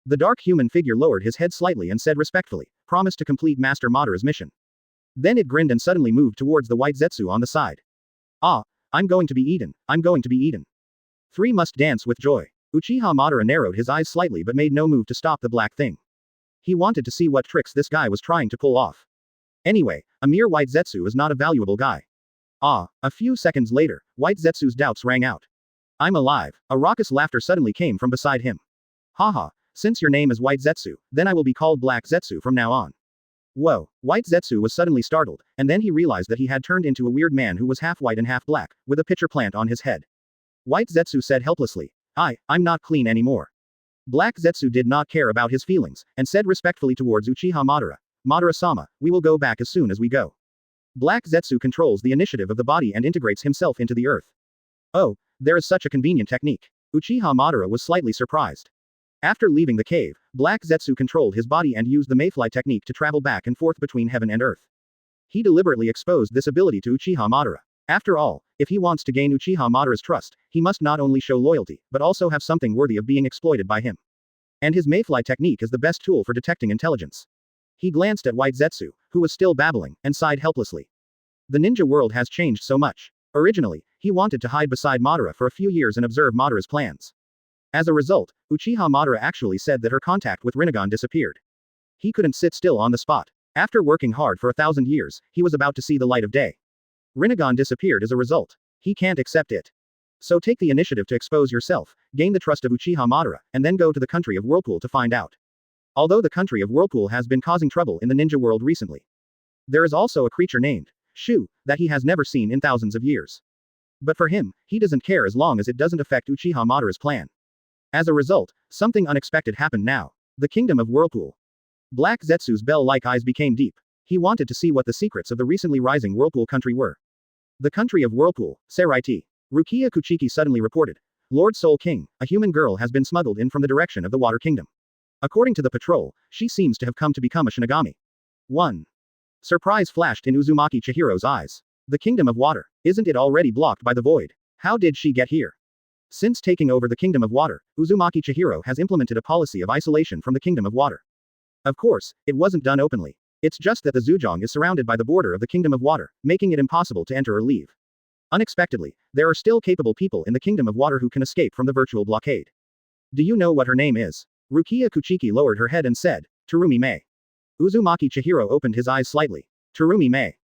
[SPEAKER 2] The dark human figure lowered his head slightly and said respectfully, promise to complete Master Madara's mission. Then it grinned and suddenly moved towards the white Zetsu on the side. Ah, I'm going to be eaten. Three must dance with joy. Uchiha Madara narrowed his eyes slightly but made no move to stop the black thing. He wanted to see what tricks this guy was trying to pull off. Anyway, a mere white Zetsu is not a valuable guy. A few seconds later, White Zetsu's doubts rang out. I'm alive. A raucous laughter suddenly came from beside him. Haha, since your name is White Zetsu, then I will be called Black Zetsu from now on. Whoa, White Zetsu was suddenly startled, and then he realized that he had turned into a weird man who was half white and half black, with a pitcher plant on his head. White Zetsu said helplessly, I'm not clean anymore. Black Zetsu did not care about his feelings, and said respectfully towards Uchiha Madara, Madara-sama, we will go back as soon as we go. Black Zetsu controls the initiative of the body and integrates himself into the earth. Oh, there is such a convenient technique. Uchiha Madara was slightly surprised. After leaving the cave, Black Zetsu controlled his body and used the Mayfly technique to travel back and forth between heaven and earth. He deliberately exposed this ability to Uchiha Madara. After all, if he wants to gain Uchiha Madara's trust, he must not only show loyalty, but also have something worthy of being exploited by him. And his Mayfly technique is the best tool for detecting intelligence. He glanced at White Zetsu, who was still babbling, and sighed helplessly. The ninja world has changed so much. Originally, he wanted to hide beside Madara for a few years and observe Madara's plans. As a result, Uchiha Madara actually said that her contact with Rinnegan disappeared. He couldn't sit still on the spot. After working hard for 1,000 years, he was about to see the light of day. Rinnegan disappeared as a result. He can't accept it. So take the initiative to expose yourself, gain the trust of Uchiha Madara, and then go to the country of Whirlpool to find out. Although the country of Whirlpool has been causing trouble in the ninja world recently. There is also a creature named Shu, that he has never seen in thousands of years. But for him, he doesn't care as long as it doesn't affect Uchiha Madara's plan. As a result, something unexpected happened now. The Kingdom of Whirlpool. Black Zetsu's bell-like eyes became deep. He wanted to see what the secrets of the recently rising Whirlpool country were. The country of Whirlpool, Seireiyan. Rukia Kuchiki suddenly reported. Lord Soul King, a human girl has been smuggled in from the direction of the Water Kingdom. According to the patrol, she seems to have come to become a Shinigami. 1. Surprise flashed in Uzumaki Chihiro's eyes. The Kingdom of Water, isn't it already blocked by the void? How did she get here? Since taking over the Kingdom of Water, Uzumaki Chihiro has implemented a policy of isolation from the Kingdom of Water. Of course, it wasn't done openly. It's just that the Zhejiang is surrounded by the border of the Kingdom of Water, making it impossible to enter or leave. Unexpectedly, there are still capable people in the Kingdom of Water who can escape from the virtual blockade. Do you know what her name is? Rukia Kuchiki lowered her head and said, Terumi Mei. Uzumaki Chihiro opened his eyes slightly. Terumi Mei.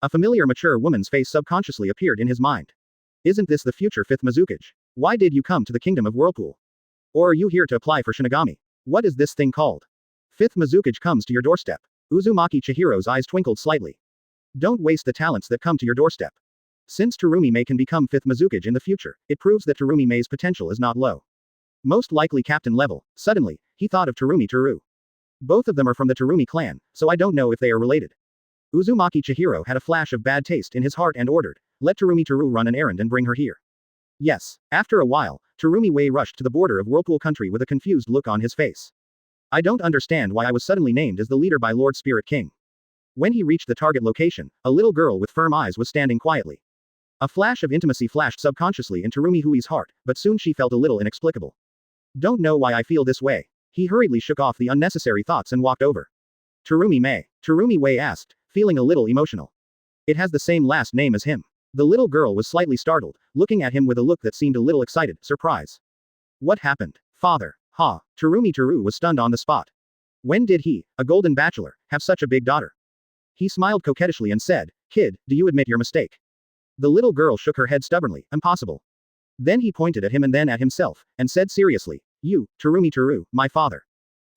[SPEAKER 2] A familiar mature woman's face subconsciously appeared in his mind. Isn't this the future 5th Mizukage? Why did you come to the Kingdom of Whirlpool? Or are you here to apply for Shinigami? What is this thing called? 5th Mizukage comes to your doorstep. Uzumaki Chihiro's eyes twinkled slightly. Don't waste the talents that come to your doorstep. Since Terumi Mei can become 5th Mizukage in the future, it proves that Terumi Mei's potential is not low. Most likely captain level. Suddenly, he thought of Terumi Teru. Both of them are from the Terumi clan, so I don't know if they are related. Uzumaki Chihiro had a flash of bad taste in his heart and ordered, let Terumi Teru run an errand and bring her here. Yes. After a while, Terumi Wei rushed to the border of Whirlpool country with a confused look on his face. I don't understand why I was suddenly named as the leader by Lord Spirit King. When he reached the target location, a little girl with firm eyes was standing quietly. A flash of intimacy flashed subconsciously in Terumi Hui's heart, but soon she felt a little inexplicable. Don't know why I feel this way. He hurriedly shook off the unnecessary thoughts and walked over. Terumi Mei. Terumi Wei asked, feeling a little emotional. It has the same last name as him. The little girl was slightly startled, looking at him with a look that seemed a little excited, surprise. What happened? Father. Ha. Terumi Teru was stunned on the spot. When did he, a golden bachelor, have such a big daughter? He smiled coquettishly and said, Kid, do you admit your mistake? The little girl shook her head stubbornly, impossible. Then he pointed at him and then at himself, and said seriously, You, Terumi Teru, my father.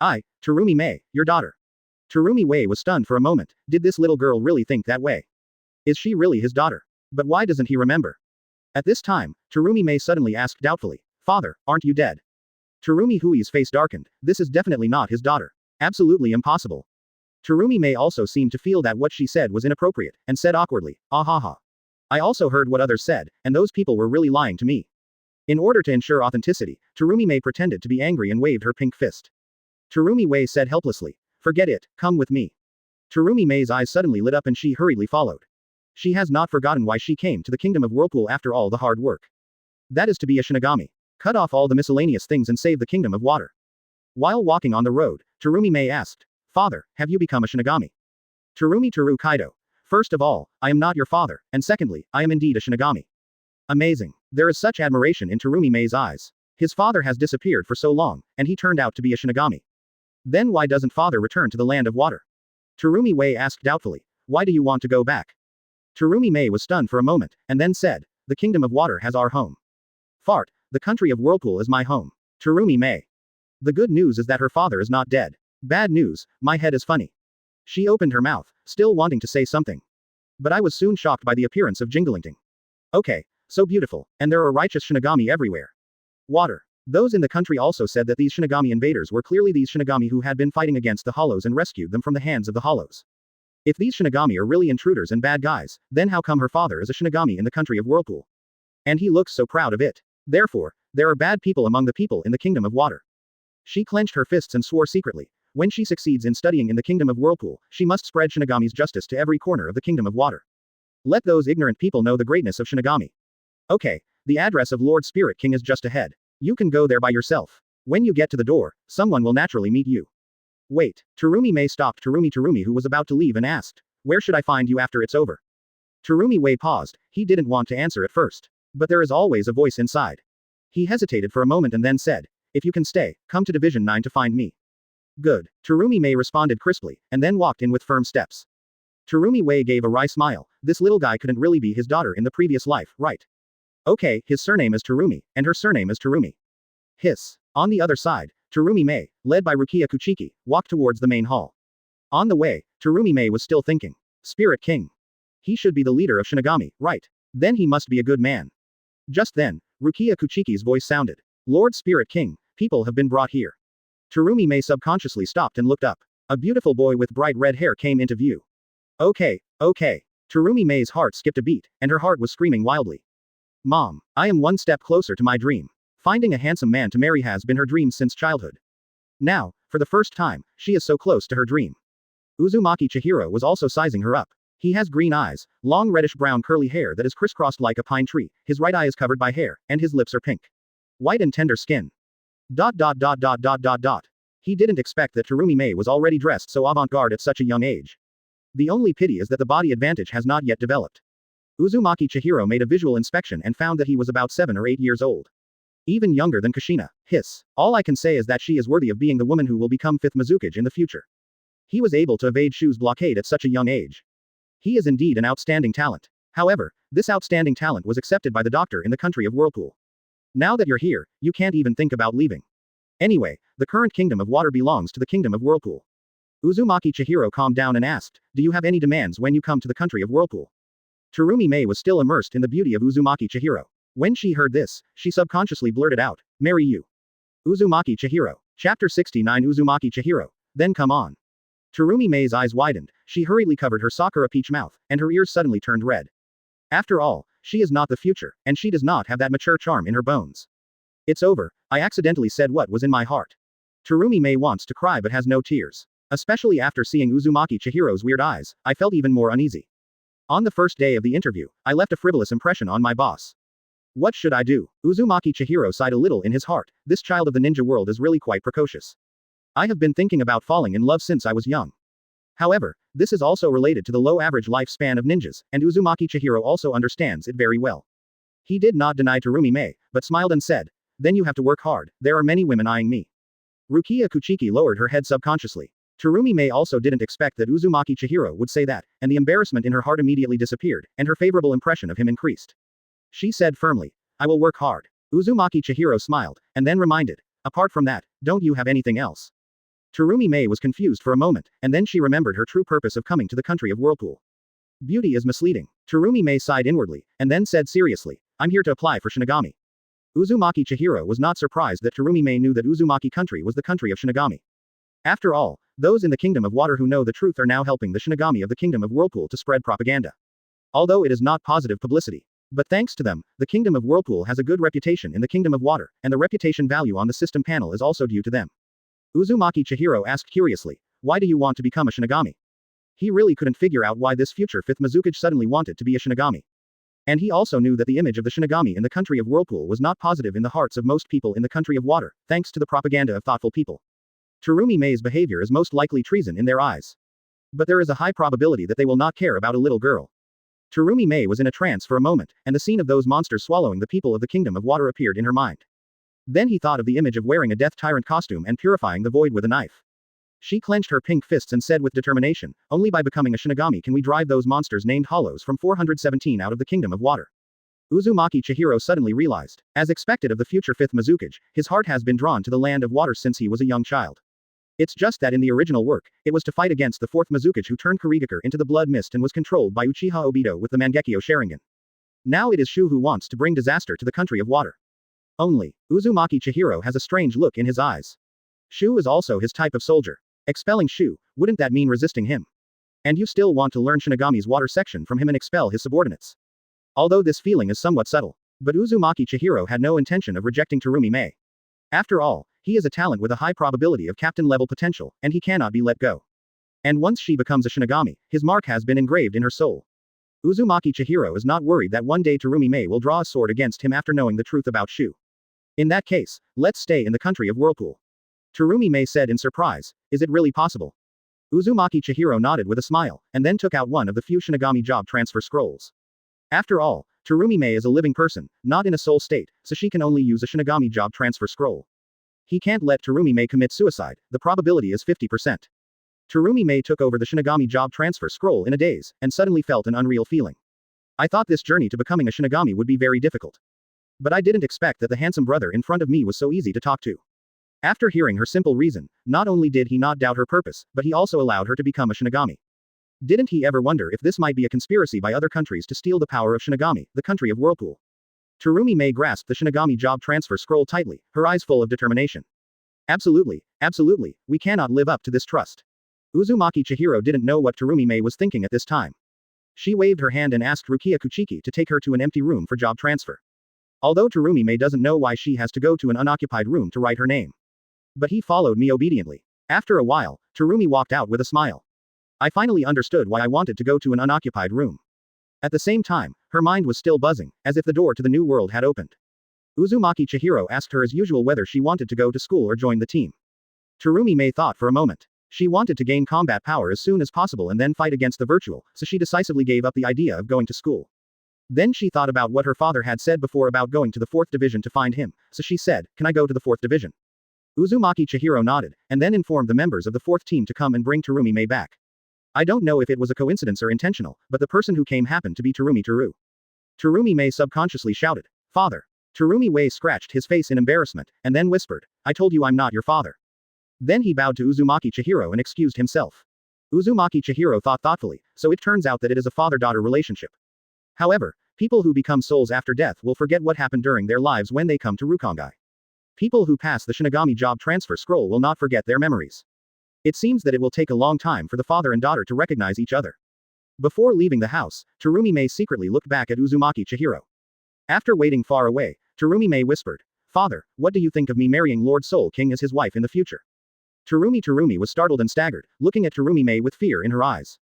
[SPEAKER 2] I, Terumi Mei, your daughter. Terumi Wei was stunned for a moment. Did this little girl really think that way? Is she really his daughter? But why doesn't he remember? At this time, Terumi Mei suddenly asked doubtfully, Father, aren't you dead? Terumi Hui's face darkened. This is definitely not his daughter. Absolutely impossible. Terumi Mei also seemed to feel that what she said was inappropriate, and said awkwardly, Ah ha ha. I also heard what others said, and those people were really lying to me. In order to ensure authenticity, Terumi Mei pretended to be angry and waved her pink fist. Terumi Wei said helplessly, Forget it, come with me. Terumi Mei's eyes suddenly lit up and she hurriedly followed. She has not forgotten why she came to the Kingdom of Whirlpool after all the hard work. That is to be a Shinigami. Cut off all the miscellaneous things and save the Kingdom of Water. While walking on the road, Terumi Mei asked, Father, have you become a Shinigami? Terumi Teru Kaido. First of all, I am not your father, and secondly, I am indeed a Shinigami. Amazing. There is such admiration in Terumi Mei's eyes. His father has disappeared for so long, and he turned out to be a Shinigami. Then why doesn't father return to the land of water? Terumi Mei asked doubtfully. Why do you want to go back? Terumi Mei was stunned for a moment, and then said, the Kingdom of Water has our home. Fart, the country of Whirlpool is my home. Terumi Mei. The good news is that her father is not dead. Bad news, my head is funny. She opened her mouth, still wanting to say something. But I was soon shocked by the appearance of Jingalinting. Okay, so beautiful, and there are righteous Shinigami everywhere. Water. Those in the country also said that these Shinigami invaders were clearly these Shinigami who had been fighting against the Hollows and rescued them from the hands of the Hollows. If these Shinigami are really intruders and bad guys, then how come her father is a Shinigami in the country of Whirlpool? And he looks so proud of it. Therefore, there are bad people among the people in the Kingdom of Water. She clenched her fists and swore secretly. When she succeeds in studying in the Kingdom of Whirlpool, she must spread Shinigami's justice to every corner of the Kingdom of Water. Let those ignorant people know the greatness of Shinigami. Okay, the address of Lord Spirit King is just ahead. You can go there by yourself. When you get to the door, someone will naturally meet you. Wait, Terumi Mei stopped Terumi who was about to leave and asked, where should I find you after it's over? Terumi Mei paused, he didn't want to answer at first. But there is always a voice inside. He hesitated for a moment and then said, if you can stay, come to Division 9 to find me. Good, Terumi Mei responded crisply, and then walked in with firm steps. Terumi Mei gave a wry smile, this little guy couldn't really be his daughter in the previous life, right? Okay, his surname is Terumi, and her surname is Terumi. Hiss. On the other side, Terumi Mei, led by Rukia Kuchiki, walked towards the main hall. On the way, Terumi Mei was still thinking. Spirit King. He should be the leader of Shinigami, right? Then he must be a good man. Just then, Rukia Kuchiki's voice sounded. Lord Spirit King, people have been brought here. Terumi Mei subconsciously stopped and looked up. A beautiful boy with bright red hair came into view. Okay. Terumi Mei's heart skipped a beat, and her heart was screaming wildly. Mom, I am one step closer to my dream. Finding a handsome man to marry has been her dream since childhood. Now, for the first time, she is so close to her dream. Uzumaki Chihiro was also sizing her up. He has green eyes, long reddish-brown curly hair that is crisscrossed like a pine tree, his right eye is covered by hair, and his lips are pink. White and tender skin. He didn't expect that Terumi Mei was already dressed so avant-garde at such a young age. The only pity is that the body advantage has not yet developed. Uzumaki Chihiro made a visual inspection and found that he was about 7 or 8 years old. Even younger than Kushina. Hiss. All I can say is that she is worthy of being the woman who will become 5th Mizukage in the future. He was able to evade Shu's blockade at such a young age. He is indeed an outstanding talent. However, this outstanding talent was accepted by the doctor in the country of Whirlpool. Now that you're here, you can't even think about leaving. Anyway, the current Kingdom of Water belongs to the Kingdom of Whirlpool. Uzumaki Chihiro calmed down and asked, do you have any demands when you come to the country of Whirlpool? Terumi Mei was still immersed in the beauty of Uzumaki Chihiro. When she heard this, she subconsciously blurted out, marry you. Uzumaki Chihiro. Chapter 69 Uzumaki Chihiro. Then come on. Terumi Mei's eyes widened, she hurriedly covered her Sakura peach mouth, and her ears suddenly turned red. After all, she is not the future, and she does not have that mature charm in her bones. It's over, I accidentally said what was in my heart. Terumi Mei wants to cry but has no tears. Especially after seeing Uzumaki Chihiro's weird eyes, I felt even more uneasy. On the first day of the interview, I left a frivolous impression on my boss. What should I do? Uzumaki Chihiro sighed a little in his heart, this child of the ninja world is really quite precocious. I have been thinking about falling in love since I was young. However, this is also related to the low average lifespan of ninjas, and Uzumaki Chihiro also understands it very well. He did not deny Terumi Mei, but smiled and said, then you have to work hard, there are many women eyeing me. Rukia Kuchiki lowered her head subconsciously. Terumi Mei also didn't expect that Uzumaki Chihiro would say that, and the embarrassment in her heart immediately disappeared, and her favorable impression of him increased. She said firmly, I will work hard. Uzumaki Chihiro smiled, and then reminded, apart from that, don't you have anything else? Terumi Mei was confused for a moment, and then she remembered her true purpose of coming to the country of Whirlpool. Beauty is misleading. Terumi Mei sighed inwardly, and then said seriously, I'm here to apply for Shinigami. Uzumaki Chihiro was not surprised that Terumi Mei knew that Uzumaki country was the country of Shinigami. After all, those in the Kingdom of Water who know the truth are now helping the Shinigami of the Kingdom of Whirlpool to spread propaganda. Although it is not positive publicity. But thanks to them, the Kingdom of Whirlpool has a good reputation in the Kingdom of Water, and the reputation value on the system panel is also due to them. Uzumaki Chihiro asked curiously, why do you want to become a Shinigami? He really couldn't figure out why this future 5th Mizukage suddenly wanted to be a Shinigami. And he also knew that the image of the Shinigami in the country of Whirlpool was not positive in the hearts of most people in the country of Water, thanks to the propaganda of thoughtful people. Terumi Mei's behavior is most likely treason in their eyes. But there is a high probability that they will not care about a little girl. Terumi Mei was in a trance for a moment, and the scene of those monsters swallowing the people of the Kingdom of Water appeared in her mind. Then he thought of the image of wearing a Death Tyrant costume and purifying the void with a knife. She clenched her pink fists and said with determination, only by becoming a Shinigami can we drive those monsters named Hollows from 417 out of the Kingdom of Water. Uzumaki Chihiro suddenly realized, as expected of the future 5th Mizukage, his heart has been drawn to the land of water since he was a young child. It's just that in the original work, it was to fight against the 4th Mizukage who turned Kurigakure into the Blood Mist and was controlled by Uchiha Obito with the Mangekyo Sharingan. Now it is Shu who wants to bring disaster to the country of water. Only, Uzumaki Chihiro has a strange look in his eyes. Shu is also his type of soldier. Expelling Shu, wouldn't that mean resisting him? And you still want to learn Shinigami's water section from him and expel his subordinates. Although this feeling is somewhat subtle. But Uzumaki Chihiro had no intention of rejecting Terumi Mei. After all, he is a talent with a high probability of captain-level potential, and he cannot be let go. And once she becomes a Shinigami, his mark has been engraved in her soul. Uzumaki Chihiro is not worried that one day Terumi Mei will draw a sword against him after knowing the truth about Shu. In that case, let's stay in the country of Whirlpool. Terumi Mei said in surprise, is it really possible? Uzumaki Chihiro nodded with a smile, and then took out one of the few Shinigami job transfer scrolls. After all, Terumi Mei is a living person, not in a soul state, so she can only use a Shinigami job transfer scroll. He can't let Terumi Mei commit suicide, the probability is 50%. Terumi Mei took over the Shinigami job transfer scroll in a daze, and suddenly felt an unreal feeling. I thought this journey to becoming a Shinigami would be very difficult. But I didn't expect that the handsome brother in front of me was so easy to talk to. After hearing her simple reason, not only did he not doubt her purpose, but he also allowed her to become a Shinigami. Didn't he ever wonder if this might be a conspiracy by other countries to steal the power of Shinigami, the country of Whirlpool? Terumi Mei grasped the Shinigami job transfer scroll tightly, her eyes full of determination. Absolutely, absolutely, we cannot live up to this trust. Uzumaki Chihiro didn't know what Terumi Mei was thinking at this time. She waved her hand and asked Rukia Kuchiki to take her to an empty room for job transfer. Although Terumi Mei doesn't know why she has to go to an unoccupied room to write her name. But he followed me obediently. After a while, Terumi walked out with a smile. I finally understood why I wanted to go to an unoccupied room. At the same time, her mind was still buzzing, as if the door to the new world had opened. Uzumaki Chihiro asked her as usual whether she wanted to go to school or join the team. Terumi Mei thought for a moment. She wanted to gain combat power as soon as possible and then fight against the virtual, so she decisively gave up the idea of going to school. Then she thought about what her father had said before about going to the 4th Division to find him, so she said, can I go to the 4th Division? Uzumaki Chihiro nodded, and then informed the members of the 4th team to come and bring Terumi Mei back. I don't know if it was a coincidence or intentional, but the person who came happened to be Terumi Teru. Terumi Mei subconsciously shouted, Father. Terumi Mei scratched his face in embarrassment, and then whispered, I told you I'm not your father. Then he bowed to Uzumaki Chihiro and excused himself. Uzumaki Chihiro thought thoughtfully, so it turns out that it is a father-daughter relationship. However, people who become souls after death will forget what happened during their lives when they come to Rukongai. People who pass the Shinigami job transfer scroll will not forget their memories. It seems that it will take a long time for the father and daughter to recognize each other. Before leaving the house, Terumi Mei secretly looked back at Uzumaki Chihiro. After waiting far away, Terumi Mei whispered, Father, what do you think of me marrying Lord Soul King as his wife in the future? Terumi was startled and staggered, looking at Terumi Mei with fear in her eyes.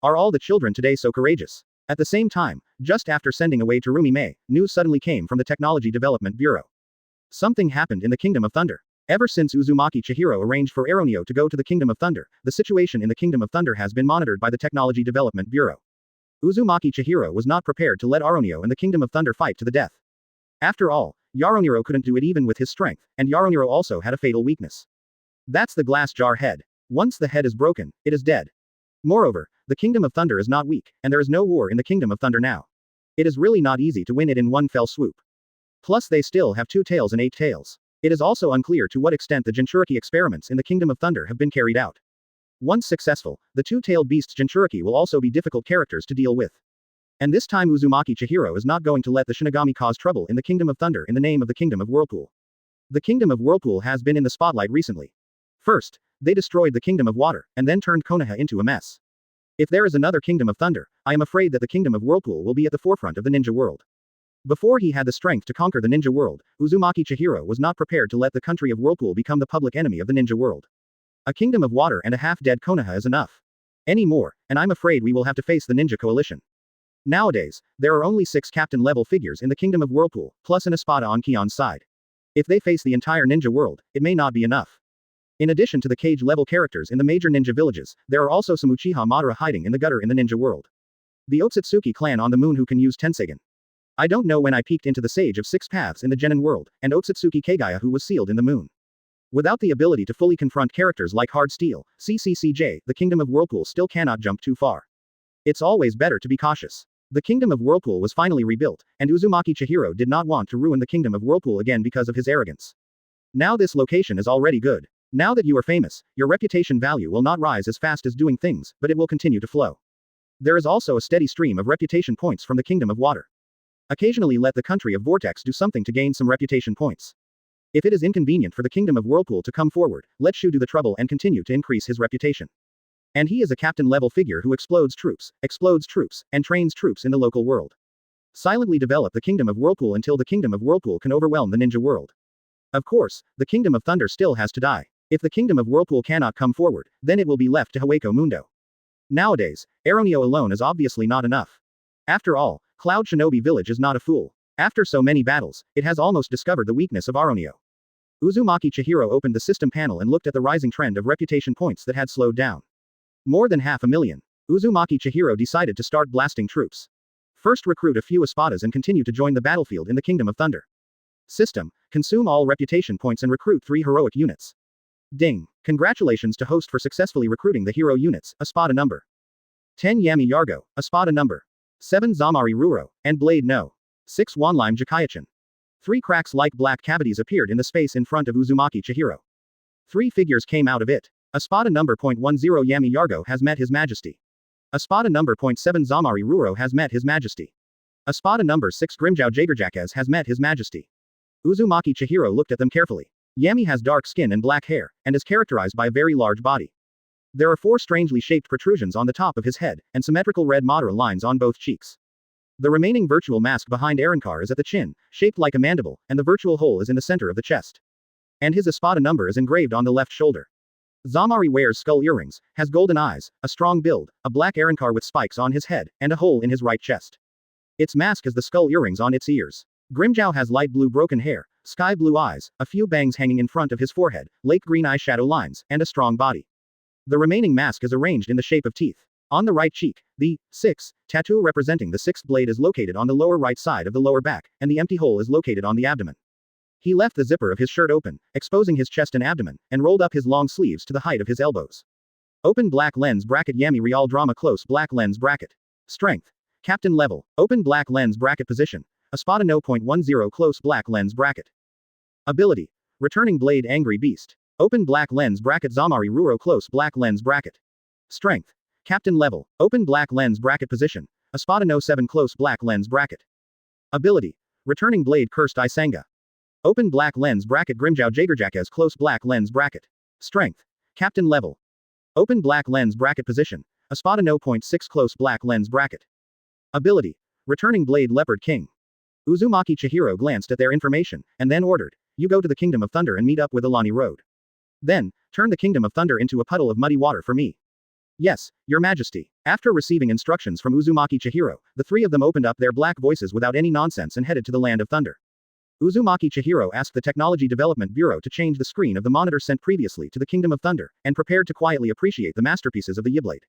[SPEAKER 2] Are all the children today so courageous? At the same time, just after sending away Terumi Mei, news suddenly came from the Technology Development Bureau. Something happened in the Kingdom of Thunder. Ever since Uzumaki Chihiro arranged for Aronio to go to the Kingdom of Thunder, the situation in the Kingdom of Thunder has been monitored by the Technology Development Bureau. Uzumaki Chihiro was not prepared to let Aronio and the Kingdom of Thunder fight to the death. After all, Yaroniro couldn't do it even with his strength, and Yaroniro also had a fatal weakness. That's the glass jar head. Once the head is broken, it is dead. Moreover, the Kingdom of Thunder is not weak, and there is no war in the Kingdom of Thunder now. It is really not easy to win it in one fell swoop. Plus they still have 2 tails and 8 tails. It is also unclear to what extent the Jinchuriki experiments in the Kingdom of Thunder have been carried out. Once successful, the 2-tailed beasts Jinchuriki will also be difficult characters to deal with. And this time Uzumaki Chihiro is not going to let the Shinigami cause trouble in the Kingdom of Thunder in the name of the Kingdom of Whirlpool. The Kingdom of Whirlpool has been in the spotlight recently. First, they destroyed the Kingdom of Water, and then turned Konoha into a mess. If there is another Kingdom of Thunder, I am afraid that the Kingdom of Whirlpool will be at the forefront of the ninja world. Before he had the strength to conquer the ninja world, Uzumaki Chihiro was not prepared to let the country of Whirlpool become the public enemy of the ninja world. A Kingdom of Water and a half-dead Konoha is enough. Any more, and I'm afraid we will have to face the ninja coalition. Nowadays, there are only 6 captain-level figures in the Kingdom of Whirlpool, plus an Espada on Kion's side. If they face the entire ninja world, it may not be enough. In addition to the cage-level characters in the major ninja villages, there are also some Uchiha Madara hiding in the gutter in the ninja world. The Otsutsuki clan on the moon who can use Tensegan. I don't know when I peeked into the Sage of Six Paths in the Genin world, and Otsutsuki Kagaya who was sealed in the moon. Without the ability to fully confront characters like Hard Steel, CCCJ, the Kingdom of Whirlpool still cannot jump too far. It's always better to be cautious. The Kingdom of Whirlpool was finally rebuilt, and Uzumaki Chihiro did not want to ruin the Kingdom of Whirlpool again because of his arrogance. Now this location is already good. Now that you are famous, your reputation value will not rise as fast as doing things, but it will continue to flow. There is also a steady stream of reputation points from the Kingdom of Water. Occasionally let the country of Vortex do something to gain some reputation points. If it is inconvenient for the Kingdom of Whirlpool to come forward, let Shu do the trouble and continue to increase his reputation. And he is a captain-level figure who explodes troops, and trains troops in the local world. Silently develop the Kingdom of Whirlpool until the Kingdom of Whirlpool can overwhelm the ninja world. Of course, the Kingdom of Thunder still has to die. If the Kingdom of Whirlpool cannot come forward, then it will be left to Hueco Mundo. Nowadays, Aronio alone is obviously not enough. After all, Cloud Shinobi Village is not a fool. After so many battles, it has almost discovered the weakness of Aronio. Uzumaki Chihiro opened the system panel and looked at the rising trend of reputation points that had slowed down. More than 500,000. Uzumaki Chihiro decided to start blasting troops. First recruit a few espadas and continue to join the battlefield in the Kingdom of Thunder. System, consume all reputation points and recruit 3 heroic units. Ding. Congratulations to host for successfully recruiting the hero units, espada number 10 Yami Yargo, espada number 7 Zamari Ruro, and Blade No. 6 Wanlime Jakayachin. 3 cracks like black cavities appeared in the space in front of Uzumaki Chihiro. 3 figures came out of it. Espada number .10 Yami Yargo has met His Majesty. Espada number .7 Zamari Ruro has met His Majesty. Espada number 6 Grimjao Jagerjaquez has met His Majesty. Uzumaki Chihiro looked at them carefully. Yami has dark skin and black hair, and is characterized by a very large body. There are 4 strangely shaped protrusions on the top of his head, and symmetrical red Madara lines on both cheeks. The remaining virtual mask behind Arankar is at the chin, shaped like a mandible, and the virtual hole is in the center of the chest. And his espada number is engraved on the left shoulder. Zamari wears skull earrings, has golden eyes, a strong build, a black Arankar with spikes on his head, and a hole in his right chest. Its mask is the skull earrings on its ears. Grimjao has light blue broken hair, sky blue eyes, a few bangs hanging in front of his forehead, lake green eyeshadow lines, and a strong body. The remaining mask is arranged in the shape of teeth. On the right cheek, the 6 tattoo representing the 6th blade is located on the lower right side of the lower back, and the empty hole is located on the abdomen. He left the zipper of his shirt open, exposing his chest and abdomen, and rolled up his long sleeves to the height of his elbows. Open black lens bracket Yami Real Drama close black lens bracket. Strength. Captain level. Open black lens bracket position. Espada no .10 close black lens bracket. Ability. Returning blade Angry Beast. Open black lens bracket Zamari Ruro close black lens bracket. Strength. Captain level. Open black lens bracket position. Espada no 7 close black lens bracket. Ability. Returning blade Cursed Isanga. Open black lens bracket Grimjao Jagerjaquez close black lens bracket. Strength. Captain level. Open black lens bracket position. Espada no .6 close black lens bracket. Ability. Returning blade Leopard King. Uzumaki Chihiro glanced at their information, and then ordered, "You go to the Kingdom of Thunder and meet up with Alani Road. Then, turn the Kingdom of Thunder into a puddle of muddy water for me." "Yes, Your Majesty." After receiving instructions from Uzumaki Chihiro, the 3 of them opened up their black voices without any nonsense and headed to the Land of Thunder. Uzumaki Chihiro asked the Technology Development Bureau to change the screen of the monitor sent previously to the Kingdom of Thunder, and prepared to quietly appreciate the masterpieces of the Yiblade.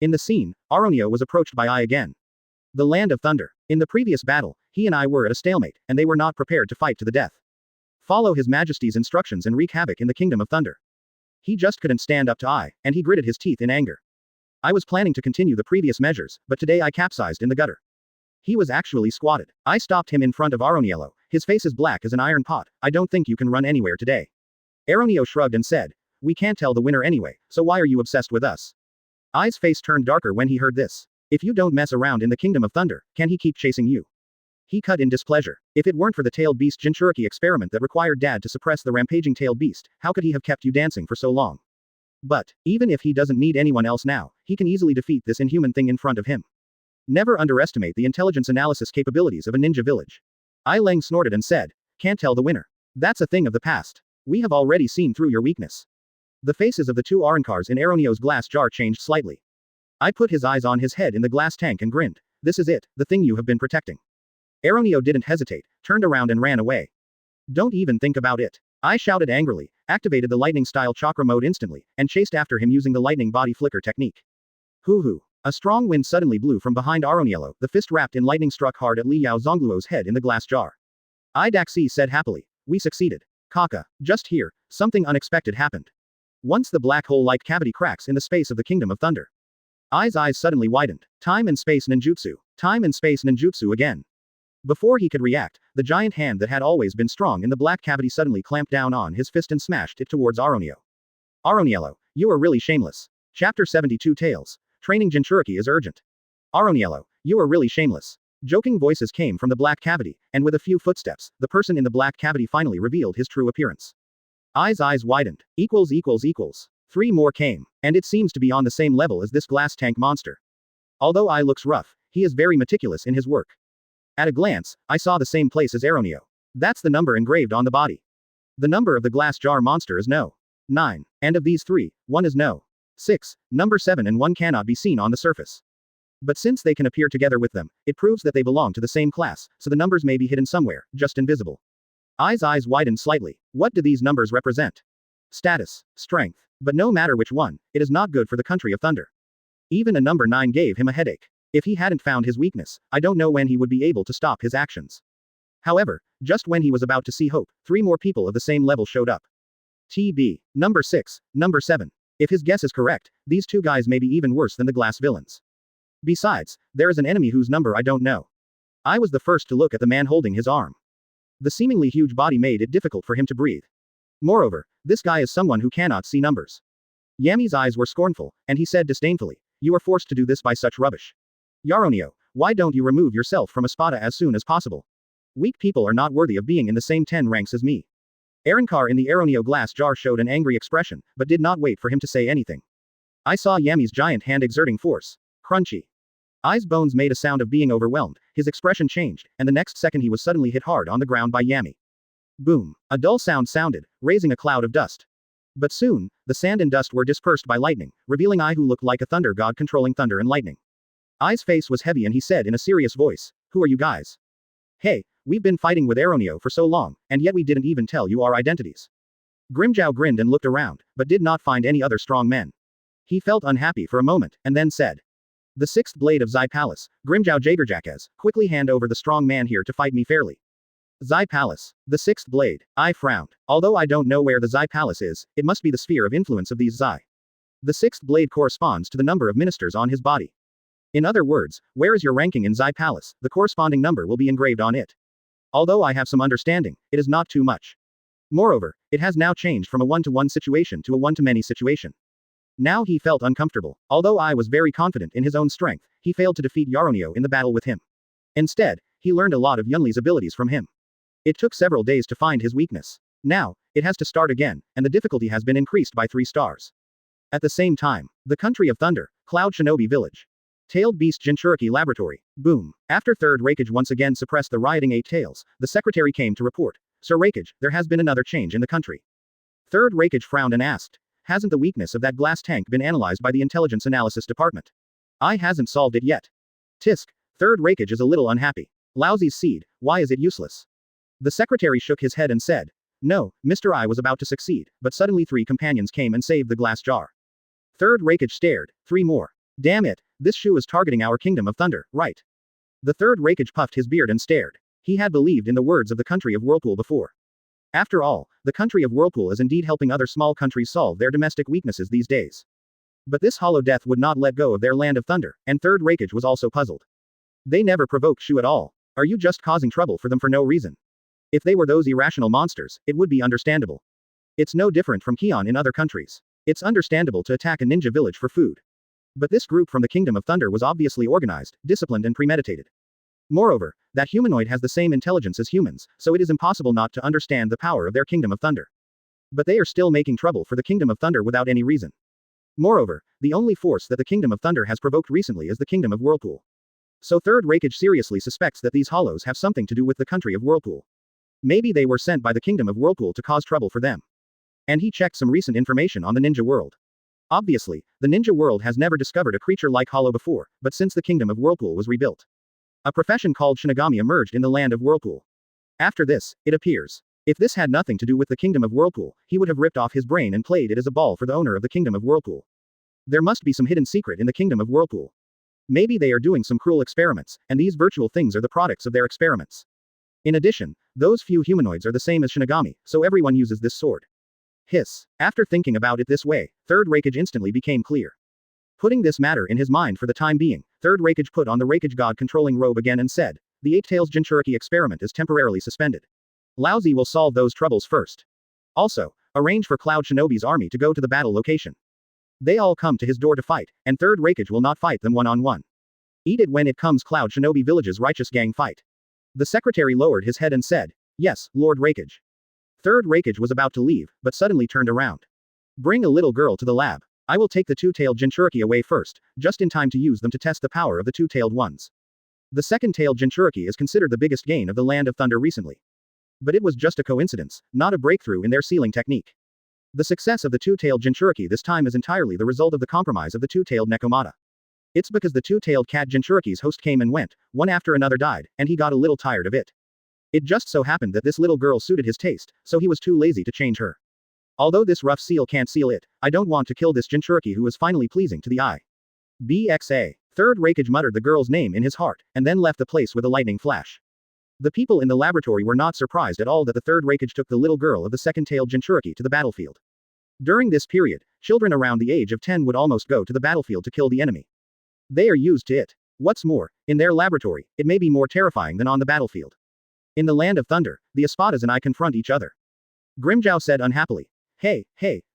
[SPEAKER 2] In the scene, Aronio was approached by I again. The Land of Thunder. In the previous battle, he and I were at a stalemate, and they were not prepared to fight to the death. Follow His Majesty's instructions and wreak havoc in the Kingdom of Thunder. He just couldn't stand up to I, and he gritted his teeth in anger. I was planning to continue the previous measures, but today I capsized in the gutter. He was actually squatted. I stopped him in front of Aroniello. His face is black as an iron pot. "I don't think you can run anywhere today." Aronio shrugged and said, "We can't tell the winner anyway, so why are you obsessed with us?" I's face turned darker when he heard this. "If you don't mess around in the Kingdom of Thunder, can he keep chasing you?" He cut in displeasure. If it weren't for the tailed beast Jinchuriki experiment that required Dad to suppress the rampaging tailed beast, how could he have kept you dancing for so long? But, even if he doesn't need anyone else now, he can easily defeat this inhuman thing in front of him. Never underestimate the intelligence analysis capabilities of a ninja village. I Leng snorted and said, "Can't tell the winner. That's a thing of the past. We have already seen through your weakness." The faces of the 2 Arankars in Aronio's glass jar changed slightly. I put his eyes on his head in the glass tank and grinned. "This is it, the thing you have been protecting." Aronio didn't hesitate, turned around and ran away. "Don't even think about it." I shouted angrily, activated the lightning style chakra mode instantly, and chased after him using the lightning body flicker technique. Hoo hoo. A strong wind suddenly blew from behind Aroniello, the fist wrapped in lightning struck hard at Li Yao Zongluo's head in the glass jar. Daxi said happily. We succeeded. Kaka, just here, something unexpected happened. Once the black hole-like cavity cracks in the space of the Kingdom of Thunder. Ai's eyes suddenly widened. Time and space ninjutsu. Time and space ninjutsu again. Before he could react, the giant hand that had always been strong in the black cavity suddenly clamped down on his fist and smashed it towards Aronio. Aroniello, you are really shameless. Chapter 72 Tales. Training Jinchuriki is urgent. Aroniello, you are really shameless. Joking voices came from the black cavity, and with a few footsteps, the person in the black cavity finally revealed his true appearance. Ai's eyes widened. Three more came, and it seems to be on the same level as this glass tank monster. Although Ai looks rough, he is very meticulous in his work. At a glance, I saw the same place as Aronio. That's the number engraved on the body. The number of the glass jar monster is No. 9. And of these three, one is No. 6, number 7 and one cannot be seen on the surface. But since they can appear together with them, it proves that they belong to the same class, so the numbers may be hidden somewhere, just invisible. Ai's eyes widened slightly. What do these numbers represent? Status, strength. But no matter which one, it is not good for the country of thunder. Even a number 9 gave him a headache. If he hadn't found his weakness, I don't know when he would be able to stop his actions. However, just when he was about to see hope, 3 more people of the same level showed up. TB, number 6, number 7. If his guess is correct, these 2 guys may be even worse than the glass villains. Besides, there is an enemy whose number I don't know. I was the first to look at the man holding his arm. The seemingly huge body made it difficult for him to breathe. Moreover, this guy is someone who cannot see numbers. Yami's eyes were scornful, and he said disdainfully, you are forced to do this by such rubbish. Yaronio, why don't you remove yourself from Espada as soon as possible? Weak people are not worthy of being in the same 10 ranks as me. Arankar in the Aronio glass jar showed an angry expression, but did not wait for him to say anything. I saw Yami's giant hand exerting force. Crunchy. Ai's bones made a sound of being overwhelmed, his expression changed, and the next second he was suddenly hit hard on the ground by Yami. Boom. A dull sound sounded, raising a cloud of dust. But soon, the sand and dust were dispersed by lightning, revealing Ai who looked like a thunder god controlling thunder and lightning. Ai's face was heavy and he said in a serious voice, who are you guys? Hey, we've been fighting with Aronio for so long, and yet we didn't even tell you our identities. Grimjow grinned and looked around, but did not find any other strong men. He felt unhappy for a moment, and then said. The 6th blade of Zai Palace, Grimjow Jagerjackes, quickly hand over the strong man here to fight me fairly. Zai Palace. The 6th blade. I frowned. Although I don't know where the Zai Palace is, it must be the sphere of influence of these Zai. The 6th blade corresponds to the number of ministers on his body. In other words, where is your ranking in Zai Palace, the corresponding number will be engraved on it. Although I have some understanding, it is not too much. Moreover, it has now changed from a one-to-one situation to a one-to-many situation. Now he felt uncomfortable. Although I was very confident in his own strength, he failed to defeat Yaronio in the battle with him. Instead, he learned a lot of Yunli's abilities from him. It took several days to find his weakness. Now, it has to start again, and the difficulty has been increased by 3 stars. At the same time, the country of thunder, Cloud Shinobi Village. Tailed Beast Jinchuriki Laboratory. Boom. After Third Raikage once again suppressed the rioting 8 tails, the secretary came to report. Sir Raikage, there has been another change in the country. Third Raikage frowned and asked. Hasn't the weakness of that glass tank been analyzed by the Intelligence Analysis Department? I hasn't solved it yet. Tisk. Third Raikage is a little unhappy. Lousy seed, why is it useless? The secretary shook his head and said. No, Mr. I was about to succeed, but suddenly 3 companions came and saved the glass jar. Third Raikage stared. 3 more. Damn it, this shoe is targeting our Kingdom of Thunder, right? The Third Raikage puffed his beard and stared. He had believed in the words of the country of Whirlpool before. After all, the country of Whirlpool is indeed helping other small countries solve their domestic weaknesses these days. But this hollow death would not let go of their land of thunder, and Third Raikage was also puzzled. They never provoked Shu at all. Are you just causing trouble for them for no reason? If they were those irrational monsters, it would be understandable. It's no different from Kion in other countries. It's understandable to attack a ninja village for food. But this group from the Kingdom of Thunder was obviously organized, disciplined and premeditated. Moreover, that humanoid has the same intelligence as humans, so it is impossible not to understand the power of their Kingdom of Thunder. But they are still making trouble for the Kingdom of Thunder without any reason. Moreover, the only force that the Kingdom of Thunder has provoked recently is the Kingdom of Whirlpool. So Third Raikage seriously suspects that these hollows have something to do with the country of Whirlpool. Maybe they were sent by the Kingdom of Whirlpool to cause trouble for them. And he checked some recent information on the ninja world. Obviously, the ninja world has never discovered a creature like Hollow before, but since the Kingdom of Whirlpool was rebuilt, a profession called Shinigami emerged in the land of Whirlpool. After this, it appears. If this had nothing to do with the Kingdom of Whirlpool, he would have ripped off his brain and played it as a ball for the owner of the Kingdom of Whirlpool. There must be some hidden secret in the Kingdom of Whirlpool. Maybe they are doing some cruel experiments, and these virtual things are the products of their experiments. In addition, those few humanoids are the same as Shinigami, so everyone uses this sword. Hiss. After thinking about it this way, Third Raikage instantly became clear. Putting this matter in his mind for the time being, Third Raikage put on the Raikage God controlling robe again and said, the Eight Tails Jinchuriki experiment is temporarily suspended. Laozi will solve those troubles first. Also, arrange for Cloud Shinobi's army to go to the battle location. They all come to his door to fight, and Third Raikage will not fight them one-on-one. Eat it when it comes Cloud Shinobi Village's righteous gang fight. The secretary lowered his head and said, yes, Lord Raikage. Third Raikage was about to leave, but suddenly turned around. Bring a little girl to the lab. I will take the two-tailed Jinchuriki away first, just in time to use them to test the power of the two-tailed ones. The second-tailed Jinchuriki is considered the biggest gain of the Land of Thunder recently. But it was just a coincidence, not a breakthrough in their sealing technique. The success of the two-tailed Jinchuriki this time is entirely the result of the compromise of the two-tailed Nekomata. It's because the two-tailed cat Jinchuriki's host came and went, one after another died, and he got a little tired of it. It just so happened that this little girl suited his taste, so he was too lazy to change her. Although this rough seal can't seal it, I don't want to kill this Jinchuriki who is finally pleasing to the eye. BXA. Third Raikage muttered the girl's name in his heart, and then left the place with a lightning flash. The people in the laboratory were not surprised at all that the Third Raikage took the little girl of the second-tailed Jinchuriki to the battlefield. During this period, children around the age of 10 would almost go to the battlefield to kill the enemy. They are used to it. What's more, in their laboratory, it may be more terrifying than on the battlefield. In the Land of Thunder, the Espadas and I confront each other. Grimjow said unhappily. Hey,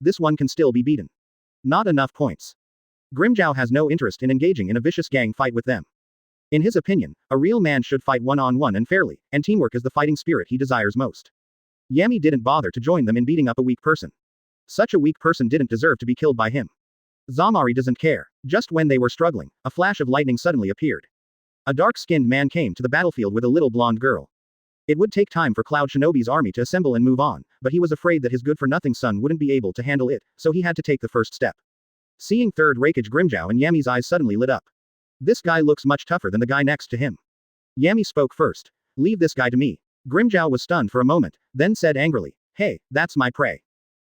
[SPEAKER 2] this one can still be beaten. Not enough points. Grimjow has no interest in engaging in a vicious gang fight with them. In his opinion, a real man should fight one-on-one and fairly, and teamwork is the fighting spirit he desires most. Yami didn't bother to join them in beating up a weak person. Such a weak person didn't deserve to be killed by him. Zamari doesn't care. Just when they were struggling, a flash of lightning suddenly appeared. A dark-skinned man came to the battlefield with a little blonde girl. It would take time for Cloud Shinobi's army to assemble and move on, but he was afraid that his good-for-nothing son wouldn't be able to handle it, so he had to take the first step. Seeing Third Raikage Grimjow and Yami's eyes suddenly lit up. This guy looks much tougher than the guy next to him. Yami spoke first. Leave this guy to me. Grimjow was stunned for a moment, then said angrily, hey, that's my prey.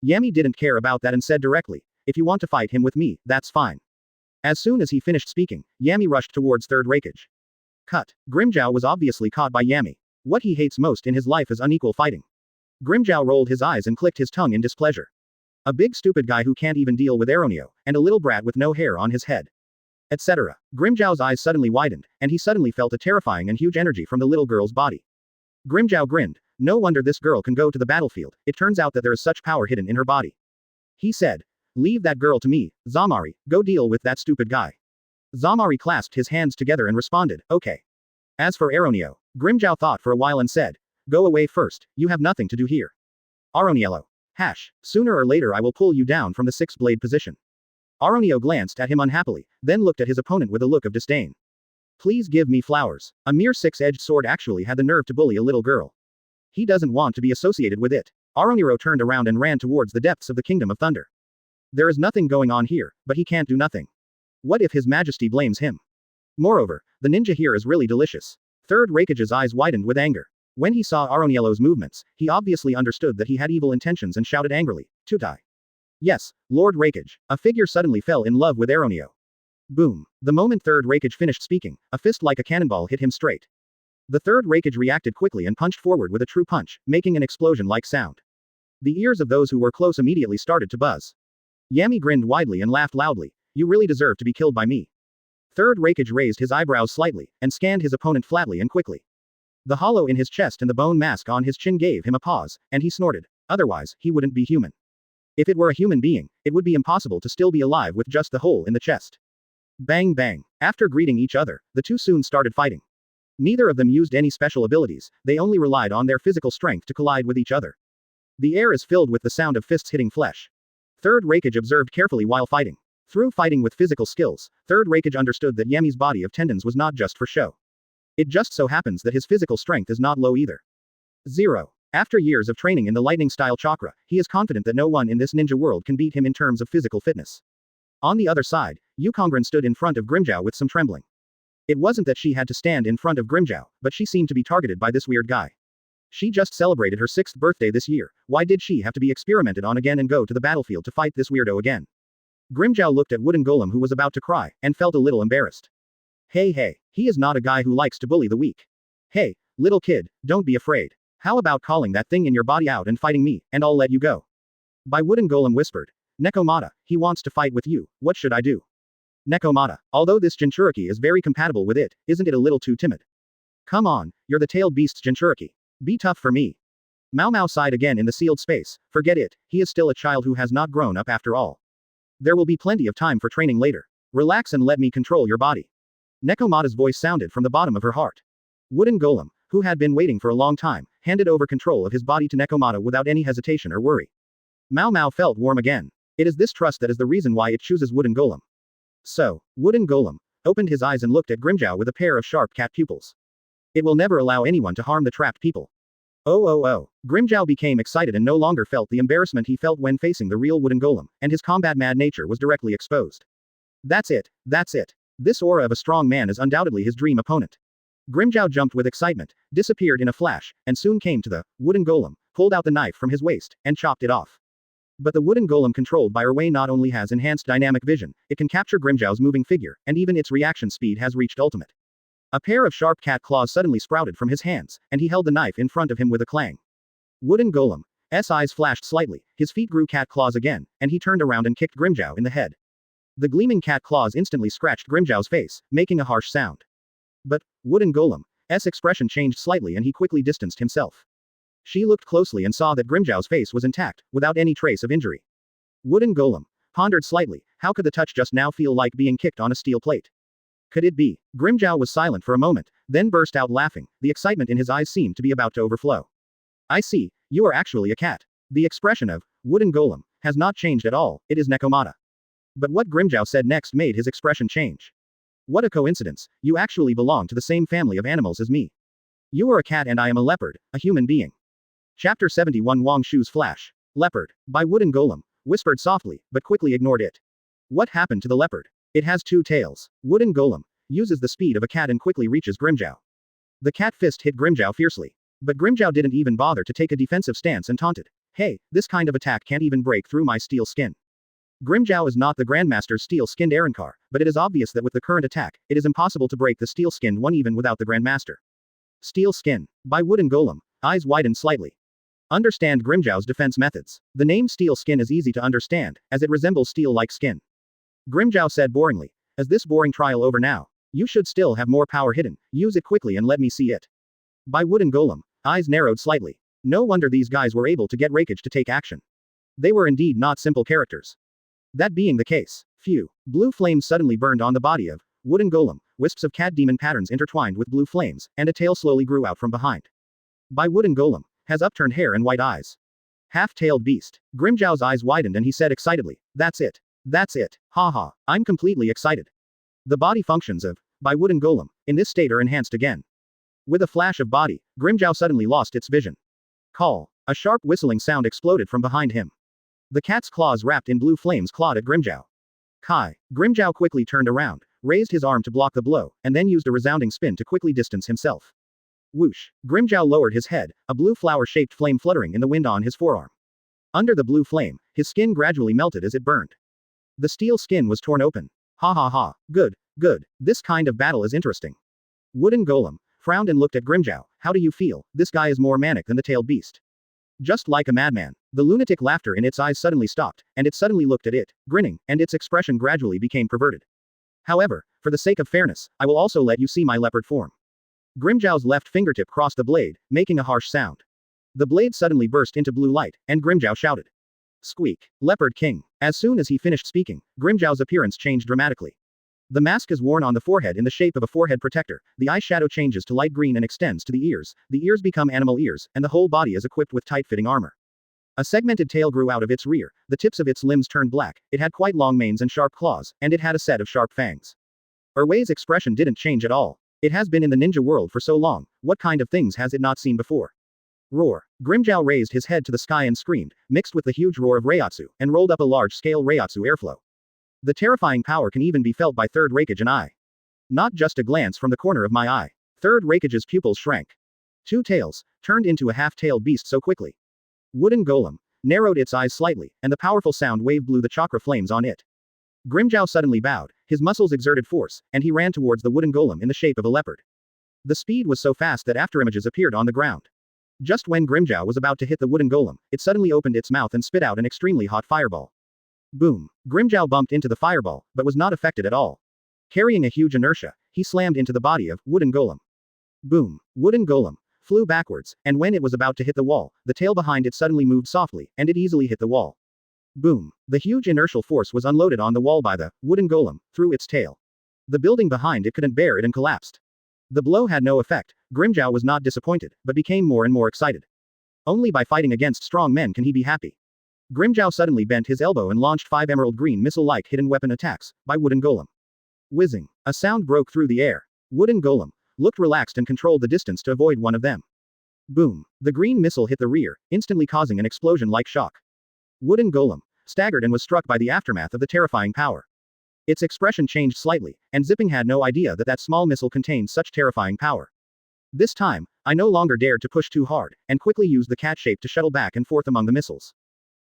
[SPEAKER 2] Yami didn't care about that and said directly, if you want to fight him with me, that's fine. As soon as he finished speaking, Yami rushed towards Third Raikage. Cut. Grimjow was obviously caught by Yami. What he hates most in his life is unequal fighting. Grimjow rolled his eyes and clicked his tongue in displeasure. A big stupid guy who can't even deal with Aronio, and a little brat with no hair on his head. Etc. Grimjow's eyes suddenly widened, and he suddenly felt a terrifying and huge energy from the little girl's body. Grimjow grinned. No wonder this girl can go to the battlefield, it turns out that there is such power hidden in her body. He said. Leave that girl to me, Zamari, go deal with that stupid guy. Zamari clasped his hands together and responded, okay. As for Aronio, Grimjow thought for a while and said, go away first, you have nothing to do here. Aroniello. Sooner or later I will pull you down from the six-blade position. Aronio glanced at him unhappily, then looked at his opponent with a look of disdain. Please give me flowers. A mere six-edged sword actually had the nerve to bully a little girl. He doesn't want to be associated with it. Aroniro turned around and ran towards the depths of the Kingdom of Thunder. There is nothing going on here, but he can't do nothing. What if His Majesty blames him? Moreover, the ninja here is really delicious. Third Raikage's eyes widened with anger. When he saw Aroniello's movements, he obviously understood that he had evil intentions and shouted angrily, Tutai. Yes, Lord Raikage. A figure suddenly fell in love with Aronio. Boom. The moment Third Raikage finished speaking, a fist like a cannonball hit him straight. The Third Raikage reacted quickly and punched forward with a true punch, making an explosion-like sound. The ears of those who were close immediately started to buzz. Yami grinned widely and laughed loudly. You really deserve to be killed by me. Third Raikage raised his eyebrows slightly, and scanned his opponent flatly and quickly. The hollow in his chest and the bone mask on his chin gave him a pause, and he snorted. Otherwise, he wouldn't be human. If it were a human being, it would be impossible to still be alive with just the hole in the chest. Bang bang. After greeting each other, the two soon started fighting. Neither of them used any special abilities, they only relied on their physical strength to collide with each other. The air is filled with the sound of fists hitting flesh. Third Raikage observed carefully while fighting. Through fighting with physical skills, Third Raikage understood that Yami's body of tendons was not just for show. It just so happens that his physical strength is not low either. 0. After years of training in the lightning-style chakra, he is confident that no one in this ninja world can beat him in terms of physical fitness. On the other side, Yukongren stood in front of Grimjow with some trembling. It wasn't that she had to stand in front of Grimjow, but she seemed to be targeted by this weird guy. She just celebrated her 6th birthday this year, why did she have to be experimented on again and go to the battlefield to fight this weirdo again? Grimjow looked at Wooden Golem who was about to cry, and felt a little embarrassed. Hey, he is not a guy who likes to bully the weak. Hey, little kid, don't be afraid. How about calling that thing in your body out and fighting me, and I'll let you go. By Wooden Golem whispered. Nekomata, he wants to fight with you, what should I do? Nekomata, although this Jinchuriki is very compatible with it, isn't it a little too timid? Come on, you're the tailed beast's Jinchuriki. Be tough for me. Mao Mao sighed again in the sealed space. Forget it, he is still a child who has not grown up after all. There will be plenty of time for training later. Relax and let me control your body. Nekomata's voice sounded from the bottom of her heart. Wooden Golem, who had been waiting for a long time, handed over control of his body to Nekomata without any hesitation or worry. Mao Mao felt warm again. It is this trust that is the reason why it chooses Wooden Golem. So, Wooden Golem opened his eyes and looked at Grimmjow with a pair of sharp cat pupils. It will never allow anyone to harm the trapped people. Oh. Grimmjow became excited and no longer felt the embarrassment he felt when facing the real Wooden Golem, and his combat-mad nature was directly exposed. That's it. This aura of a strong man is undoubtedly his dream opponent. Grimmjow jumped with excitement, disappeared in a flash, and soon came to the Wooden Golem, pulled out the knife from his waist, and chopped it off. But the Wooden Golem controlled by Erway not only has enhanced dynamic vision, it can capture Grimmjow's moving figure, and even its reaction speed has reached ultimate. A pair of sharp cat claws suddenly sprouted from his hands, and he held the knife in front of him with a clang. Wooden Golem's eyes flashed slightly, his feet grew cat claws again, and he turned around and kicked Grimmjow in the head. The gleaming cat claws instantly scratched Grimmjow's face, making a harsh sound. But, Wooden Golem's expression changed slightly and he quickly distanced himself. She looked closely and saw that Grimmjow's face was intact, without any trace of injury. Wooden Golem pondered slightly, how could the touch just now feel like being kicked on a steel plate? Could it be? Grimmjow was silent for a moment, then burst out laughing, the excitement in his eyes seemed to be about to overflow. I see, you are actually a cat. The expression of Wooden Golem has not changed at all, it is Nekomata. But what Grimmjow said next made his expression change. What a coincidence, you actually belong to the same family of animals as me. You are a cat and I am a leopard, a human being. Chapter 71 Wang Shu's Flash. Leopard. By Wooden Golem. Whispered softly, but quickly ignored it. What happened to the leopard? It has two tails. Wooden Golem uses the speed of a cat and quickly reaches Grimmjow. The cat fist hit Grimmjow fiercely. But Grimmjow didn't even bother to take a defensive stance and taunted. Hey, this kind of attack can't even break through my steel skin. Grimmjow is not the Grandmaster's steel-skinned Arankar, but it is obvious that with the current attack, it is impossible to break the steel-skinned one even without the Grandmaster. Steel Skin. By Wooden Golem. Eyes widened slightly. Understand Grimmjow's defense methods. The name Steel Skin is easy to understand, as it resembles steel-like skin. Grimmjow said boringly. Is this boring trial over now? You should still have more power hidden, use it quickly and let me see it. By Wooden Golem. Eyes narrowed slightly. No wonder these guys were able to get Rakage to take action. They were indeed not simple characters. That being the case, phew. Blue flames suddenly burned on the body of Wooden Golem, wisps of cat demon patterns intertwined with blue flames, and a tail slowly grew out from behind. By Wooden Golem. Has upturned hair and white eyes. Half-tailed beast. Grimmjow's eyes widened and he said excitedly, That's it. Haha, I'm completely excited. The body functions of By Wooden Golem in this state are enhanced again. With a flash of body, Grimmjow suddenly lost its vision. Call. A sharp whistling sound exploded from behind him. The cat's claws wrapped in blue flames clawed at Grimmjow. Kai. Grimmjow quickly turned around, raised his arm to block the blow, and then used a resounding spin to quickly distance himself. Whoosh. Grimmjow lowered his head, a blue flower-shaped flame fluttering in the wind on his forearm. Under the blue flame, his skin gradually melted as it burned. The steel skin was torn open. Ha. Good. This kind of battle is interesting. Wooden Golem frowned and looked at Grimmjow. How do you feel? This guy is more manic than the tailed beast. Just like a madman. The lunatic laughter in its eyes suddenly stopped, and it suddenly looked at it, grinning, and its expression gradually became perverted. However, for the sake of fairness, I will also let you see my leopard form. Grimmjow's left fingertip crossed the blade, making a harsh sound. The blade suddenly burst into blue light, and Grimmjow shouted. Squeak. Leopard King. As soon as he finished speaking, Grimmjow's appearance changed dramatically. The mask is worn on the forehead in the shape of a forehead protector, the eye shadow changes to light green and extends to the ears become animal ears, and the whole body is equipped with tight-fitting armor. A segmented tail grew out of its rear, the tips of its limbs turned black, it had quite long manes and sharp claws, and it had a set of sharp fangs. Erway's expression didn't change at all. It has been in the ninja world for so long, what kind of things has it not seen before? Roar. Grimmjow raised his head to the sky and screamed, mixed with the huge roar of Reiatsu, and rolled up a large-scale Reiatsu airflow. The terrifying power can even be felt by Third Rakage and I. Not just a glance from the corner of my eye. Third Rakage's pupils shrank. Two tails, turned into a half-tailed beast so quickly. Wooden Golem narrowed its eyes slightly, and the powerful sound wave blew the chakra flames on it. Grimmjow suddenly bowed, His muscles exerted force, and he ran towards the wooden golem in the shape of a leopard. The speed was so fast that afterimages appeared on the ground. Just when Grimmjow was about to hit the wooden golem, it suddenly opened its mouth and spit out an extremely hot fireball. Boom! Grimmjow bumped into the fireball, but was not affected at all. Carrying a huge inertia, he slammed into the body of wooden golem. Boom! Wooden golem flew backwards, and when it was about to hit the wall, the tail behind it suddenly moved softly, and it easily hit the wall. Boom! The huge inertial force was unloaded on the wall by the wooden golem through its tail. The building behind it couldn't bear it and collapsed. The blow had no effect. Grimmjow was not disappointed, but became more and more excited. Only by fighting against strong men can he be happy. Grimmjow suddenly bent his elbow and launched 5 emerald green missile-like hidden weapon attacks by wooden golem. Whizzing! A sound broke through the air. Wooden golem looked relaxed and controlled the distance to avoid one of them. Boom! The green missile hit the rear, instantly causing an explosion-like shock. Wooden golem staggered and was struck by the aftermath of the terrifying power. Its expression changed slightly, and Zipping had no idea that that small missile contained such terrifying power. This time, I no longer dared to push too hard, and quickly used the cat shape to shuttle back and forth among the missiles.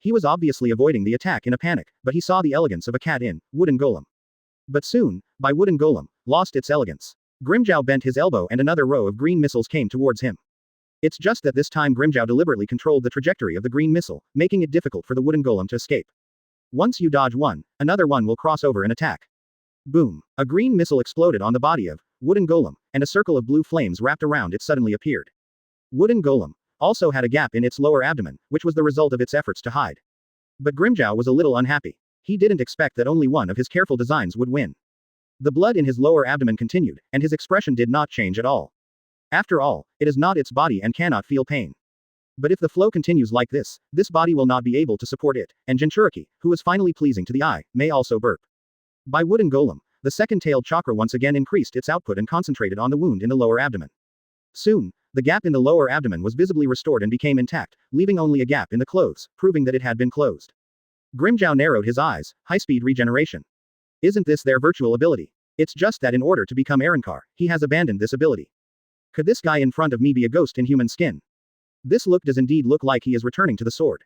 [SPEAKER 2] He was obviously avoiding the attack in a panic, but he saw the elegance of a cat in wooden golem. But soon, by wooden golem lost its elegance. Grimmjow bent his elbow and another row of green missiles came towards him. It's just that this time Grimmjow deliberately controlled the trajectory of the green missile, making it difficult for the wooden golem to escape. Once you dodge one, another one will cross over and attack. Boom! A green missile exploded on the body of wooden golem, and a circle of blue flames wrapped around it suddenly appeared. Wooden golem also had a gap in its lower abdomen, which was the result of its efforts to hide. But Grimmjow was a little unhappy. He didn't expect that only one of his careful designs would win. The blood in his lower abdomen continued, and his expression did not change at all. After all, it is not its body and cannot feel pain. But if the flow continues like this body will not be able to support it, and Jinchuriki, who is finally pleasing to the eye, may also burp. By wooden golem, the second-tailed chakra once again increased its output and concentrated on the wound in the lower abdomen. Soon, the gap in the lower abdomen was visibly restored and became intact, leaving only a gap in the clothes, proving that it had been closed. Grimmjow narrowed his eyes. High-speed regeneration. Isn't this their virtual ability? It's just that in order to become Arrancar, he has abandoned this ability. Could this guy in front of me be a ghost in human skin? This look does indeed look like he is returning to the sword.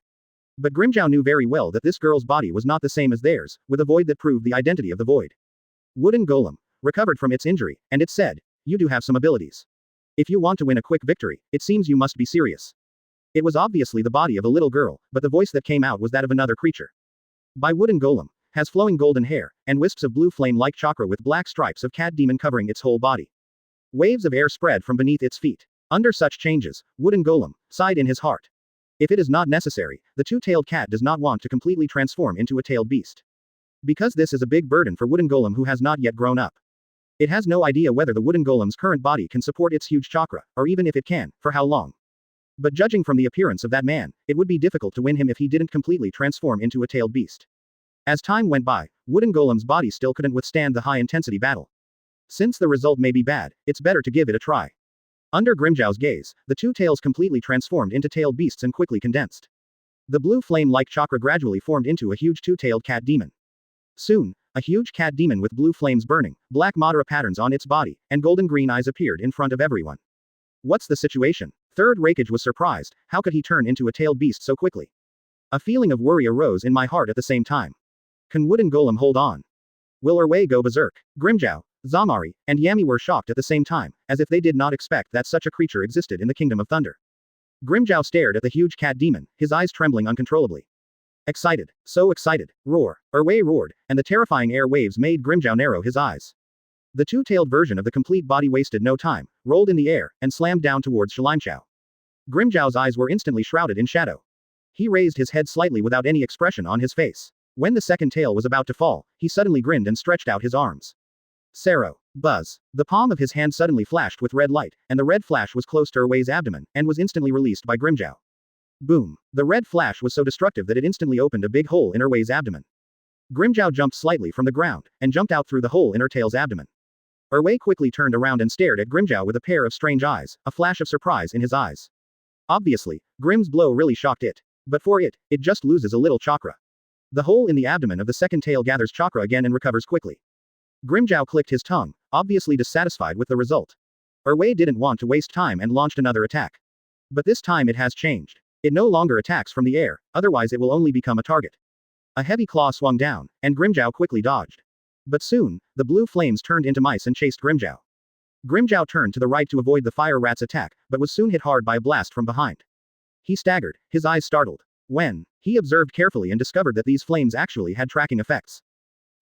[SPEAKER 2] But Grimmjow knew very well that this girl's body was not the same as theirs, with a void that proved the identity of the void. Wooden golem recovered from its injury, and it said, "You do have some abilities. If you want to win a quick victory, it seems you must be serious." It was obviously the body of a little girl, but the voice that came out was that of another creature. By wooden golem has flowing golden hair, and wisps of blue flame-like chakra with black stripes of cat demon covering its whole body. Waves of air spread from beneath its feet. Under such changes, wooden golem sighed in his heart. If it is not necessary, the two-tailed cat does not want to completely transform into a tailed beast. Because this is a big burden for wooden golem who has not yet grown up. It has no idea whether the wooden golem's current body can support its huge chakra, or even if it can, for how long. But judging from the appearance of that man, it would be difficult to win him if he didn't completely transform into a tailed beast. As time went by, wooden golem's body still couldn't withstand the high-intensity battle. Since the result may be bad, it's better to give it a try. Under Grimmjow's gaze, the two tails completely transformed into tailed beasts and quickly condensed. The blue flame-like chakra gradually formed into a huge two-tailed cat demon. Soon, a huge cat demon with blue flames burning, black Madara patterns on its body, and golden-green eyes appeared in front of everyone. What's the situation? Third Raikage was surprised. How could he turn into a tailed beast so quickly? A feeling of worry arose in my heart at the same time. Can wooden golem hold on? Will Erway go berserk? Grimmjow, Zamari, and Yami were shocked at the same time, as if they did not expect that such a creature existed in the Kingdom of Thunder. Grimmjow stared at the huge cat demon, his eyes trembling uncontrollably. Excited. So excited. Roar. Erway roared, and the terrifying air waves made Grimmjow narrow his eyes. The two-tailed version of the complete body wasted no time, rolled in the air, and slammed down towards Shalimchao. Grimmjow's eyes were instantly shrouded in shadow. He raised his head slightly without any expression on his face. When the second tail was about to fall, he suddenly grinned and stretched out his arms. Sero. Buzz. The palm of his hand suddenly flashed with red light, and the red flash was close to Erway's abdomen, and was instantly released by Grimmjow. Boom. The red flash was so destructive that it instantly opened a big hole in Erway's abdomen. Grimmjow jumped slightly from the ground, and jumped out through the hole in her tail's abdomen. Erway quickly turned around and stared at Grimmjow with a pair of strange eyes, a flash of surprise in his eyes. Obviously, Grimm's blow really shocked it. But for it, it just loses a little chakra. The hole in the abdomen of the second tail gathers chakra again and recovers quickly. Grimmjow clicked his tongue, obviously dissatisfied with the result. Erway didn't want to waste time and launched another attack. But this time it has changed. It no longer attacks from the air, otherwise it will only become a target. A heavy claw swung down, and Grimmjow quickly dodged. But soon, the blue flames turned into mice and chased Grimmjow. Grimmjow turned to the right to avoid the fire rat's attack, but was soon hit hard by a blast from behind. He staggered, his eyes startled. When he observed carefully and discovered that these flames actually had tracking effects.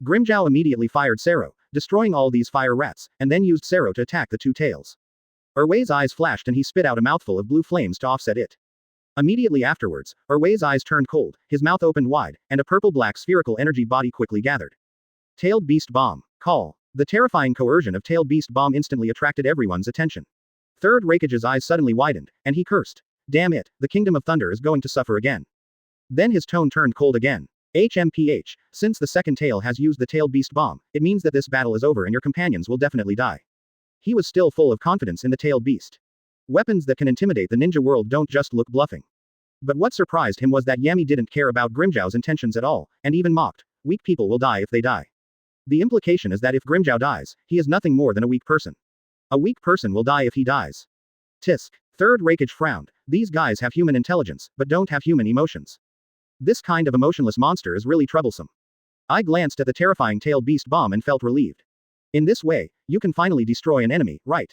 [SPEAKER 2] Grimmjow immediately fired Sero, destroying all these fire rats, and then used Sero to attack the two tails. Erwei's eyes flashed and he spit out a mouthful of blue flames to offset it. Immediately afterwards, Erwei's eyes turned cold, his mouth opened wide, and a purple-black spherical energy body quickly gathered. Tailed Beast Bomb. Call. The terrifying coercion of Tailed Beast Bomb instantly attracted everyone's attention. Third Raikage's eyes suddenly widened, and he cursed. Damn it, the Kingdom of Thunder is going to suffer again. Then his tone turned cold again. HMPH, since the second tail has used the Tailed Beast Bomb, it means that this battle is over and your companions will definitely die. He was still full of confidence in the Tailed Beast. Weapons that can intimidate the ninja world don't just look bluffing. But what surprised him was that Yami didn't care about Grimmjow's intentions at all, and even mocked. Weak people will die if they die. The implication is that if Grimmjow dies, he is nothing more than a weak person. A weak person will die if he dies. Tisk. Third Raikage frowned. These guys have human intelligence, but don't have human emotions. This kind of emotionless monster is really troublesome. I glanced at the terrifying Tailed Beast Bomb and felt relieved. In this way, you can finally destroy an enemy, right?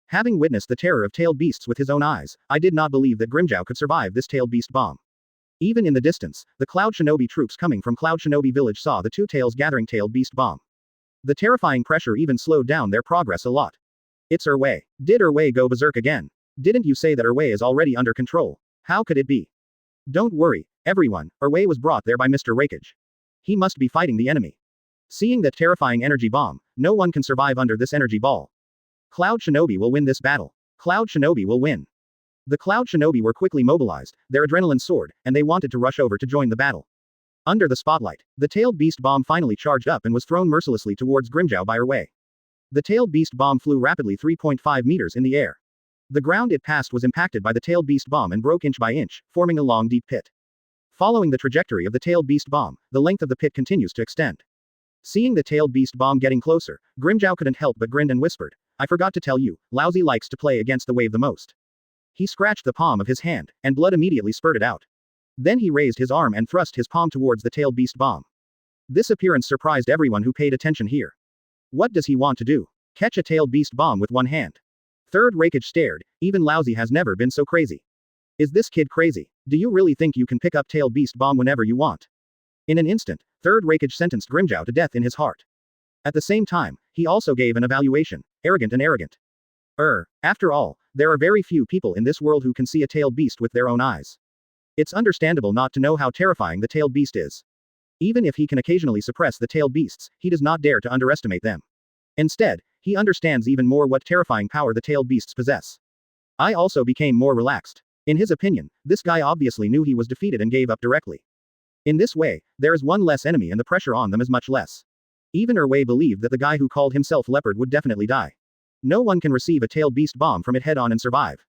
[SPEAKER 2] Having witnessed the terror of tailed beasts with his own eyes, I did not believe that Grimmjow could survive this Tailed Beast Bomb. Even in the distance, the Cloud Shinobi troops coming from Cloud Shinobi village saw the two tails gathering Tailed Beast Bomb. The terrifying pressure even slowed down their progress a lot. It's Erwei. Did Erwei go berserk again? Didn't you say that Erwei is already under control? How could it be? Don't worry, everyone, Erwei was brought there by Mr. Raikage. He must be fighting the enemy. Seeing that terrifying energy bomb, no one can survive under this energy ball. Cloud Shinobi will win this battle. Cloud Shinobi will win. The Cloud Shinobi were quickly mobilized, their adrenaline soared, and they wanted to rush over to join the battle. Under the spotlight, the Tailed Beast Bomb finally charged up and was thrown mercilessly towards Grimmjow by Erwei. The Tailed Beast Bomb flew rapidly 3.5 meters in the air. The ground it passed was impacted by the Tailed Beast Bomb and broke inch by inch, forming a long deep pit. Following the trajectory of the Tailed Beast Bomb, the length of the pit continues to extend. Seeing the Tailed Beast Bomb getting closer, Grimmjow couldn't help but grin and whispered, I forgot to tell you, Lousy likes to play against the wave the most. He scratched the palm of his hand, and blood immediately spurted out. Then he raised his arm and thrust his palm towards the Tailed Beast Bomb. This appearance surprised everyone who paid attention here. What does he want to do? Catch a Tailed Beast Bomb with one hand? Third Raikage stared, even Lousy has never been so crazy. Is this kid crazy? Do you really think you can pick up Tailed Beast Bomb whenever you want? In an instant, Third Raikage sentenced Grimmjow to death in his heart. At the same time, he also gave an evaluation, arrogant and arrogant. After all, there are very few people in this world who can see a tailed beast with their own eyes. It's understandable not to know how terrifying the tailed beast is. Even if he can occasionally suppress the tailed beasts, he does not dare to underestimate them. Instead, he understands even more what terrifying power the tailed beasts possess. I also became more relaxed. In his opinion, this guy obviously knew he was defeated and gave up directly. In this way, there is one less enemy and the pressure on them is much less. Even Erwei believed that the guy who called himself Leopard would definitely die. No one can receive a tailed beast bomb from it head-on and survive.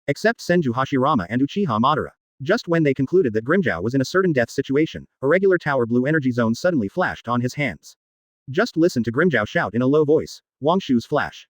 [SPEAKER 2] Except Senju Hashirama and Uchiha Madara. Just when they concluded that Grimmjow was in a certain death situation, a regular tower blue energy zone suddenly flashed on his hands. Just listen to Grimmjow shout in a low voice, Wangshu's flash.